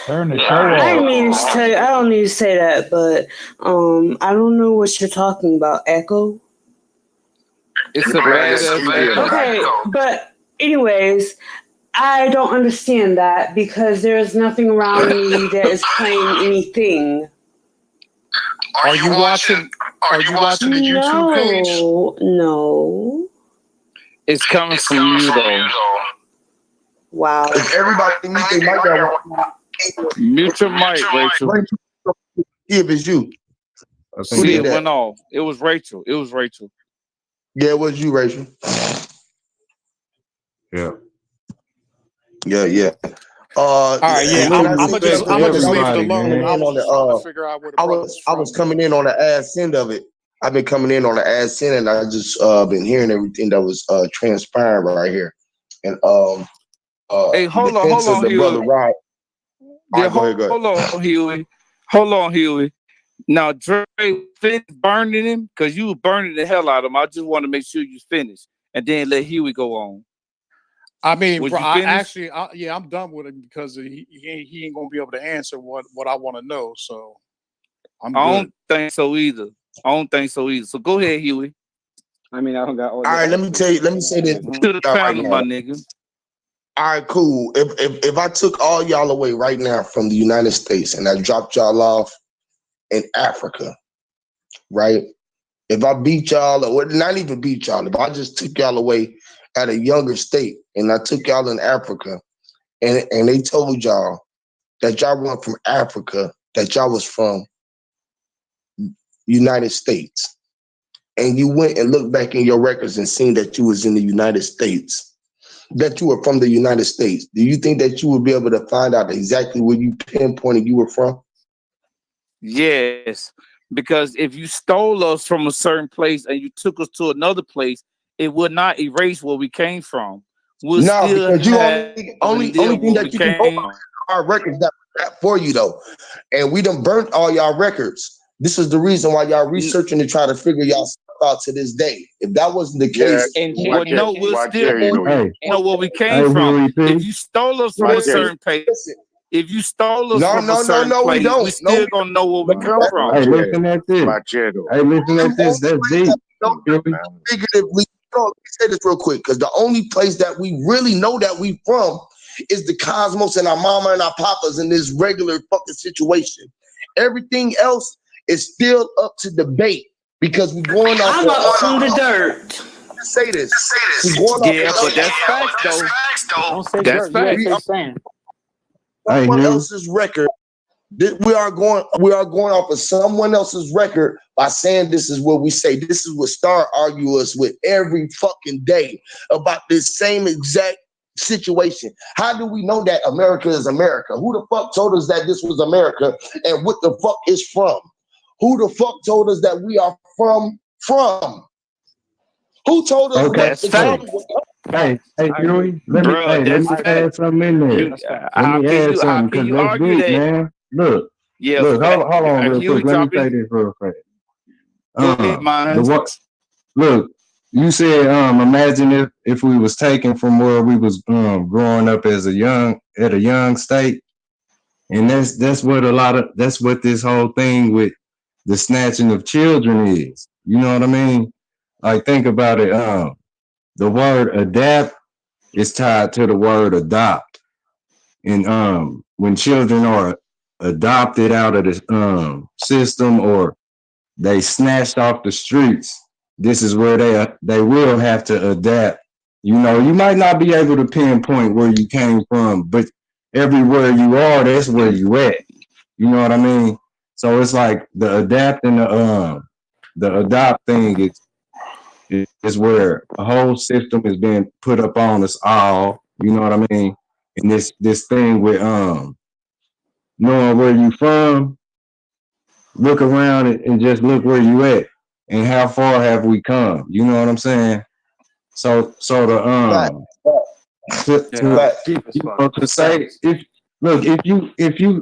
Turn the show I didn't off. mean to tell you, I don't need to say that, but I don't know what you're talking about. Echo? It's a badass echo. Okay, but anyways, I don't understand that because there's nothing around me that is playing anything. Are you watching the YouTube page? No. It's coming from you though. Wow. If everybody mute their mic out, Mute your mic, Rachel. if it's you. I Who think See, did it that? went off. It was Rachel. It was Rachel. Yeah, it was you, Rachel. yeah. Yeah. All right, yeah, Can I I'm say gonna something real just quick? leave it everybody, alone. man. I was On just trying to the, figure out where the I brother's was from. coming in on the ass end of it. I've been coming in on the ass end, and I just been hearing everything that was transpiring right here. And Hey, hold on, the brother Huey. Rod. Yeah, Go ahead. hold on, Huey. Hold on, Huey. Now, Dre, finish burning him because you were burning the hell out of him. I just want to make sure you finish and then let Huey go on. I mean, Was bro, you finished? I'm done with it because he ain't gonna be able to answer what I want to know. So I'm I good. don't think so either. So go ahead, Huey. I mean, I don't got all All right, the let me say this To the right panel, now. my nigga. All right, cool. If I took all y'all away right now from the United States and I dropped y'all off in Africa, right? If I beat y'all, or not even beat y'all, if I just took y'all away at a younger state and I took y'all in Africa and they told y'all that y'all weren't from Africa, that y'all was from United States, and you went and looked back in your records and seen that you was in the United States, that you were from the United States, do you think that you would be able to find out exactly where you pinpointed you were from? Yes, because if you stole us from a certain place and you took us to another place, it would not erase where we came from. We'll No, still because you have only live thing where we that you can go came by from. are our records that we got for you though, and we done burnt all y'all records. This is the reason why y'all researching to try to figure y'all stuff out to this day. If that wasn't the Yeah, case, Well, no, we'll still Hey, know where we came hey, from. Huey P. If you stole us from a certain place, listen, if you stole us no, from a no, no, certain no, we place, don't. we No, still gonna know where we come from. Hey, listen at this. Hey, listen at this. That's deep. Huey. figuratively, let me say this real quick, because the only place that we really know that we from is the cosmos and our mama and our papas in this regular fucking situation. Everything else is still up to debate because we're going off. I'm up from the dirt. Say this. We're going off. Yeah, but that's facts though. Don't say That's dirt. You gotta facts. say sand. Hey, Someone Huey. else's record. We are going off of someone else's record by saying this is what we say. This is what Star argue us with every fucking day about this same exact situation. How do we know that America is America? Who the fuck told us that this was America and what the fuck is from? Who the fuck told us that we are from? Who told us Okay. what the That's from? Hey, Huey. Bro, Let that's me fact. add something in there. You, Let me add how something can because you that's argue deep, that? man. Look, Yeah, hold on real Huey quick. Let me dropping. say this real fast. Go ahead, man. Look, you said imagine if we was taken from where we was growing up as a young state, and that's what this whole thing with the snatching of children is. You know what I mean? Like, think about it. The word adapt is tied to the word adopt, and when children are adopted out of the system or they snatched off the streets, this is where they will have to adapt. You know, you might not be able to pinpoint where you came from, but everywhere you are, that's where you at. You know what I mean? So it's like the adapt and the adopt thing is where a whole system is being put up on us all. You know what I mean? And this thing with knowing where you from, look around and just look where you at and how far have we come. You know what I'm saying? So the to say if you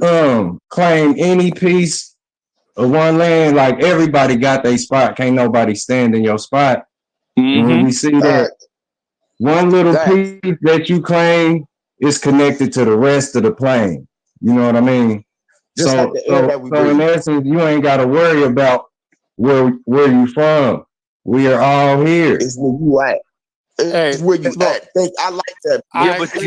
claim any piece of one land, like everybody got their spot, can't nobody stand in your spot. And when we see that one little piece that you claim is connected to the rest of the plane, you know what I mean? Just like the air that we breathe. In essence, you ain't got to worry about where you from. We are all here. It's where you at. It's where you at. I like that. Yeah, but you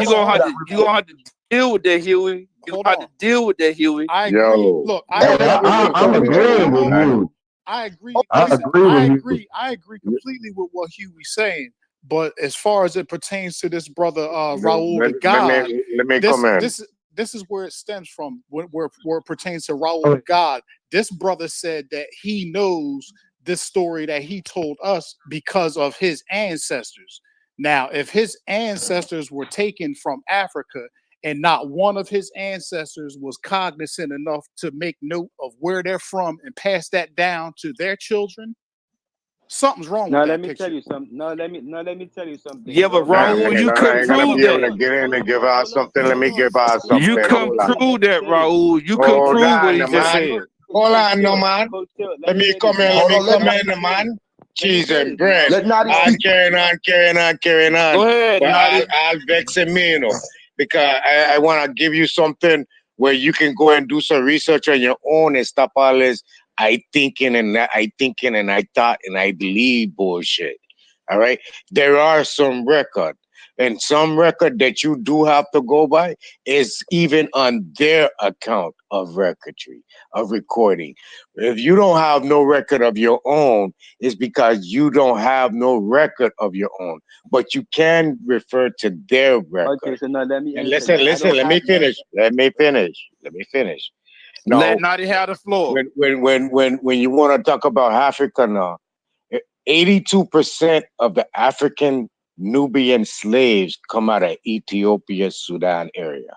gonna have to deal with that, Huey. You gonna have to deal with that, Huey. I agree. Look, I'm agreeing with you. I agree. I Listen, agree with I you. agree. I agree completely with what Huey's saying. But as far as it pertains to this brother Raul the God, let me come in. this is where it stems from. Where it pertains to Raul the God, this brother said that he knows this story that he told us because of his ancestors. Now, if his ancestors were taken from Africa and not one of his ancestors was cognizant enough to make note of where they're from and pass that down to their children, something's wrong Now with let that me picture. tell you something. No, let me tell you something. Yeah, but Raul, you I couldn't ain't gonna prove be able that. to get in and give out something. Let me give out something. You couldn't prove that, Raul. You couldn't Hold prove what on, he just man. said. Hold on, no man. Let me come in, man. Cheese and bread. Carrying on. Go ahead, But Nadi. I'll vex me, you know, because I want to give you something where you can go and do some research on your own and stop all this I thinking and I thought and I believe bullshit. All right. There are some record. And some record that you do have to go by is even on their account of recordry, of recording. If you don't have no record of your own, it's because you don't have no record of your own. But you can refer to their record. Okay, so now let me And answer listen, let me finish. Let me finish. Now, Let Nadi have the floor. when you want to talk about Africa now, 82% of the African Nubian slaves come out of Ethiopia, Sudan area.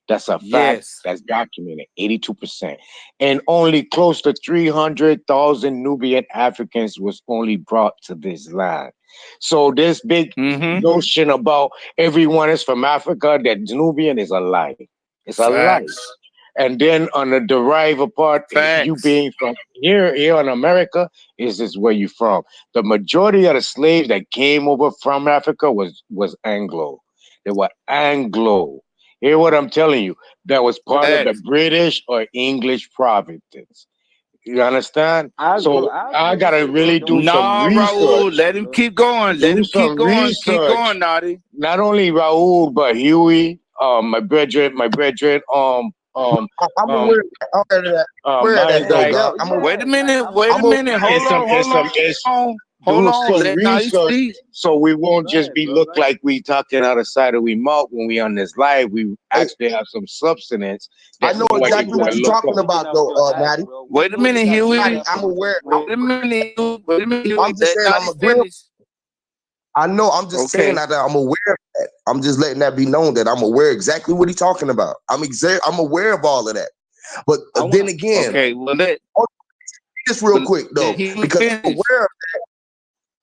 That's a fact. Yes. That's documented. 82%. And only close to 300,000 Nubian Africans was only brought to this land. So this big notion about everyone is from Africa, that Nubian, is a lie. It's a lie. Facts. And then on the derive part, you Facts. being from here in America, is this where you from? The majority of the slaves that came over from Africa was Anglo. They were Anglo. Hear what I'm telling you? That was part of the Facts. British or English provinces. You understand? I agree. So I with gotta you, bro. really do some Nah, Raul, research. let him keep going. Let Do him keep some going. Keep research. going, Naughty. Not only Raul, but Huey, my brethren, I'm aware of that. Aware of that mine's though, like, God. I'm Wait a minute. I'm Hold aware on. Hold do on. some Let Naughty research speak. so we won't just be look like we talking out the side of we mouth when we on this live. We actually have some substance. I That know nobody exactly what gonna you're look talking up. about though, Natty. Wait a minute, Huey. I'm aware. Wait a minute, Huey. I'm just Let saying Naughty I'm agreeing. finish. I know. I'm just saying that I'm aware of that. I'm just letting that be known that I'm aware exactly what he's talking about. I'm aware of all of that. But then again, Okay, well let just real quick though, because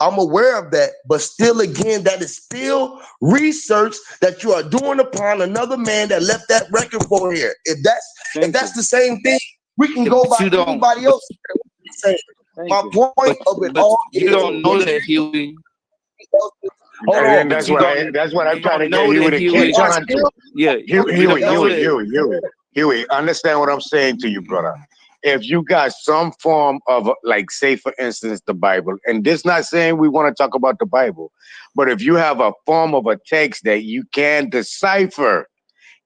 I'm aware of that, but still again, that is still research that you are doing upon another man that left that record for here. If that's the same thing, we can go by anybody else. My point of it all you don't know that, Huey. Hold And on, that's what I'm trying to get know Huey that, to Huey. catch on to. Yeah, Huey, understand what I'm saying to you, brother. If you got some form of, like, say for instance, the Bible, and this not saying we want to talk about the Bible, but if you have a form of a text that you can decipher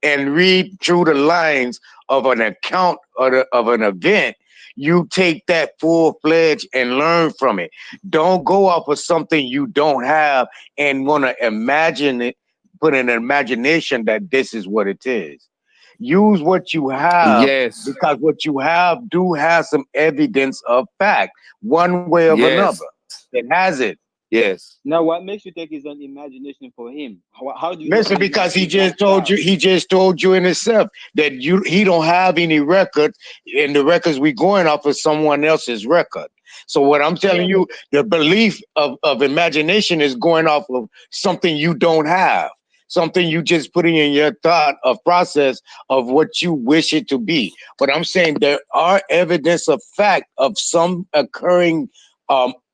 and read through the lines of an account of an event, you take that full-fledged and learn from it. Don't go off of something you don't have and want to imagine it, put an imagination that this is what it is. Use what you have, because what you have do have some evidence of fact, one way or another. It has it. Yes. Now, what makes you think it's an imagination for him? How do you Listen, know because he he's not just told God? you, in himself that he don't have any record, and the records we going off of someone else's record. So what I'm telling you, the belief of imagination is going off of something you don't have, something you just putting in your thought of process of what you wish it to be. But I'm saying there are evidence of fact of some occurring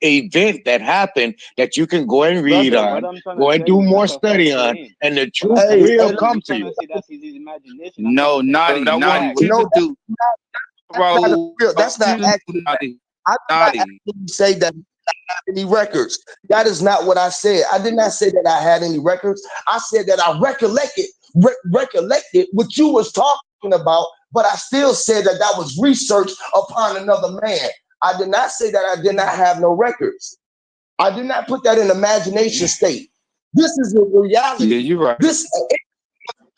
event that happened that you can go and read Brother, on, go and do more study on, and the truth will come to you. That's his imagination. No, Naughty. What you could do, Raul. That's not actually. I did not actually say that I have any records. That is not what I said. I did not say that I had any records. I said that I recollected what you was talking about, but I still said that was research upon another man. I did not say that I did not have no records. I did not put that in imagination state. This is a reality. Yeah, you're right. This is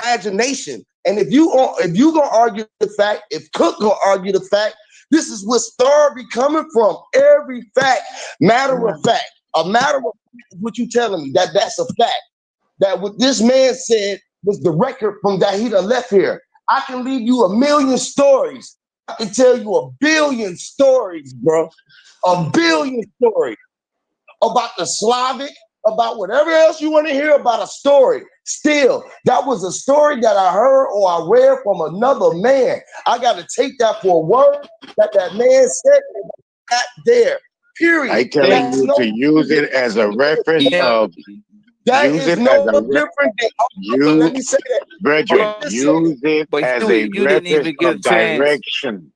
imagination. And if you gonna argue the fact, if Cook gonna argue the fact, this is what Star be coming from. Every fact, matter of fact, a matter of what you telling me that's a fact. That what this man said was the record from that he done left here. I can leave you a million stories. I can tell you a billion stories, bro. A billion stories about the Slavic, about whatever else you want to hear about a story. Still, that was a story that I heard or I read from another man. I got to take that for a word that man said not there. Period. I telling you to use it as a reference of. That use is it no as a different than. Let me say that. Brethren, use it as a reference of direction.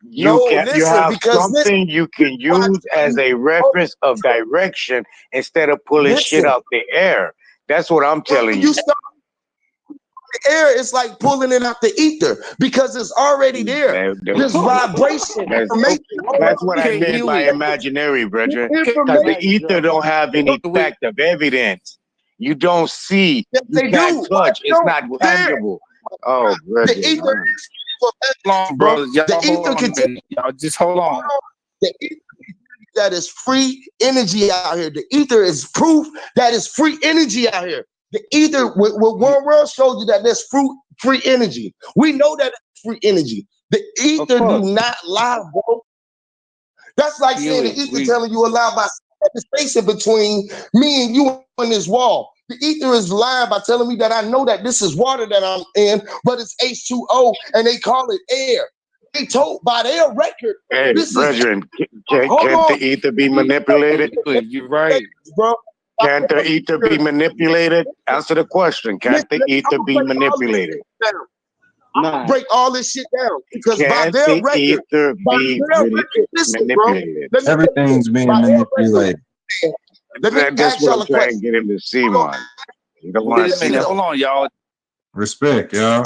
You have something you can use as a reference of direction instead of pulling shit out the air. That's what I'm telling you. The air is like pulling it out the ether because it's already there. This vibration, information. That's what I meant by imaginary, brethren. Because the ether don't have any fact of evidence. You don't see. You can't touch. It's not tangible. Oh, brethren. The ether is hold on, brothers. Y'all just hold on. The ether that is free energy out here. The ether is proof that is free energy out here. The ether, with One World showed you that there's free energy. We know that it's free energy. The ether do not lie, bro. That's like saying the ether telling you a lie by the space in between me and you on this wall. The ether is lying by telling me that I know that this is water that I'm in, but it's H2O and they call it air. They told by their record. Hey, this brethren, is, can't the ether be manipulated? You're right, bro. Can't the ether be manipulated? Answer the question. Can't the ether be manipulated? I'll break all this shit down because by Can't their the record, ether be listen, bro. manipulated? Everything's being manipulated. Let me That's ask what y'all I'm a trying to question. get him to see, man. You don't want wait to a see minute, that. hold on, y'all. Respect, y'all.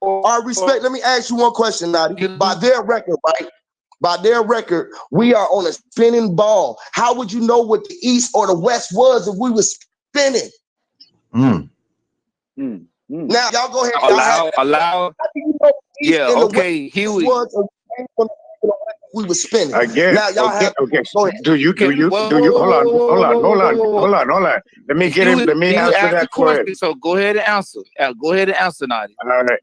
All right, respect. Let me ask you one question, Nadi. By their record, right? By their record, we are on a spinning ball. How would you know what the East or the West was if we were spinning? Now, y'all go ahead. Allow. Yeah, okay, Huey. We were spinning. Again, now y'all okay, have okay. go ahead. Do you hold on. Let me get him. Let me answer that question. So go ahead and answer. Go ahead and answer, Nadi. All right.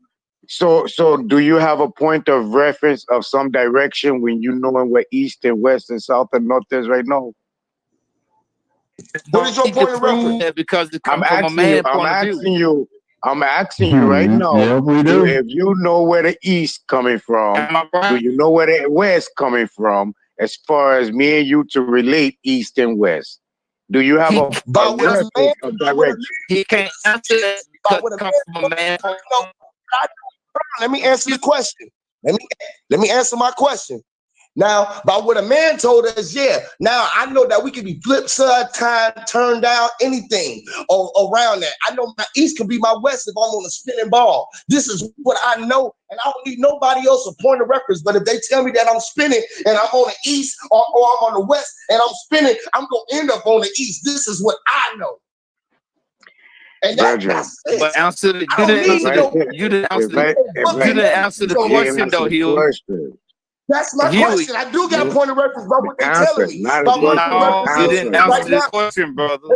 So do you have a point of reference of some direction when you knowing where east and west and south and north is right now? What is your point of reference? Because it I'm comes from a man point of view. I'm asking you right now. Yeah, we do. If you know where the east coming from, Am I right? do you know where the west coming from? As far as me and you to relate east and west, do you have a reference of direction? He can't answer that because it comes from a man. Let me answer the question. Let me answer my question. Now, by what a man told us, yeah. Now I know that we can be flip side, time, turn down, anything around that. I know my east can be my west if I'm on a spinning ball. This is what I know, and I don't need nobody else a point of reference. But if they tell me that I'm spinning and I'm on the east or I'm on the west and I'm spinning, I'm gonna end up on the east. This is what I know. And that's it. But answer the, you didn't answer the question though, Huey. That's my question. I do got a point of reference about what they're telling me. No, you didn't answer the question, brother.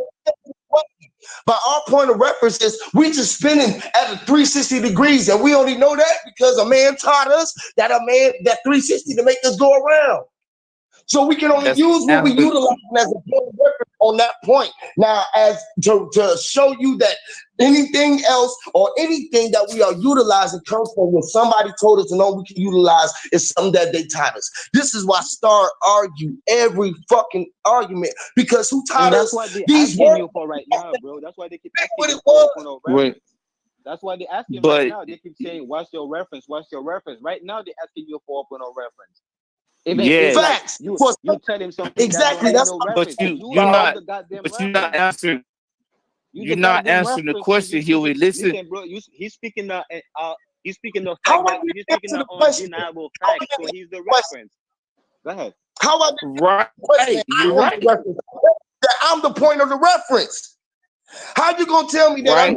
But our point of reference is we just spinning at a 360 degrees, and we only know that because a man taught us that 360 to make us go around. So we can only use what we utilize as a point of reference on that point. Now, as to show you that anything else or anything that we are utilizing comes from what somebody told us to know we can utilize is something that they taught us. This is why Star argue every fucking argument because who taught us these words? You for right now, bro. That's why they keep asking what you it for was. reference. That's why they asking right now. They keep saying, "What's your reference? What's your reference?" Right now, they're asking you for a reference. Even if facts. You tell him something exactly. That's no reference. You're not answering. You're not answering the question, Huey. Listen, bro. He's speaking the he's speaking the fact that he's speaking the undeniable fact. So he's the reference. Go ahead. How about right? You're right. That I'm the point of the reference. How you gonna tell me that I'm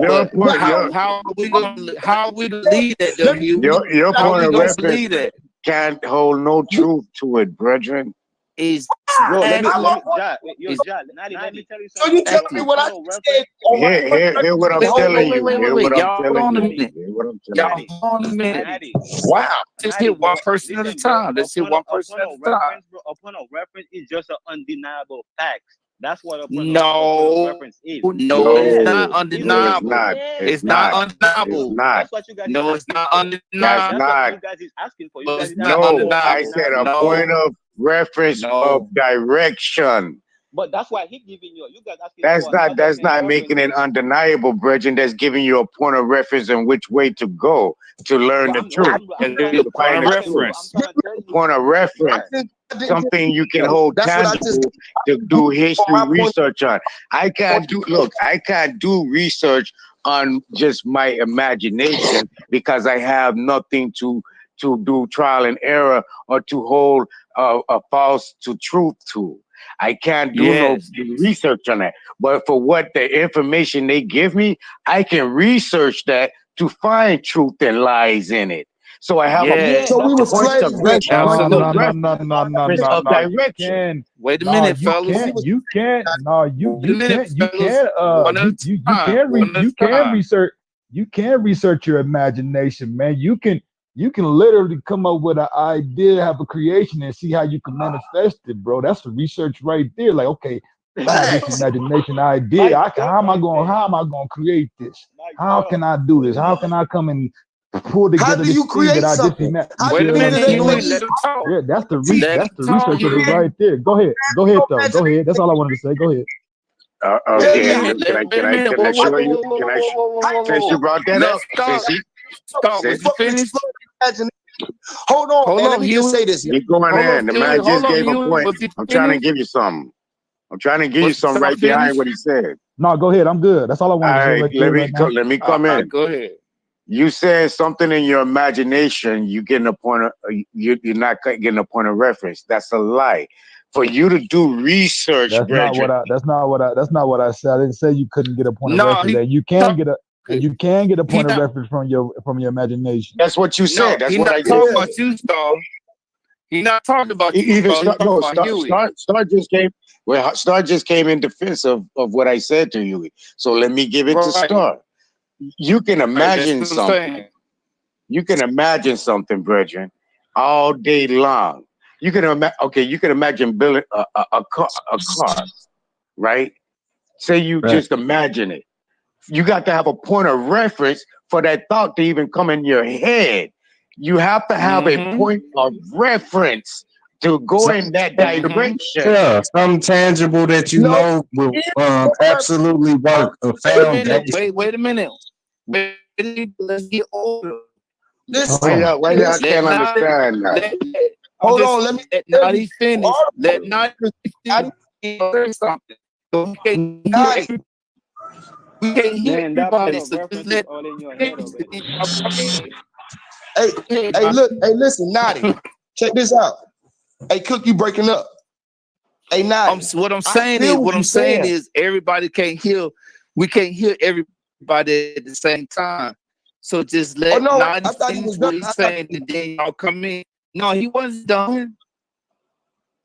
how are we to lead that? Your point of reference can't hold no truth to it, brethren. Is bro, let me tell you something. So you telling me what I said? Hear what I'm telling you. Hear what I'm telling you. Hold on a minute. Wow. Just hit one person at a time. Let's hit one person at a time. A point of reference is just an undeniable fact. That's what a point of reference is. No, it's not undeniable. It's not undeniable. That's what you guys. No, it's not undeniable. That's not. You guys is asking for. No, I said a point of reference of direction. But that's why he giving you. You guys asking. That's not making it undeniable, Bridget. That's giving you a point of reference in which way to go to learn the truth. Point of reference. Point of reference. Something you can hold tangible to do history research on. I can't do research on just my imagination because I have nothing to do trial and error or to hold a false to truth to. I can't do no research on that. But for what the information they give me, I can research that to find truth and lies in it. So I have Yeah. So we a was point of slaves. reference, Absolutely. of No. You direction. can. Wait a No, minute, you fellas. can't. You can't. No, Wait a minute, you fellas. can. One at a You time. can One at you a can time. research. You can research your imagination, man. You can literally come up with an idea, have a creation, and see how you can manifest it, bro. That's the research right there. Like, okay, I have this Facts. imagination idea. How am I gonna create this? How can I do this? How can I come and pull How together do this you thing that create I just something? imagined? You How Wait see a what I'm minute, make saying? Huey. you Let him talk. Yeah, that's the Let him talk, research of it Huey. right there. Go ahead. Go ahead, though. Go ahead. That's all I wanted to say. Go ahead. Wait a Okay, yeah. minute. can I Wait a minute. can I Whoa, whoa, show whoa, you? whoa, Can whoa, I? whoa, whoa, whoa, Since whoa. you brought that Let's up, start. since Start. Was you finished? Hold on, Hold man. Let on, me just Huey. say this. you're going Hold on, in, the Huey. man Hold just on, gave a Huey. point. Was you I'm trying to finished? give you something. I'm trying to give you Was something y'all right behind finished? what he said. No, go ahead. I'm good. That's all I All wanted to say right, right there, right now. let me All come right, in. go ahead. You said something in your imagination. You getting a point of you're not getting a point of reference. That's a lie. For you to do research, That's not what brethren, I said. I didn't say you couldn't get a point of No, reference. he And you can get a he point of not reference from your imagination. that's what you said. no, That's he what I not just talking said. about you, Star. He not talking about you, Even Star. He start talking no about Huey. start just came. Well, Star just came in defense of what I said to you. So let me give it to Right. Star. You can Right. That's imagine what I'm something. saying. You can imagine something, brethren, all day long. You can you can imagine building a car, right? Say you Right. just imagine it. You got to have a point of reference for that thought to even come in your head. You have to have a Mm-hmm. point of reference to go in that direction. Yeah, something tangible that you No, know will absolutely work. A Wait a minute. foundation. Wait a minute. Wait, let's get older. listen, Why y'all listen. can't understand that? Hold on, let me tell Not you. he finish. Let not I, say something. So we can't hear I, we can't hear Man, that point everybody. of So just reference is let all in your head finish. already. hey, Go ahead, hey, Johnny. look, hey, listen, Naughty. Check this out. Hey, Cook, you breaking up. Hey, Naughty. What I'm I saying feel is, what you're saying. everybody can't hear. We can't hear everybody at the same time. So just Oh let no, Naughty I thought he finish was done. what he's saying, and then y'all come in. No, he wasn't done.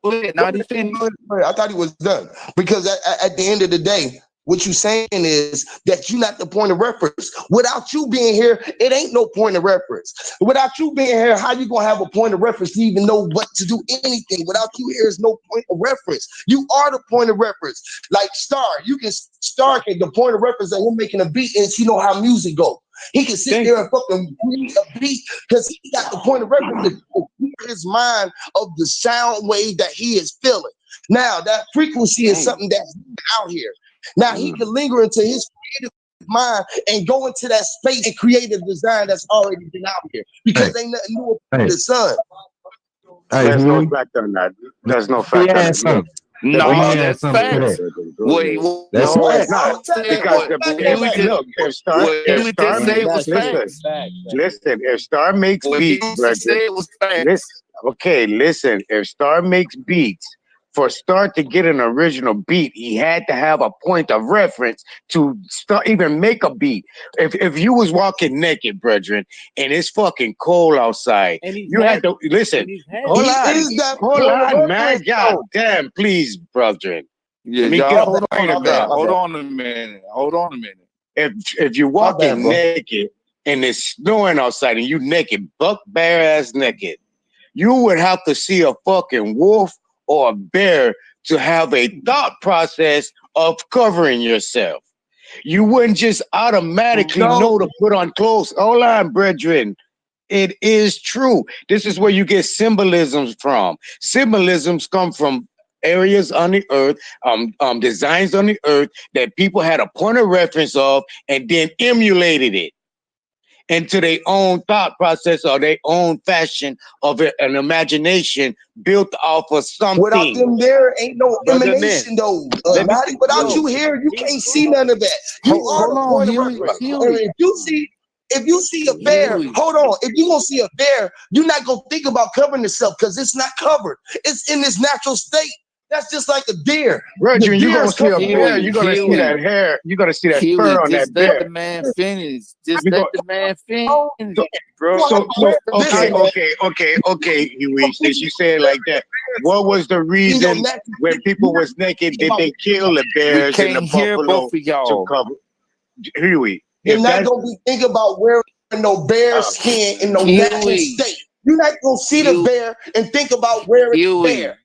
Go ahead, Naughty finish. I thought he was done because at the end of the day, what you saying is that you're not the point of reference. Without you being here, it ain't no point of reference. Without you being here, how you gonna have a point of reference to even know what to do anything? Without you here is no point of reference. You are the point of reference. Like Star, you can Star can the point of reference that him making a beat is he know how music go. He can sit there and fucking create a beat because he got the point of reference to clear his mind of the sound wave that he is feeling. Now that frequency is something that's out here. Now he can linger into his creative mind and go into that space and create a design that's already been out here because ain't nothing new under the sun. There's no fact on that. There's no fact on that. Look, No, that's facts. Wait, That's no, facts. it's not. Because look, if Huey Star just say it makes was facts. listen, if Star makes What beats, Huey just brethren, said was facts. listen, if Star makes beats, for Star to get an original beat, he had to have a point of reference to start even make a beat. If you was walking naked, brethren, and it's fucking cold outside, you had to listen. Hold on, man. God damn, please, brethren. Yeah, Let me y'all get hold the on point a of minute. that. Hold on a minute. If you're walking naked and it's snowing outside and you naked, buck bare ass naked, you would have to see a fucking wolf or a bear to have a thought process of covering yourself. You wouldn't just automatically know to put on clothes. Hold on, brethren. It is true. This is where you get symbolisms from. Symbolisms come from areas on the earth, designs on the earth that people had a point of reference of and then emulated it into their own thought process or their own fashion of an imagination built off of something. Without them there ain't no emanation though. Naughty, without you here, you can't see none of that. You are the point of reference. And if you see a bear, hold on. If you gonna see a bear, you're not gonna think about covering yourself because it's not covered. It's in its natural state. That's just like a deer. Brethren, The you're gonna deer's see a covered. bear, you're gonna see that hair, you're gonna see that fur on just that let bear. the man finish. Just We let go, the man Oh, finish, so, bro. so listen, okay, Huey, since you say it like that, what was the you know, reason when people was naked, did they kill the We bears and the can't hear buffalo both of to y'all. cover? Huey, you're if not that's gonna be thinking about wearing no bear skin in no natural Huey, state. You're not gonna see the Huey, bear and think about wearing Huey, bear.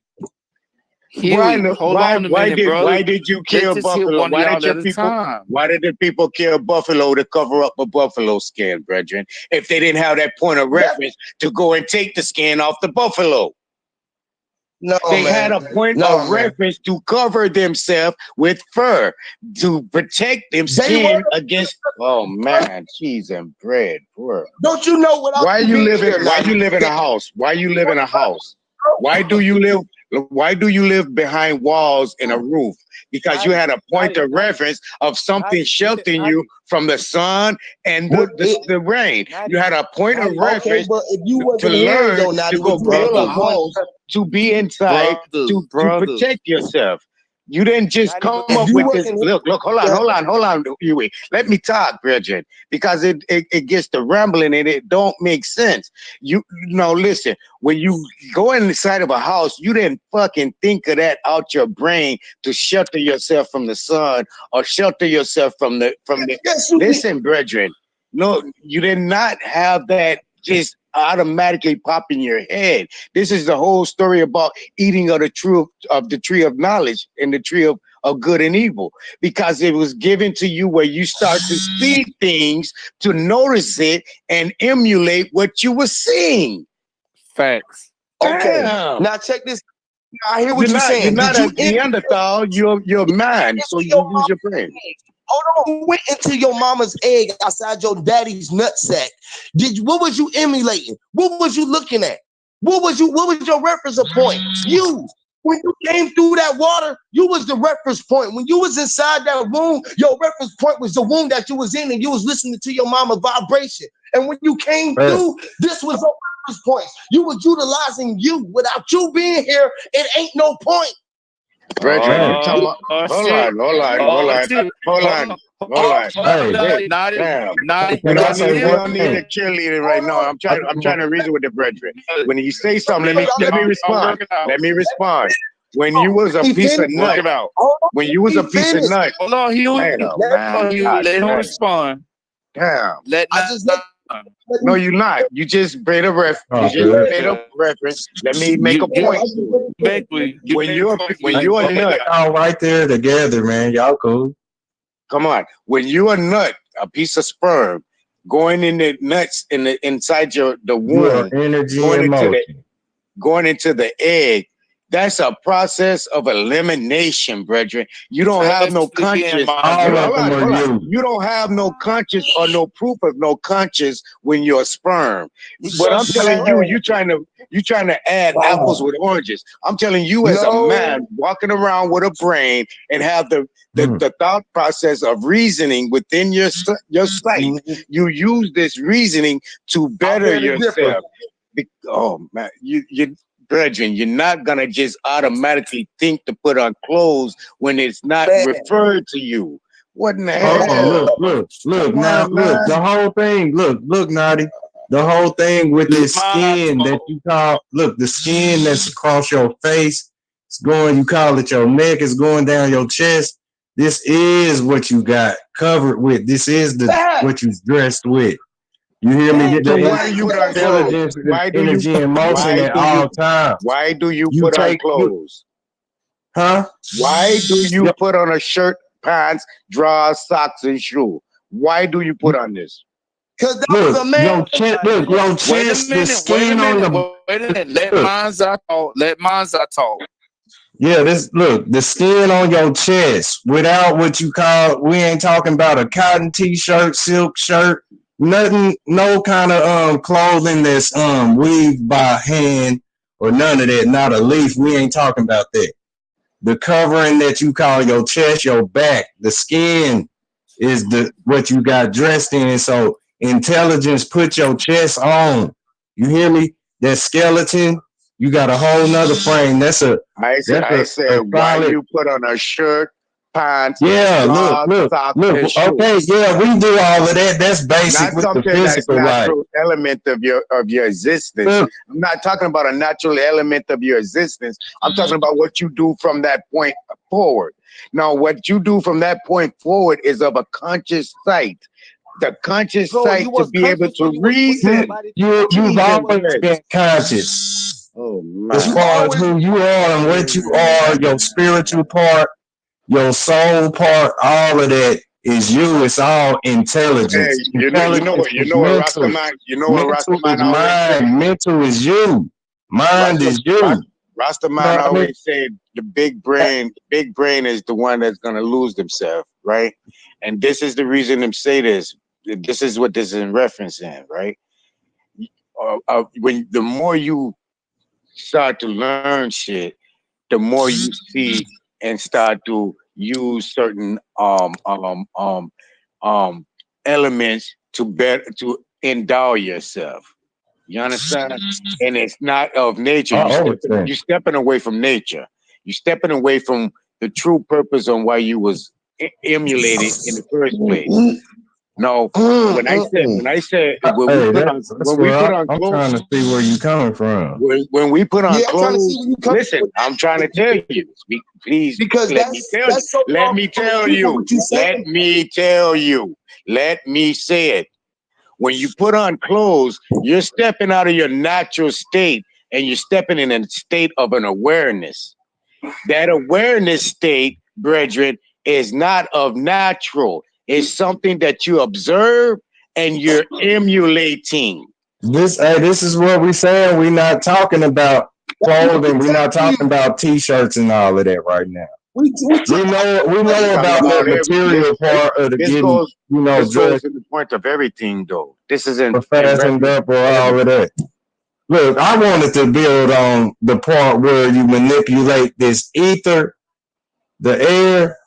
Huey. Hold on a minute, brother. why did you Let's kill just hit buffalo? one of Why y'all did your at a people? time. Why did the people kill buffalo to cover up a buffalo skin, brethren? If they didn't have that point of reference to go and take the skin off the buffalo, No, they man. had a point No, of man. reference to cover themselves with fur to protect them They skin were. against. Oh man, cheese and bread, bro. Don't you know without Why you you being live here, in? Why Nadi, you live in a house? Why you live in a house? Why do you live? Why do you live behind walls in a roof? Because you had a point of reference of something sheltering you from the sun and the rain. You had a point of Okay, reference but if you to wasn't here learn though, to Nadi, go would you have build a a point? house to be inside to Brothers. protect yourself. You didn't just come If up you with this. wasn't Look, hold on, Huey. Let me talk, Bridget, because it gets to rambling and it don't make sense. You know, listen, when you go inside of a house, you didn't fucking think of that out your brain to shelter yourself from the sun or shelter yourself from the Yes, you did. listen, brethren. No, you did not have that just automatically pop in your head. This is the whole story about eating of the tree of knowledge and the tree of good and evil, because it was given to you where you start to see things, to notice it and emulate what you were seeing. Facts. Okay. Damn. Now check this. I hear what you're You're saying. not Did a you enter Neanderthal. You're a man, so you use your brain. Hold on. You went into your mama's egg outside your daddy's nutsack. What was you emulating? What was you looking at? What was your reference point? You. When you came through that water, you was the reference point. When you was inside that womb, your reference point was the womb that you was in, and you was listening to your mama's vibration. And when you came through, this was your reference points. You was utilizing you. Without you being here, it ain't no point. Brethren, you talking about, hold on. Hey, Damn. We don't need a cheerleader right now. I'm trying to reason with the brethren. When you say something, let me respond. Let me respond. When you was a piece of nut, when you was a piece of nut, hold on, Huey. Let him respond. Damn. No, you're not. You just made a reference. Let me make a point. When you're a nut, all right there together, man. Y'all cool. Come on. When you're a nut, a piece of sperm going in the nuts inside the womb, energy going into the egg, that's a process of elimination, brethren. You don't have no conscience. You don't have no conscience or no proof of no conscience when you're a sperm. But I'm telling you, you're trying to add apples with oranges. I'm telling you, as a man walking around with a brain and have the thought process of reasoning within your sight, you use this reasoning to better yourself. Oh man, you brethren, you're not gonna just automatically think to put on clothes when it's not referred to you. What in the hell? Look, now, look, the whole thing, look, Nadi, the whole thing with this skin that you call, look, the skin that's across your face, it's going, you call it your neck, it's going down your chest. This is what you got covered with. This is what you dressed with. You hear me? Get So the why do you put on clothes? energy and motion at all times. Why do you put on clothes? Huh? Why do you put on a shirt, pants, drawers, socks, and shoe? Why do you put on this? Because that was a man. Your chest, the skin on the. Wait a minute. Let Monza talk. Yeah, the skin on your chest without what you call, we ain't talking about a cotton t-shirt, silk shirt, nothing, no kind of clothing that's weaved by hand or none of that, not a leaf. We ain't talking about that. The covering that you call your chest, your back, the skin is what you got dressed in. So intelligence put your chest on. You hear me? That skeleton, You got a whole nother frame. That's a I said, why solid. you put on a shirt, pants, Yeah, drawers, socks, look. and shoes? Okay, yeah, we do all of that. That's basic Not with the something that's physical, right? natural element of your existence. Look, I'm not talking about a natural element of your existence. I'm talking about what you do from that point forward. Now, what you do from that point forward is of a conscious sight. The conscious Bro, sight you to was be able conscious when to you was putting reason. somebody you've together. always been conscious Oh as man. far as who you are and what you are, your spiritual part, your soul part, all of that is you. It's all Hey, intelligence. you know Intelligence is what mental. Rastaman Mental is always say. mind. Mental is you. Mind is you. You Rastaman know what I mean? always say the big brain is the one that's gonna lose themselves, right? And this is the reason them say this. This is what this is in reference in, right? When the more you start to learn shit, the more you see and start to use certain elements to endow yourself. You understand? And it's not of nature. You stepping away from nature. You stepping away from the true purpose on why you was emulated in the first place. No, when I said when we put on I'm clothes, trying to see where you coming from. when we put on Yeah, I'm trying to see clothes, where you come listen, from. I'm trying to tell you. Please Because let me tell you. that's so Let far me from the tell truth of you. what you Let saying. me tell you. Let me say it. When you put on clothes, you're stepping out of your natural state and you're stepping in a state of an awareness. That awareness state, brethren, is not of natural. It's something that you observe and you're emulating. This is what we saying. We're not talking about clothing. We're not talking about t-shirts and all of that right now. We know about the material part of the getting, This goes dressed to the point of everything, though. This isn't or fastened up or all of that. Look, I wanted to build on the part where you manipulate this ether, the air,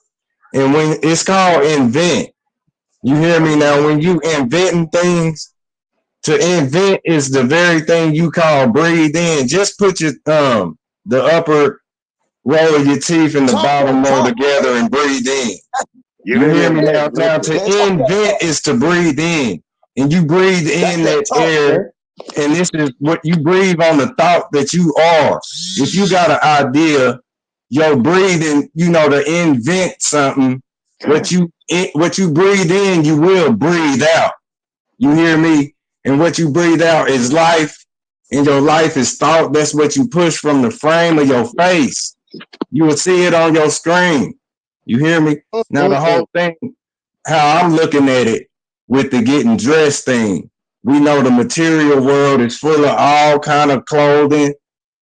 and when it's called invent. You hear me now? When you inventing things, to invent is the very thing you call breathe in. Just put your the upper row of your teeth and the bottom row together and breathe in. You hear me now? Now to invent is to breathe in, and you breathe in that air, and this is what you breathe on the thought that you are. If you got an idea, your breathing, to invent something. What you breathe in, you will breathe out. You hear me? And what you breathe out is life, and your life is thought. That's what you push from the frame of your face. You will see it on your screen. You hear me? Now the whole thing, how I'm looking at it with the getting dressed thing. We know the material world is full of all kind of clothing.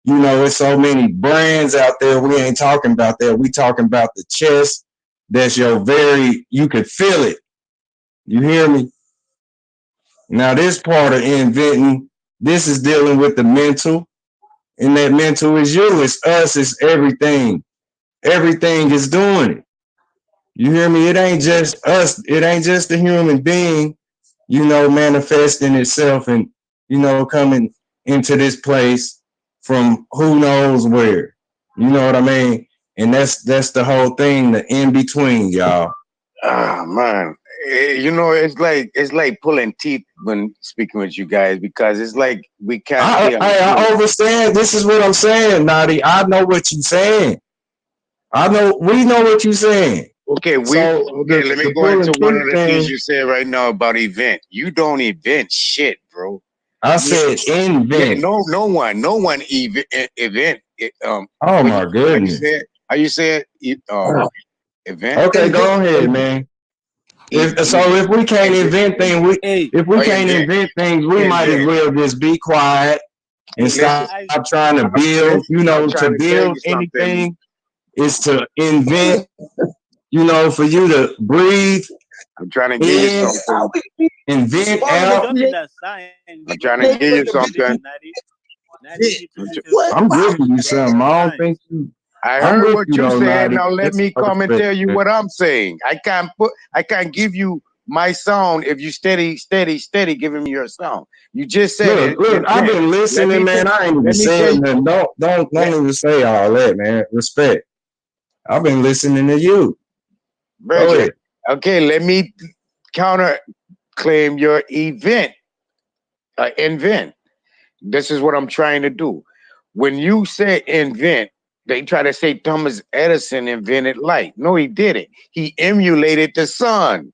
There's so many brands out there. We ain't talking about that. We talking about the chest. That's you could feel it. You hear me? Now this part of inventing, this is dealing with the mental. And that mental is you. It's us. It's everything. Everything is doing it. You hear me? It ain't just us. It ain't just the human being, manifesting itself and, coming into this place from who knows where. You know what I mean? And that's the whole thing, the in between, y'all. Ah, man. It's like pulling teeth when speaking with you guys, because it's like we can't stay on I understand. This is what I'm saying, Nadi. I know what you're saying. We know what you're saying. Okay, let me go into one of the things you said right now about event. You don't event shit, bro. I said invent. Yeah, no one event. Oh my goodness. How you say it? Event. Okay, go ahead, man. If we can't invent things, we might as well just be quiet and stop trying to build. To build anything is to invent. For you to breathe. I'm trying to give you something. Invent out. I'm trying to give you something. I'm giving you something. I don't think you. I heard what you said. Now let me come and tell you what I'm saying. I can't give you my sound if you steady giving me your sound. You just said it. Look, I've been listening, man. I ain't even saying that. Don't even say all that, man. Respect. I've been listening to you. Bridget, okay, let me counter claim your invent. This is what I'm trying to do. When you say invent, they try to say Thomas Edison invented light. No, he didn't. He emulated the sun.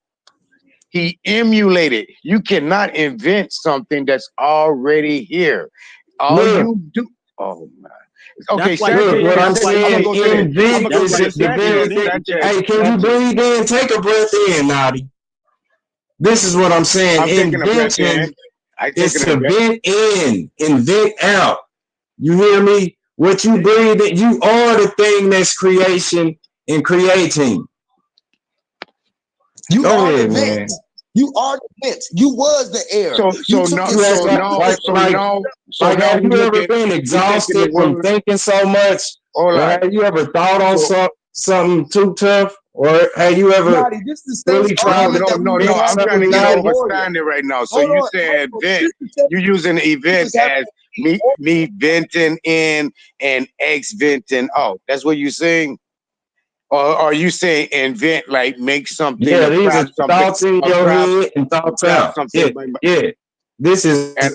He emulated. You cannot invent something that's already here. All you do. Oh man. Okay, look, what I'm saying, invent is the very thing. Hey, can you breathe in? Take a breath in, Naughty. This is what I'm saying. I'm taking a breath in. It's to vent in, invent out. You hear me? What you breathe in, you are the thing that's creation and creating. You Go are ahead, the man. vent. You are the vent. You was the air. Have you ever been exhausted from thinking so much? Or have you ever thought on something too tough? Or have you ever really tried to No, I'm trying to get overstanding right now. So you said vent. You're using event as me venting in and venting out. That's what you're saying? Or are you saying invent, like make something? Yeah, these are thoughts in your head and thoughts out. Yeah. This is I'm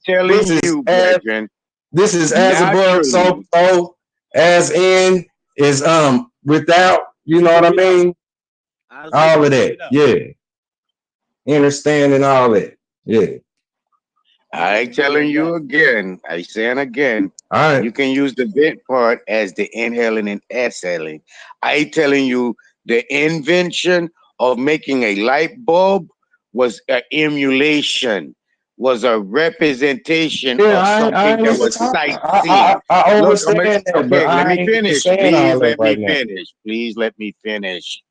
telling you, brethren. This is as above, so below, as in is without. You know what I mean? All of that. Yeah. Understanding all that. Yeah. I telling you again, I saying again, you can use the vent part as the inhaling and exhaling. I telling you the invention of making a light bulb was an emulation, was a representation of something that was sightseeing. I understand that, but let I me ain't finish. saying all that right now. Please let me finish.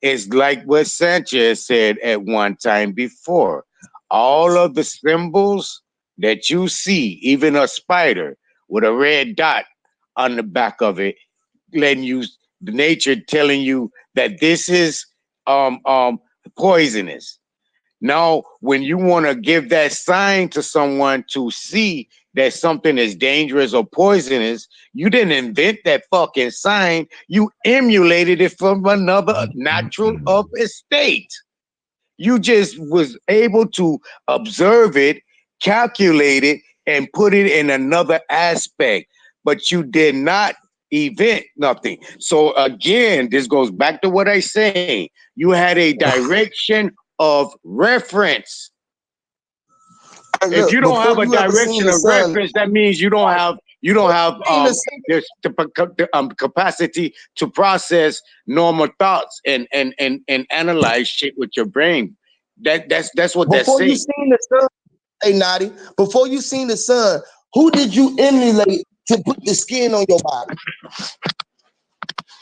It's like what Sanchez said at one time before. All of the symbols that you see, even a spider with a red dot on the back of it, letting you, the nature telling you that this is poisonous. Now, when you want to give that sign to someone to see that something is dangerous or poisonous, you didn't invent that fucking sign. You emulated it from another natural of estate. You just was able to observe it, calculate it, and put it in another aspect, but you did not event nothing. So again, this goes back to what I say. You had a direction of reference. If you don't have a direction of reference, that means you don't have the capacity to process normal thoughts and analyze shit with your brain. That's what that's saying. Before you seen the sun, hey Naughty, before you seen the sun, who did you emulate to put the skin on your body?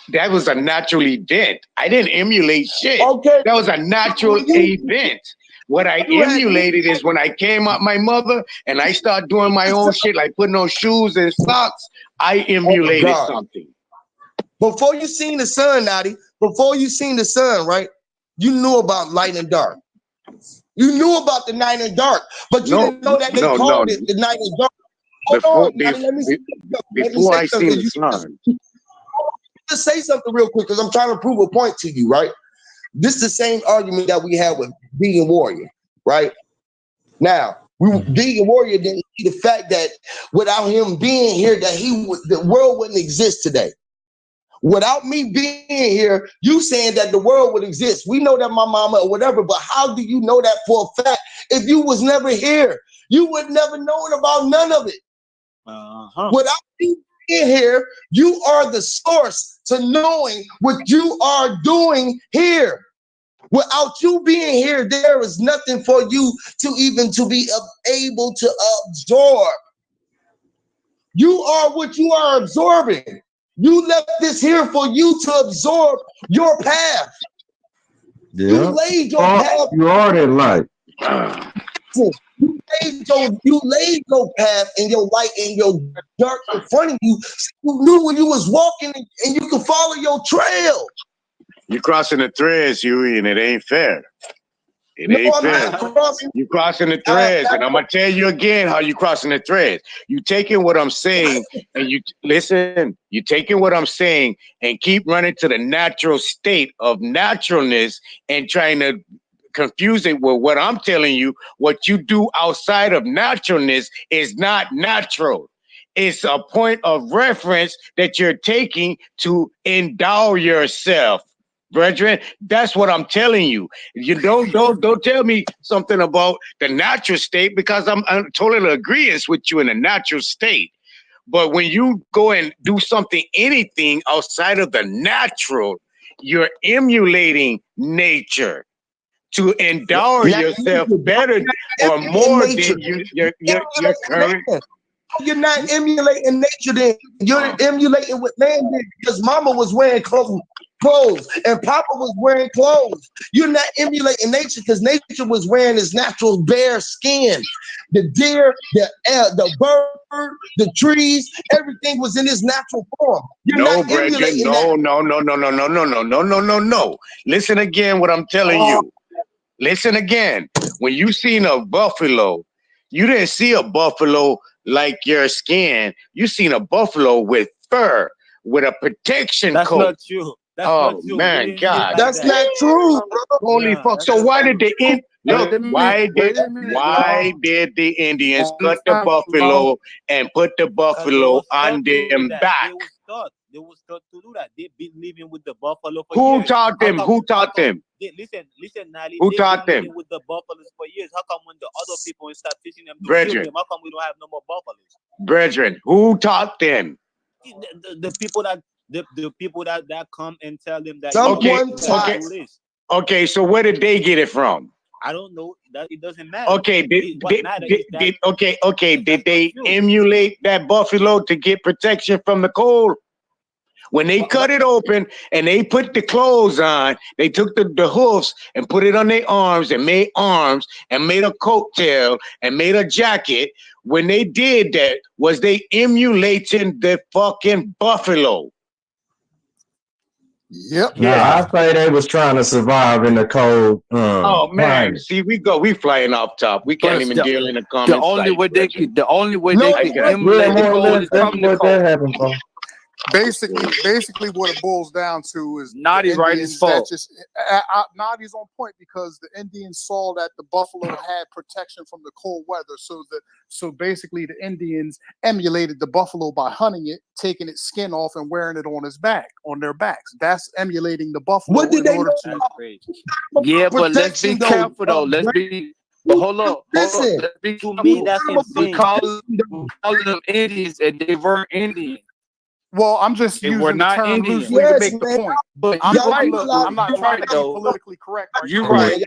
That was a natural event. I didn't emulate shit. Okay. That was a natural event. What I emulated is when I came out my mother and I started doing my own shit, like putting on shoes and socks, I emulated something. Before you seen the sun, Naughty, before you seen the sun, right? You knew about light and dark. You knew about the night and dark, but you didn't know that they called it the night and dark. Before I seen the sun. Just say something real quick because I'm trying to prove a point to you, right? This is the same argument that we had with Vegan Warrior, right? Now, Vegan Warrior didn't see the fact that without him being here, that the world wouldn't exist today. Without me being here, you saying that the world would exist. We know that my mama or whatever, but how do you know that for a fact? If you was never here, you would never known about none of it. Without me being here, you are the source to knowing what you are doing here. Without you being here, there is nothing for you to even to be able to absorb. You are what you are absorbing. You left this here for you to absorb your path. Yeah. You laid your path. You are that light. You laid your path and your light and your dark in front of you. So you knew when you was walking and you could follow your trail. You're crossing the threads, Huey, and it ain't fair. It No, ain't I'm fair. not crossing. You crossing the threads, and I'm gonna tell you again how you crossing the threads. You taking what I'm saying, and you listen. You taking what I'm saying, and keep running to the natural state of naturalness, and trying to confuse it with what I'm telling you. What you do outside of naturalness is not natural. It's a point of reference that you're taking to endow yourself. Brethren, that's what I'm telling you. You don't tell me something about the natural state, because I'm totally agreeing with you in the natural state. But when you go and do something, anything outside of the natural, you're emulating nature to endow Not yourself nature. better or Emulating more nature. than your Emulating current. nature. You're not emulating nature then. You're emulating what man did, because mama was wearing clothes and papa was wearing clothes. You're not emulating nature, because nature was wearing his natural bare skin. The deer, the bird, the trees, everything was in his natural form. You're No, not brethren, emulating no, that. no. Listen again what I'm telling you. Listen again. When you seen a buffalo, you didn't see a buffalo like your skin. You seen a buffalo with fur, with a protection That's coat. not true. That's Oh not true. man, We didn't see it God. like That's that. not true, brother. Holy Nah, fuck. that's So not why true. did Wait a minute, why y'all. did the Indians One cut the time, buffalo and put the Because they buffalo was taught on to do them that. back? They was taught to do that. They've been living with the buffalo for Who years. taught How them? come? Who How taught come? them? Listen, Nali. Who They've been taught them? living with the buffaloes for years. How come when the other people start fishing them to kill Brethren, them? How come we don't have no more buffaloes? brethren, who taught them? The people that come and tell them that Okay, Someone you gotta okay, do this. okay. So where did they get it from? I don't know. That it doesn't matter. Okay, What matters is that did that's not they true. emulate that buffalo to get protection from the cold? When they cut What it open and they put the clothes on, they took the hoofs and put it on their arms and made a coat tail and made a jacket. When they did that, was they emulating the fucking buffalo? Yep. Nah, I say they was trying to survive in the cold Oh man, climate. see, we flying off top. We can't But even deal in the the comments. only way they Brethren. could, the only way No, they I could got Yeah, emulate the more or cold less is that's from the what that cold. happened for. Basically, what it boils down to is the Naughty right as Indians that fuck. just Nadi's on point, because the Indians saw that the buffalo had protection from the cold weather, so basically the Indians emulated the buffalo by hunting it, taking its skin off, and wearing it on their backs. That's emulating the buffalo what did in they order know to. That's crazy. Yeah, but let's be protection though? careful though. Let's be. But hold up. Listen, Let's be To me, careful. that's animal We insane. calling them Indians, and they weren't Indian. Well, I'm just They were using the not term Indian. loosely to yes, make the man. point. But I'm you're Y'all right. utilize look, I'm not You're trying right to be though. politically correct right You're now, Yeah, right.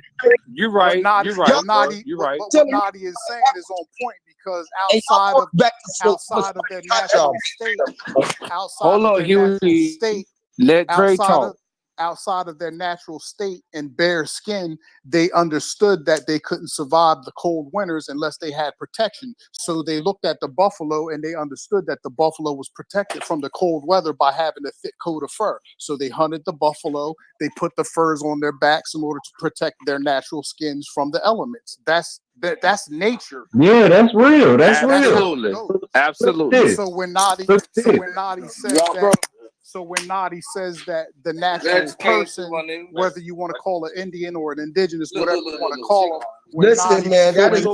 You're but right. Nadi, You're but right, bro. Nadi, You're but, right. but tell what me, Nadi is saying is on point, because and y'all going back to outside of their natural state, outside Hold of on, their natural Huey. state, Let Dre outside talk. of outside of their natural state and bare skin, they understood that they couldn't survive the cold winters unless they had protection. So they looked at the buffalo and they understood that the buffalo was protected from the cold weather by having a thick coat of fur. So they hunted the buffalo, they put the furs on their backs in order to protect their natural skins from the elements. That's nature. Yeah, that's real. That's That's real. how it Absolutely. goes. Absolutely. This. So when Nadi says Walk, bro. that, the natural person, whether you want to call it Indian or an indigenous, whatever you want to call them, listen, man, that is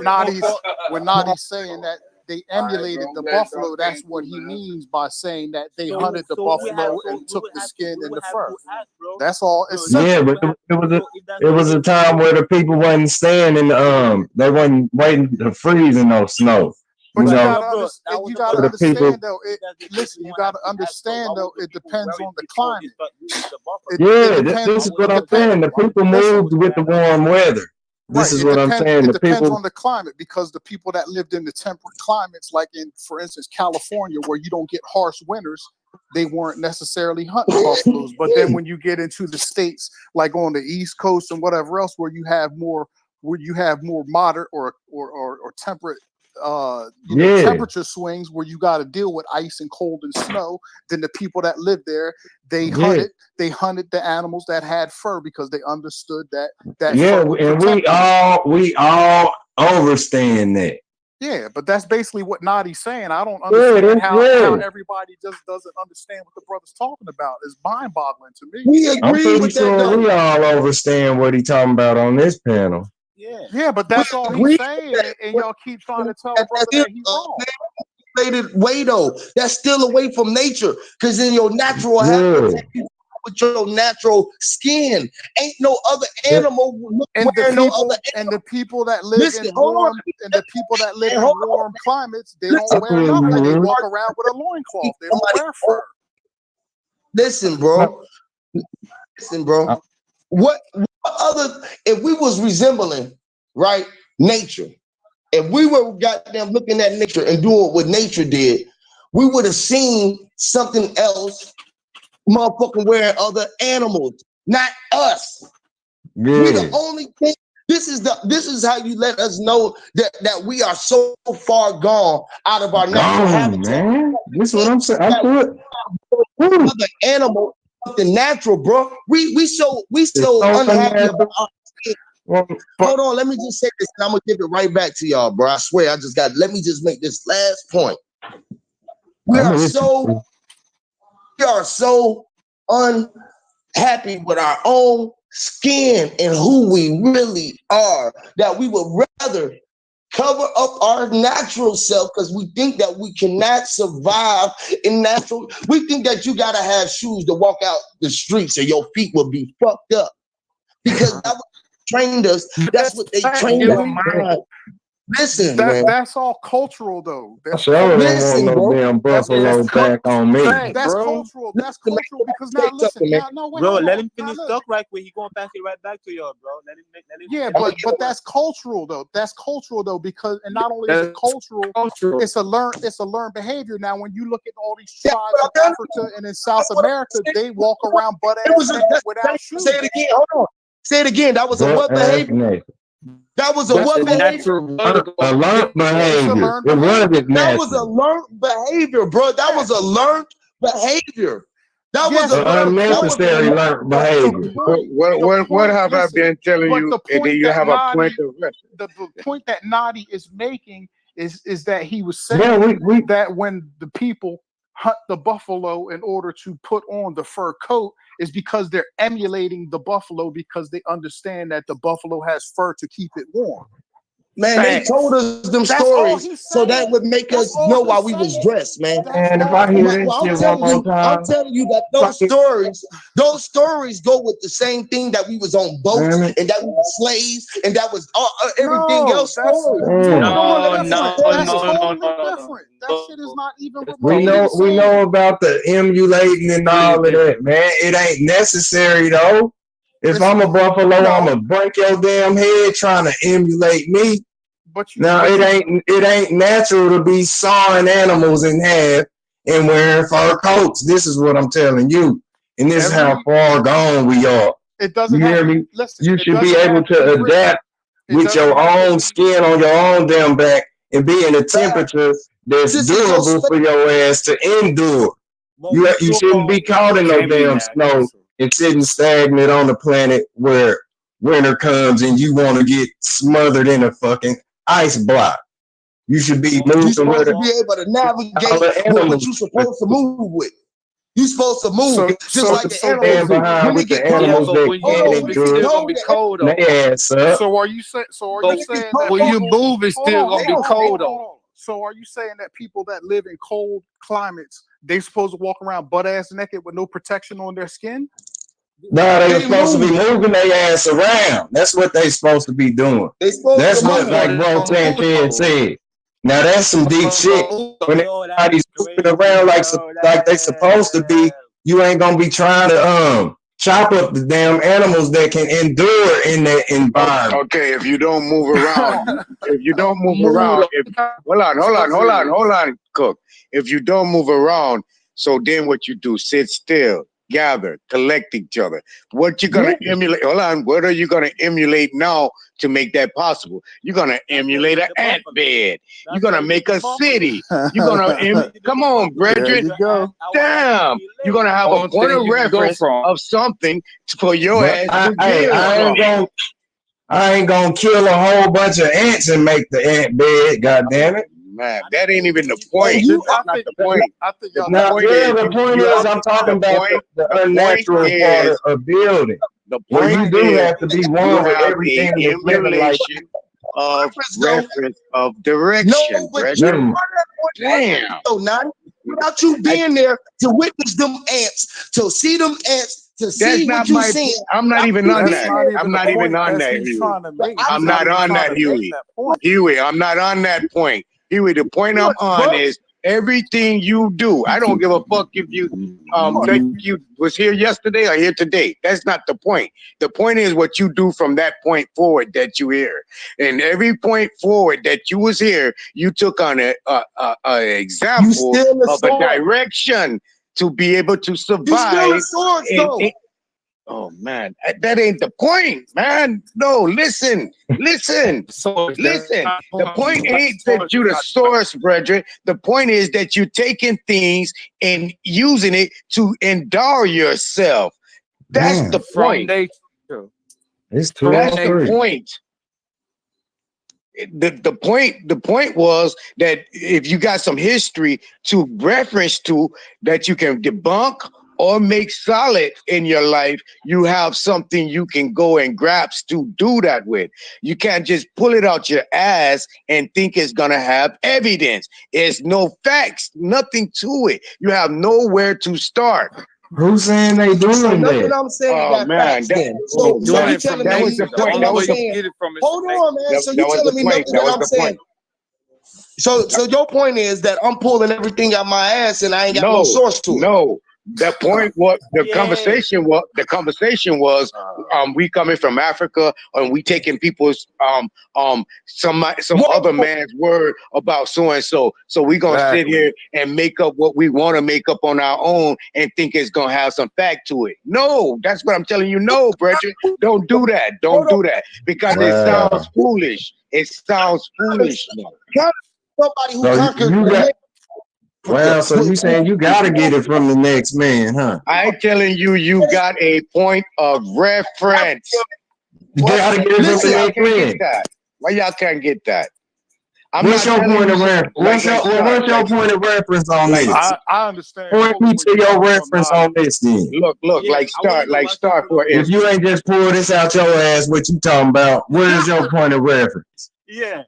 when Nadi's saying that they emulated the buffalo, that's what he means by saying that they hunted the buffalo and took the skin and the fur. That's all. It's simple. Yeah, but it was a time where the people wasn't staying in they wasn't waiting to freeze in no snow. But You you know, gotta for the people. understand though. Listen, you gotta understand though. It depends on the climate. Yeah, this is what I'm saying. The people moved with the warm weather. This is what I'm saying. It The depends people. on the climate, because the people that lived in the temperate climates, like in, for instance, California, where you don't get harsh winters, they weren't necessarily hunting buffaloes. But then when you get into the states, like on the East Coast and whatever else, where you have more moderate or temperate Yeah. temperature swings where you got to deal with ice and cold and snow. Then the people that lived there, they Yeah. hunted the animals that had fur because they understood that Yeah, fur would and protect them. we all understand that. Yeah, but that's basically what Nadi's saying. I don't Yeah, understand how yeah. everybody just doesn't understand what the brother's talking about. It's mind-boggling to me. We I'm agree pretty with that sure we though. all understand what he talking about on this panel. Yeah, but We that's all agree he's with saying, that. and y'all keep trying to tell That's brother still that he's wrong. manipulated way though. That's still away from nature. Cause in your natural habitat, Yeah. you with your natural skin. Ain't no other Yeah. animal And wearing no other the people that live Listen, in hold on. warm and the people that live And in hold on. warm climates, they Listen, don't wear nothing. They Mhm. walk around with a loincloth. They don't somebody, wear fur. listen, No, bro. Listen, bro. What other if we was resembling, right, nature, if we were goddamn looking at nature and doing what nature did, we would have seen something else, motherfucking wearing other animals, not us. We the yeah. only thing. This is how you let us know that we are so far gone out of our natural Gone, habitat. man. This is what I'm saying. I could. Woo. Another animal, something natural, bro. We so It's unhappy so about unnatural. our skin. Well, Hold on, let me just say this, and I'm gonna give it right back to y'all, bro. I swear, let me just make this last point. We I'm are listening. so unhappy with our own skin and who we really are that we would rather cover up our natural self because we think that we cannot survive in natural. We think that you gotta have shoes to walk out the streets or your feet will be fucked up because that what trained us. That's what they trained our mind. Listen, man. That's all cultural though. I That's sure don't want Listen, no bro. damn That's buffalo back on me. That's bro. cultural. That's Listen, man, cultural because say now listen. something, man. Now wait, Bro, hold let on. him Now finish look. talk right quick. He gonna pass it right back to y'all, bro. Let him Yeah, I'm gonna but that's cultural though. That's cultural though because and not only is it That's cultural, cultural. it's a learned behavior. Now, when you look at all these That's tribes what in I'm telling Africa and in you. South That's what I'm America, saying. they walk around butt It ass was naked that's, without say shoes. it again. Hold on. Say it again. That was a Butt what ass behavior? naked. That was a That's what the behavior? natural word to A go learned get that. It's a behavior. learned It wasn't behavior. That was a natural. learned behavior, bro. That was Yes. a learned behavior. That was Yes, a An but the point, unnecessary learned but behavior. the point, What have I listen, been telling but you? the And then point you that have a point Nadi, of reference. the point that Nadi is making is that he was Yeah, saying we that when the people hunt the buffalo in order to put on the fur coat is because they're emulating the buffalo because they understand that the buffalo has fur to keep it warm. Man, they told us them That's all stories he's so that saying. would make That's us all know he's why we was saying. dressed, man. That's and if all I hear he's this Well, shit saying. one more I'm time, telling you that those stories go with the same thing that we was on boats damn it. and that we were slaves and that was everything No, else that's stories. totally No, different. no, That's no, no, totally no, different. That shit is not even That's We remotely totally the know same. about the emulating and really all of that, different. man. It ain't necessary though. If It's I'm a buffalo, I'm no, gonna break your damn head trying to emulate me. but you, Now but you, it ain't natural to be sawing animals in half and wearing fur coats. This is what I'm telling you. And this is how every far gone we are. it You doesn't hear have. me? Listen, You it should be doesn't able have to be to written. adapt It with doesn't your have to own be. skin on your own damn back and be in a temperature that's This is your durable space. for your ass to endure. What we You saw, shouldn't be caught in no can't be damn natural. snow and sitting stagnant on the planet where winter comes and you want to get smothered in a fucking ice block. You should be You're moving supposed with to be able to all navigate the with what animals. you're supposed to move with. You're supposed to move just like the Stand animals do. behind When they with the get cold, Yeah, animals but that when you hold can on, move, when it's they get endure still gonna cold, be the cold though. their ass up. So are you saying? So are when you they get saying that When you people? move, it's Hold still on, gonna hold be on, cold hold on, though. hold on. So are you saying that people that live in cold climates they supposed to walk around butt ass naked with no protection on their skin? No, they were they supposed to be move, moving their ass around. That's what they supposed to be doing. they supposed That's to what, move. like Bro Sanchez said. Now that's some deep shit. When Yo, that's everybody's moving crazy, around bro. like they supposed to be, you ain't gonna be trying to chop up the damn animals that can endure in that environment. Okay, if you don't move around, if you don't move Mood around, if hold on, Cook. If you don't move around, so then what you do? Sit still. gather, collect each other. What you're gonna emulate? Hold on. What are you gonna emulate now to make that possible? You're gonna emulate an ant bed. You're gonna make a city. You're gonna come on, There brethren. you go. Damn, you're gonna have a Only point thing of you can go reference from. of something for your But ass to I build from. I ain't gonna kill a whole bunch of ants and make the ant bed. God damn it! Man, that ain't even the point. You, That's not the point. I think The y'all Now, point yeah, is the point is, I'm talking about the unnatural part is of building. the Where point you do is have to be you one with have everything a that's living like emulation of though. reference of direction. No, but brethren. Damn. So now, without you being there to witness them ants, to see them ants, to That's see not what you my. seeing. I'm not even on that's that. not even I'm the not even point on that that, he's Huey. trying to make. I'm He's not even on trying that, to make Huey. that point. Huey, I'm not on that point. Huey, the point I'm on is everything you do. I don't give a fuck if you think you was here yesterday or here today. That's not the point. The point is what you do from that point forward that you here. And every point forward that you was here, you took on a example still a of a sword. direction to be able to You still survive. a sword, though. Oh man, that ain't the point, man. No, listen. Listen. The point ain't that you the source, brethren. The point is that you're taking things and using it to endow yourself. That's Man, the From point. nature. it's That's the 203. point. The point was that if you got some history to reference to that you can debunk or make solid in your life, you have something you can go and grasp to do that with. You can't just pull it out your ass and think it's gonna have evidence. There's no facts, nothing to it. You have nowhere to start. Who's saying they doing So nothing that? I'm saying Oh got man, facts that, then. oh, So man. you telling That me was the point. nothing That I'm was the saying. Get it from Hold on, man. So you that was the telling me point. nothing That that was I'm the saying. point. So your point is that I'm pulling everything out my ass and I ain't got no source to it. No. The point was the conversation was we coming from Africa and we taking people's some other man's word about so and so. So we gonna sit here and make up what we want to make up on our own and think it's gonna have some fact to it. No, that's what I'm telling you. No, brethren, don't do that. Don't do that because it sounds foolish. It sounds foolish. Somebody who So conquered you the got next. well. So you saying you got to get it from the next man, huh? I telling you, you got a point of reference. You got to get it from the Y'all next can't man. get that. Why y'all can't get that? I'm What's not your telling point you of reference? What's your point of reference on like this? I understand. Point me to your reference on this then. look, like start for If you instance. ain't just pull this out your ass, what you talking about? What is your point of reference? Yeah.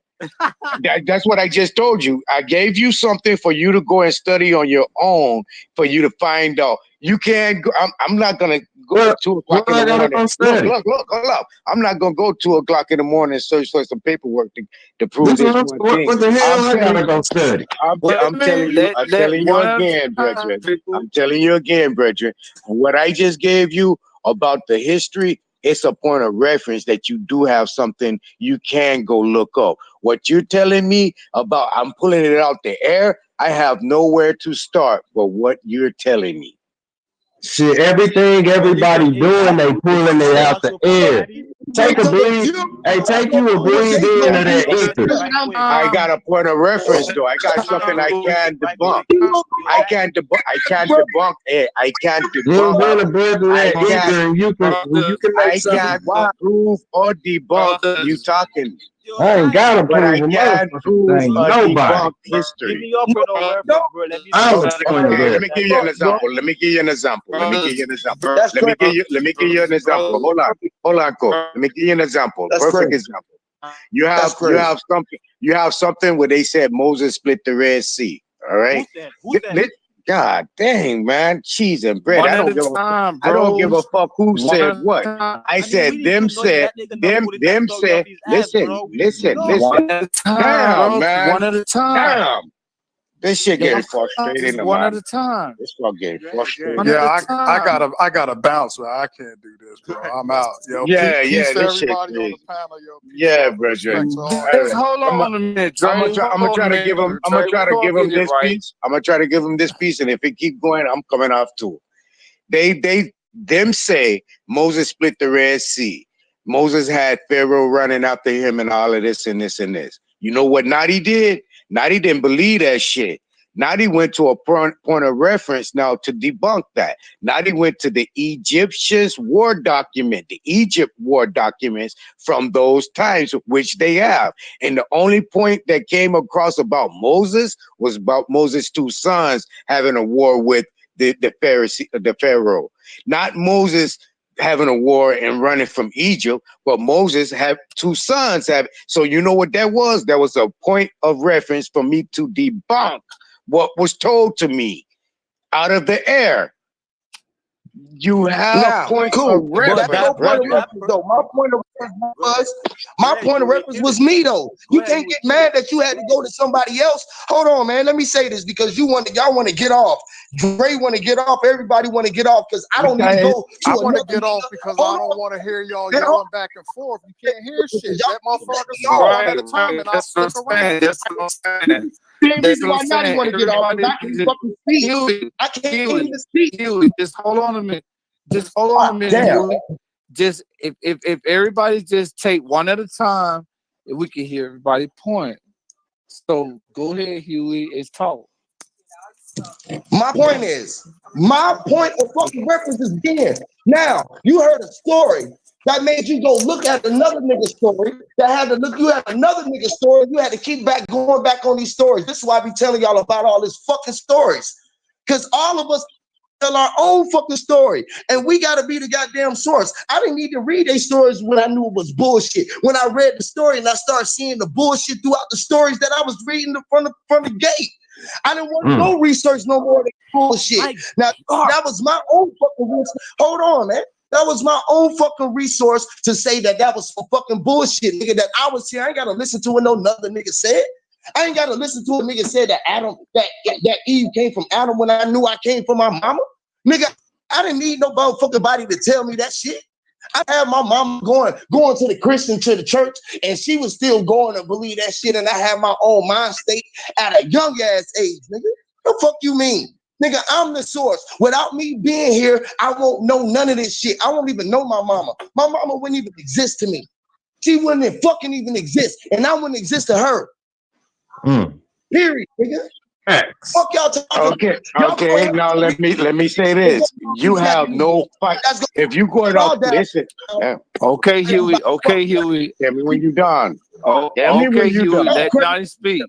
That's what I just told you. I gave you something for you to go and study on your own for you to find out. You can't go. I'm not gonna go at 2 o'clock in the morning. Look, hold up. I'm not gonna go 2 o'clock in the morning and search for some paperwork to prove this one thing. What the hell I gotta go study? I'm telling you again, brethren. I'm telling you again, brethren. What I just gave you about the history, it's a point of reference that you do have something you can go look up. What you're telling me about, I'm pulling it out the air. I have nowhere to start but what you're telling me. Shit, everything everybody doing, they pulling it out the air. Take a breathe. Hey, take you a breathe in of that ether. I got a point of reference though. I got something I can debunk. I can't debunk. I can't debunk it. I can't You've been debunk. a brother that ether, and you can make I something. can't prove or debunk you talking. I ain't gotta But I prove a can't motherfucking prove thing. or Nobody. debunk history. I was point of Okay, let reference. me give you an example. Let me give you an example. Let me give you an example. Let me give you an example. Hold on, Cole. Let me give you an example. Perfect example. You have something where they said Moses split the Red Sea. All right. God dang, man, cheese and bread. I don't give a fuck who said what. I said them said. Listen. Damn, man. One at a time. Damn. This shit getting frustrating, One man. at a time. This fuck getting frustrating. Yeah, I gotta bounce. Man. I can't do this, bro. I'm out. Yo, Yeah, peace to this shit everybody on crazy. the panel. Yo, peace, Yeah, love, brethren. respect to all. Just hold on a minute, Dre. I'm gonna try to give him. I'm gonna try to give him this piece. I'm gonna try to give him this piece, and if it keep going, I'm coming off too. them say Moses split the Red Sea. Moses had Pharaoh running after him and all of this and this and this. You know what Nadi did? Nadi didn't believe that shit. Nadi went to a point of reference now to debunk that. Nadi went to the Egyptians war document, the Egypt war documents from those times, which they have. And the only point that came across about Moses was about Moses' two sons having a war with the Pharaoh. Not Moses having a war and running from Egypt, but Moses had two sons. So you know what that was? That was a point of reference for me to debunk what was told to me out of the air. You have point of reference. That's no point of reference, though. My point of reference was me, though. You can't get mad that you had to go to somebody else. Hold on, man. Let me say this because y'all want to get off. Dre want to get off. Everybody want to get off because I don't need to go. I want to get off because I don't want to hear y'all yelling back and forth. You can't hear shit. That motherfucker talk one at a time, and I'll stick around. That's what I'm saying. Same reason why Nadi want to get off. I can't fucking speak. I can't even speak. Just hold on a minute. Just hold on a minute. Huey. Just if everybody just take one at a time, if we can hear everybody point. So go ahead, Huey. It's talk. My point of fucking reference is again. Now you heard a story that made you go look at another nigga story. You had another nigga story. You had to keep going back on these stories. This is why I be telling y'all about all these fucking stories, because all of us tell our own fucking story, and we gotta be the goddamn source. I didn't need to read their stories when I knew it was bullshit. When I read the story and I started seeing the bullshit throughout the stories that I was reading from the gate, I didn't want to go research no more of that bullshit. Now that was my own fucking resource. Hold on, man. That was my own fucking resource to say that was some fucking bullshit, nigga. That I was here. I ain't gotta listen to what no another nigga said. I ain't gotta listen to a nigga say that that Eve came from Adam when I knew I came from my mama. Nigga, I didn't need no motherfucking body to tell me that shit. I had my mama going to the church, and she was still going to believe that shit, and I had my own mind state at a young ass age, nigga. The fuck you mean? Nigga, I'm the source. Without me being here, I won't know none of this shit. I won't even know my mama. My mama wouldn't even exist to me. She wouldn't fucking even exist, and I wouldn't exist to her. Period, nigga. Fuck y'all talking. Okay. Now let me say this. You have no fight. If you going off, listen. Okay, Huey. Okay, Huey. Tell me when you done. Tell me when you done. Let Nadi speak.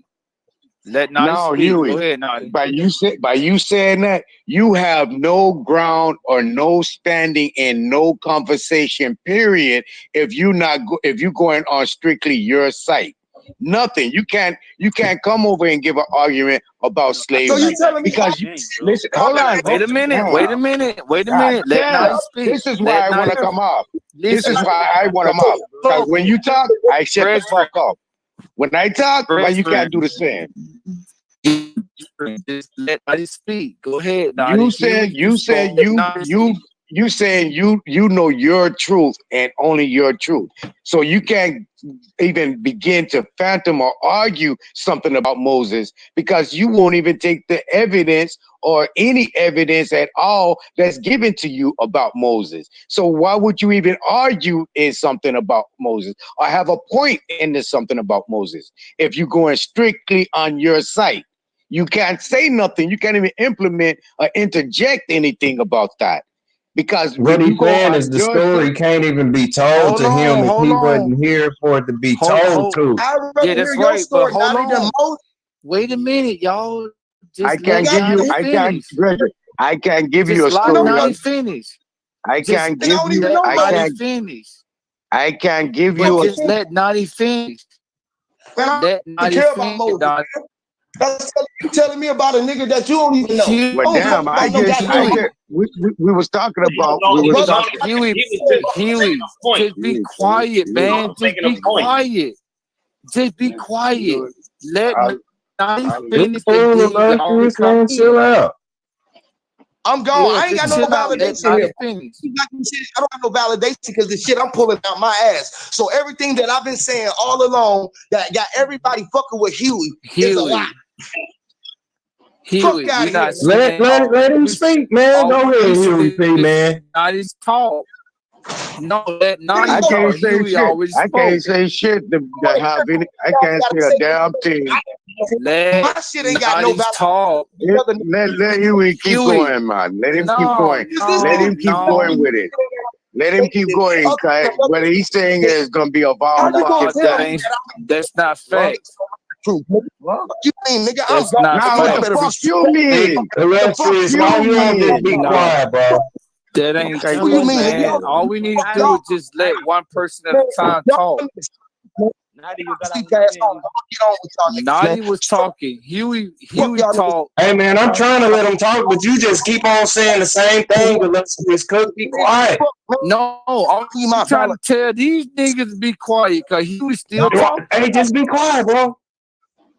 Let Nadi speak. Huey, go ahead, Nadi. By you saying that, you have no ground or no standing in no conversation. Period. If you going on strictly your site. Nothing. You can't come over and give an argument about slavery. So you telling me because listen, hold on. Wait a minute. Let Nadi speak. This is why I want to come off. This is why I want to come off. Because when you talk, I shut the fuck up. When I talk, you can't do the same. Just let Nadi speak. Go ahead, Nadi. You saying you know your truth and only your truth. So you can't even begin to phantom or argue something about Moses because you won't even take the evidence or any evidence at all that's given to you about Moses. So why would you even argue in something about Moses or have a point into something about Moses if you're going strictly on your site? You can't say nothing. You can't even implement or interject anything about that. Because what he's saying is the story can't even be told to him if he wasn't here for it to be told to. Yeah, that's right. But hold on. Wait a minute, y'all. I can't give you a story. I can't give you. I can't give you. Just let Nadi finish. Let Nadi finish. That's telling me about a nigga that you don't even know. But damn, we was talking about. Huey, just be quiet, man. Just be quiet. Just be quiet. Let Nadi finish. Chill out. I'm gone. I ain't got no validation here. I don't have no validation because the shit I'm pulling out my ass. So everything that I've been saying all along that got everybody fucking with Huey is a lie. Huey, outta we not here. saying Let him speak, man. Go ahead, Huey P, man. Naughty's talk. No, let Naughty I talk. can't say Huey shit. already I spoke. can't say shit to have any. I can't say a damn thing. Let My shit ain't got no Naughty value. talk. Let Huey keep Huey. going, man. Let him keep No, going. Let him keep no. going with it. Let him keep going. Okay? What he's saying is gonna be a How you volatile. gonna tell me That's not facts. truth, nigga? What you mean, nigga? I'm That's not Now what facts. the fuck you mean? Illustrious, why you don't just be Nah. quiet, bro? That ain't Okay, What you true, mean, man. nigga? All we need to do is just let one person at a time talk. Naughty was talking. Huey talked. Hey, man, I'm trying to let him talk, but you just keep on saying the same thing. Illustrious Cook, be quiet. No, I'm trying to tell these niggas to be quiet because Huey still talking. Hey, just be quiet, bro.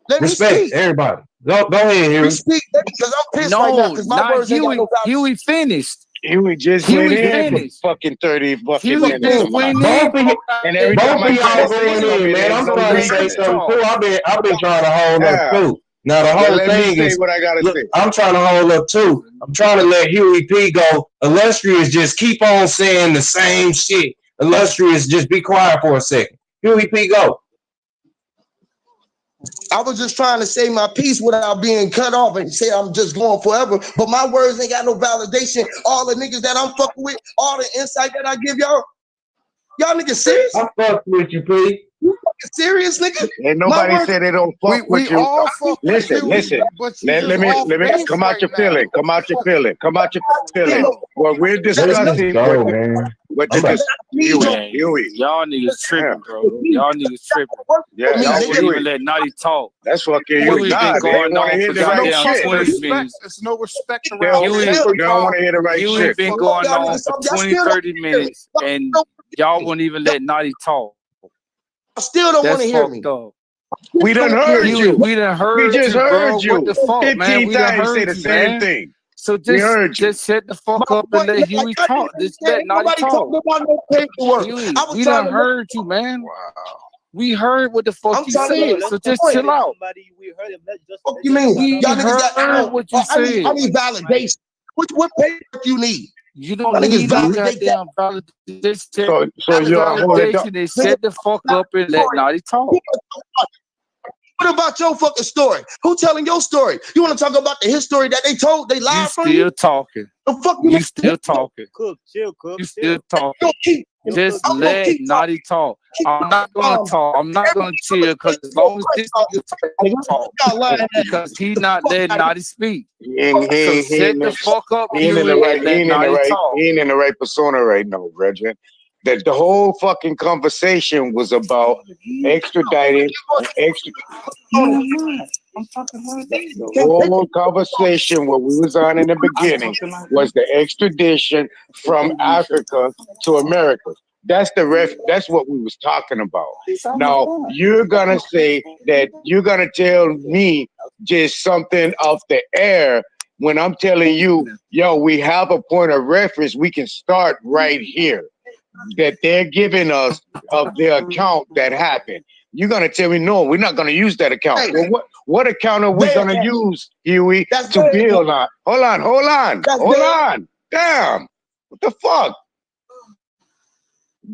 Let me Respect speak. everybody. Go ahead, Huey. We speak because I'm pissed right now No, because my not words ain't got Huey. no value. Huey finished. Huey just Huey went in for finished. fucking 30 fucking Huey minutes. just went in. And every Both time I of try y'all to say going something, in, man. there's I'm no trying to say reason. something too. I've been trying to hold up Yeah. too. Now the Well, whole let me thing say is, what I gotta look, say. I'm trying to hold up too. I'm trying to let Huey P go. Illustrious just keep on saying the same shit. Illustrious, just be quiet for a second. Huey P, go. I was just trying to say my piece without being cut off and say I'm just going forever. But my words ain't got no validation. All the niggas that I'm fucking with, all the insight that I give y'all niggas serious? I fuck with you, P. You fucking serious, nigga? Ain't My nobody words- said they don't fuck We with you. all fuck with Listen, Huey, listen. but you Let just me off base come out right your now. feeling. Come out your feeling. Come out your feeling. No. What we're Let's just discussing, go, man. what I'm you about just Need your Man, Huey. y'all niggas tripping, bro. Y'all niggas tripping. Yeah, Y'all Huey. wouldn't even let Naughty talk. That's fucking Huey Huey. been Nah, they going want to on hear for the right goddamn shit. 20 Respect. minutes. It's no respect They around Huey- here. don't want to hear the right Huey shit. been Fuck going y'all on niggas for up. Y'all 20, still 30 minutes, and y'all wouldn't even let Naughty talk. I still don't want That's to hear me. fucked up. We done heard Huey, you. we done heard We just you, bro. heard you. What the fuck, man? 15 We done times say heard the you, same man. thing. So We heard you. just shut the fuck My up and point let is, Huey like, talk. Just let ain't Naughty nobody talk. talking about no paperwork. Huey, I was we trying done to heard you, man. Wow. We heard what the fuck I'm you trying to said. make So a just point. chill out. Fuck you mean? We Y'all niggas got heard what you I said. need validation. What paperwork you need? You don't Y'all niggas need no validate that. goddamn validation. Just check So you're holding up. validation and shut the fuck up and let Naughty talk. What about your fucking story? Who telling your story? You want to talk about the history that they told? They You lied from still you? talking. The fuck you You still talking. Cook, chill, Cook. You still I'm talking. gonna keep. Just I'm gonna let keep Naughty talk. I'm not gonna talk. I'm not gonna chill because as long as this nigga talk, Y'all lying. because he not letting Naughty speak. He ain't, So he shut the ain't, fuck up, he ain't in the Huey, right. and He let ain't in the Naughty right. talk. He ain't in the right persona right now, brethren. That the whole fucking conversation was about extraditing, extra. I'm talking like this. The whole conversation what we was on in the beginning was the extradition from Africa to America. That's that's what we was talking about. Now you're gonna say that you're gonna tell me just something off the air when I'm telling you, yo, we have a point of reference. We can start right here that they're giving us of their account that happened. You're gonna tell me no, we're not gonna use that account. Hey, Well, what account are we gonna use, Huey, That's to their build on? Hold on. That's their Damn, what the fuck?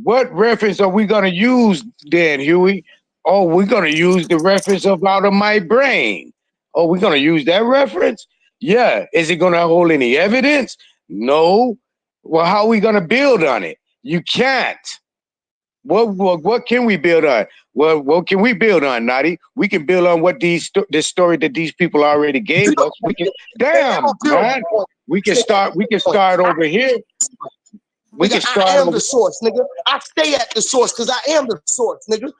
What reference are we gonna use then, Huey? Oh, we're gonna use the reference of out of my brain. Oh, we're gonna use that reference? Yeah. Is it gonna hold any evidence? No. Well, how are we gonna build on it? You can't. What can we build on? Well, what can we build on, Naughty? We can build on what this story that these people already gave us. We can man. We can start over here. We can Nigga, I start am over. the source, nigga. I stay at the source because I am the source, nigga.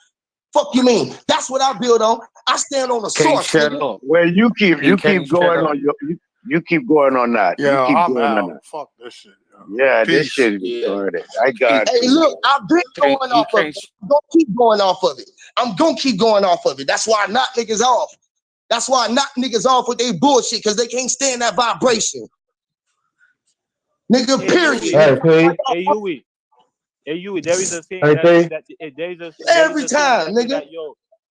Fuck you mean? That's what I build on. I stand on the Can't source, shut nigga. up. Well, you keep can't shut going up. on you keep going on that. Yeah, You keep I'm going on out. that. Fuck this shit. Yeah, this Peace. shit is Yeah. retarded. I got Hey, you. look, I've been going off of it. I'm gonna keep going off of it. I'm gonna keep going off of it. That's why I knock niggas off. That's why I knock niggas off with they bullshit because they can't stand that vibration. Nigga, period. Hey, P. Hey, Yui, there is a saying Hey, that P. there is a Every saying time, that say nigga. that yo,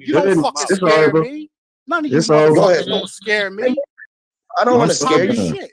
You don't It's fucking scare over. me. None of you It's over. Go ahead. motherfuckers don't scare me. I don't I'm want to scare Talking you. sorry. shit.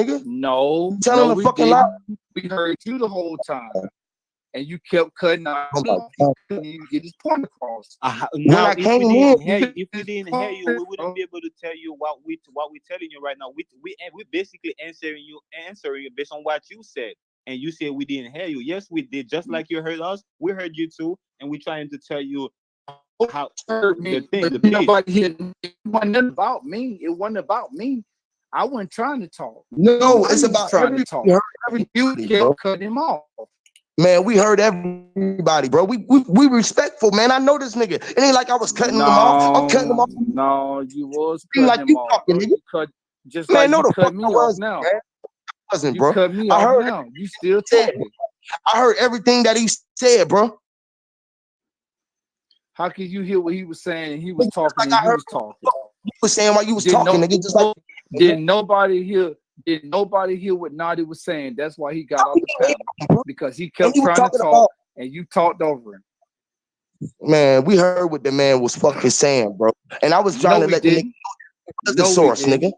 nigga. No, Telling no, a we fucking didn't. lie. We heard you the whole time. and you kept cutting out. Oh my He God. couldn't even get his point across. Now, I if we came didn't in, hear you, if we didn't hear you, we wouldn't be able to tell you what we telling you right now. We basically answering you based on what you said, and you said we didn't hear you. Yes, we did. Just like you heard us, we heard you too, and we trying to tell you how Heard the me, thing, but the pitch. nobody here. It wasn't about me. It wasn't about me. I wasn't trying to talk. no, it's Nobody was about trying to everybody. talk. We heard You everybody, kept bro. cutting him off. Man, we heard everybody, bro. We respectful, man. I know this nigga. It ain't like I was cutting him off. I'm cutting him off. No, you was Seem cutting like him you off, talking, bro. nigga. You cut just Man, like no you the cut fuck me I off wasn't, now. man. I wasn't, You bro. cut me I off heard now. You still said. talking. I heard everything that he said, bro. How could you hear what he was saying and he was talking Like and I you heard was talking? you was saying while you was Did talking, nigga. Just like did nobody hear what Nadi was saying? That's why he got off the panel, because he kept and he was trying to talking talk about. and you talked over him. Man, we heard what the man was fucking saying, bro. And I was trying No, to we let the nigga didn't. know the No, we source, didn't. nigga.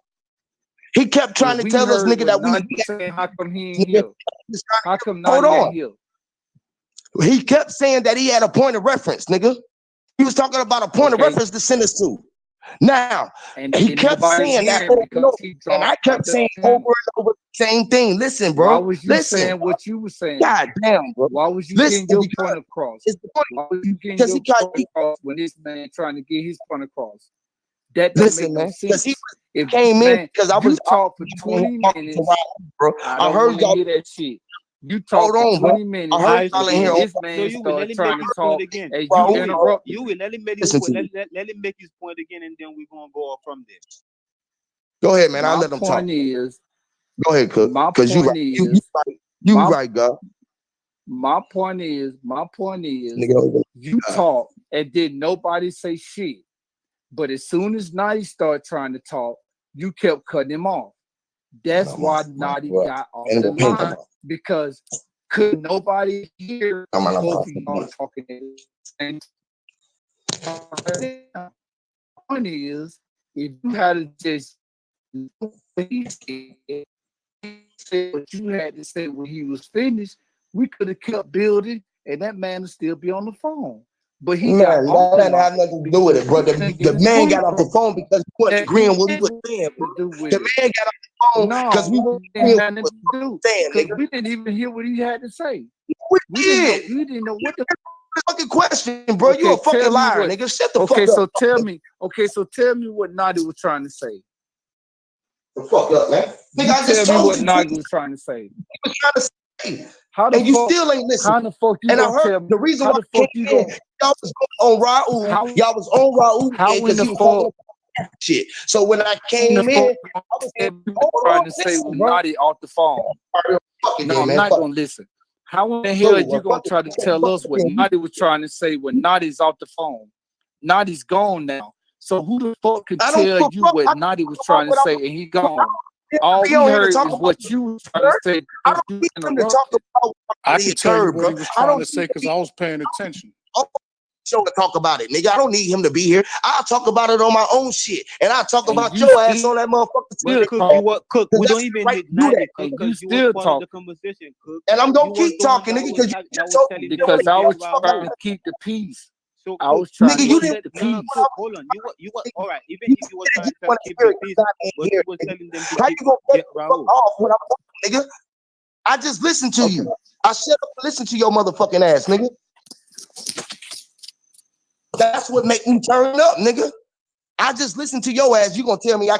He kept trying If to we tell us, heard nigga, what that we. Nadi was saying, how come he ain't Nigga, here? just trying How come hold Nadi on. ain't here? He kept saying that he had a point of reference, nigga. He was talking about a point of Okay. reference to send us to. Now, And he kept nobody saying that hearing over and because over, he and I dropped kept out the saying over panel. and over the same thing. Listen, Why bro. was you Listen. saying what you were saying? God damn, bro. Why was you Listen, getting your because point across? it's the point. Why was you getting Because your he tried. point across when this man trying to get his point across? That don't Listen, make no man. Because sense. he If came in man, because I you was talk for talking 20 to minutes, Raul, bro. I I don't heard want to y'all. hear that shit. You Hold talk for on, bro. 20 I minutes, heard Alright, y'all in so here. and you this so man you will let started him trying make to his talk, point again. and you Raul, interrupted. You will let him make his listen point. to me. Let him make his point again, and then we're gonna go off from there. Go ahead, man. I'll My let him talk. point is, Go ahead, Cook. my Because you point right. You is, right. You my right, God. my point is, Nigga, you talk and did nobody say shit. But as soon as Nadi started trying to talk, you kept cutting him off. That's why Nadi got off and the we'll paint line, them up. because could nobody hear I'm not both gonna of y'all talking at the same time. The point is, if you had to just say what you had to say when he was finished, we could have kept building and that man would still be on the phone. But he got Man, off that the have line nothing to do with it, bro. because he couldn't get The his man point got off the across. phone because we weren't That agreeing he what he had was saying, bro. to do with The it. man got off the phone because we No, weren't it agreeing had what nothing he to do, was saying, because nigga. we didn't even hear what he had to say. We We didn't know. did. We didn't know what the. Fucking question, bro. You Okay, a fucking tell me liar, what. nigga. Shut the Okay, fuck up. so tell me. Okay, so tell me what Nadi was trying to say. The fuck up, man. Nigga, I just Tell me told what you Nadi was trying to say. he was trying to say. How the And you fuck? still ain't listening. How the fuck you And I gonna heard tell me? the reason How why the I came fuck you in, gonna? y'all was on Raul. How? Y'all was on Raul How in because the he was talking fuck? about shit. So when I In the came fuck? in, I was Tell like, me what hold you trying on, to say listen, with bro. Nadi off the phone? Fuck it No, then, I'm man. not Fuck gonna listen. How in the it. hell Cool, bro. you gonna Fuck it. try to tell us what Nadi was trying to say when Nadi's off the phone? Nadi's gone now. So who the fuck could I don't tell give a you fuck. what I Nadi was talk trying about to what say I and he gone? want All to be we on here to heard talk is about what you was trying to church. say I because don't you need him to talk interrupted. about what I he could tell you heard, what bro. he was I trying don't to say need because I was paying attention. show to talk about it, nigga. I don't need him to be here. I'll talk about it on my own shit. And I'll talk And about you your ass still on that motherfucker Well, too. Cook, you were Cook. Because We don't that's your even right need to do that. Nadi, Cook, and you because you was still part of the talking conversation, Cook. And I'm You gonna was keep the one talking, that nigga, was because you that just was told me telling you them want because to to I get get was the fuck trying Raul. to out. keep the peace. So I Cook, was trying Nigga, to you was keep didn't that the no peace. Cook? Hold on. You were all right. Even you if you were said trying you to want to keep hear the it peace, because I ain't but here, you was nigga. telling them to How you gonna cut get the fuck Raul. off when I'm talking, nigga? I just listened to Okay. you. I shut up and listen to your motherfucking ass, nigga. That's what make me turn up, nigga. I just listened to your ass. You gonna tell me I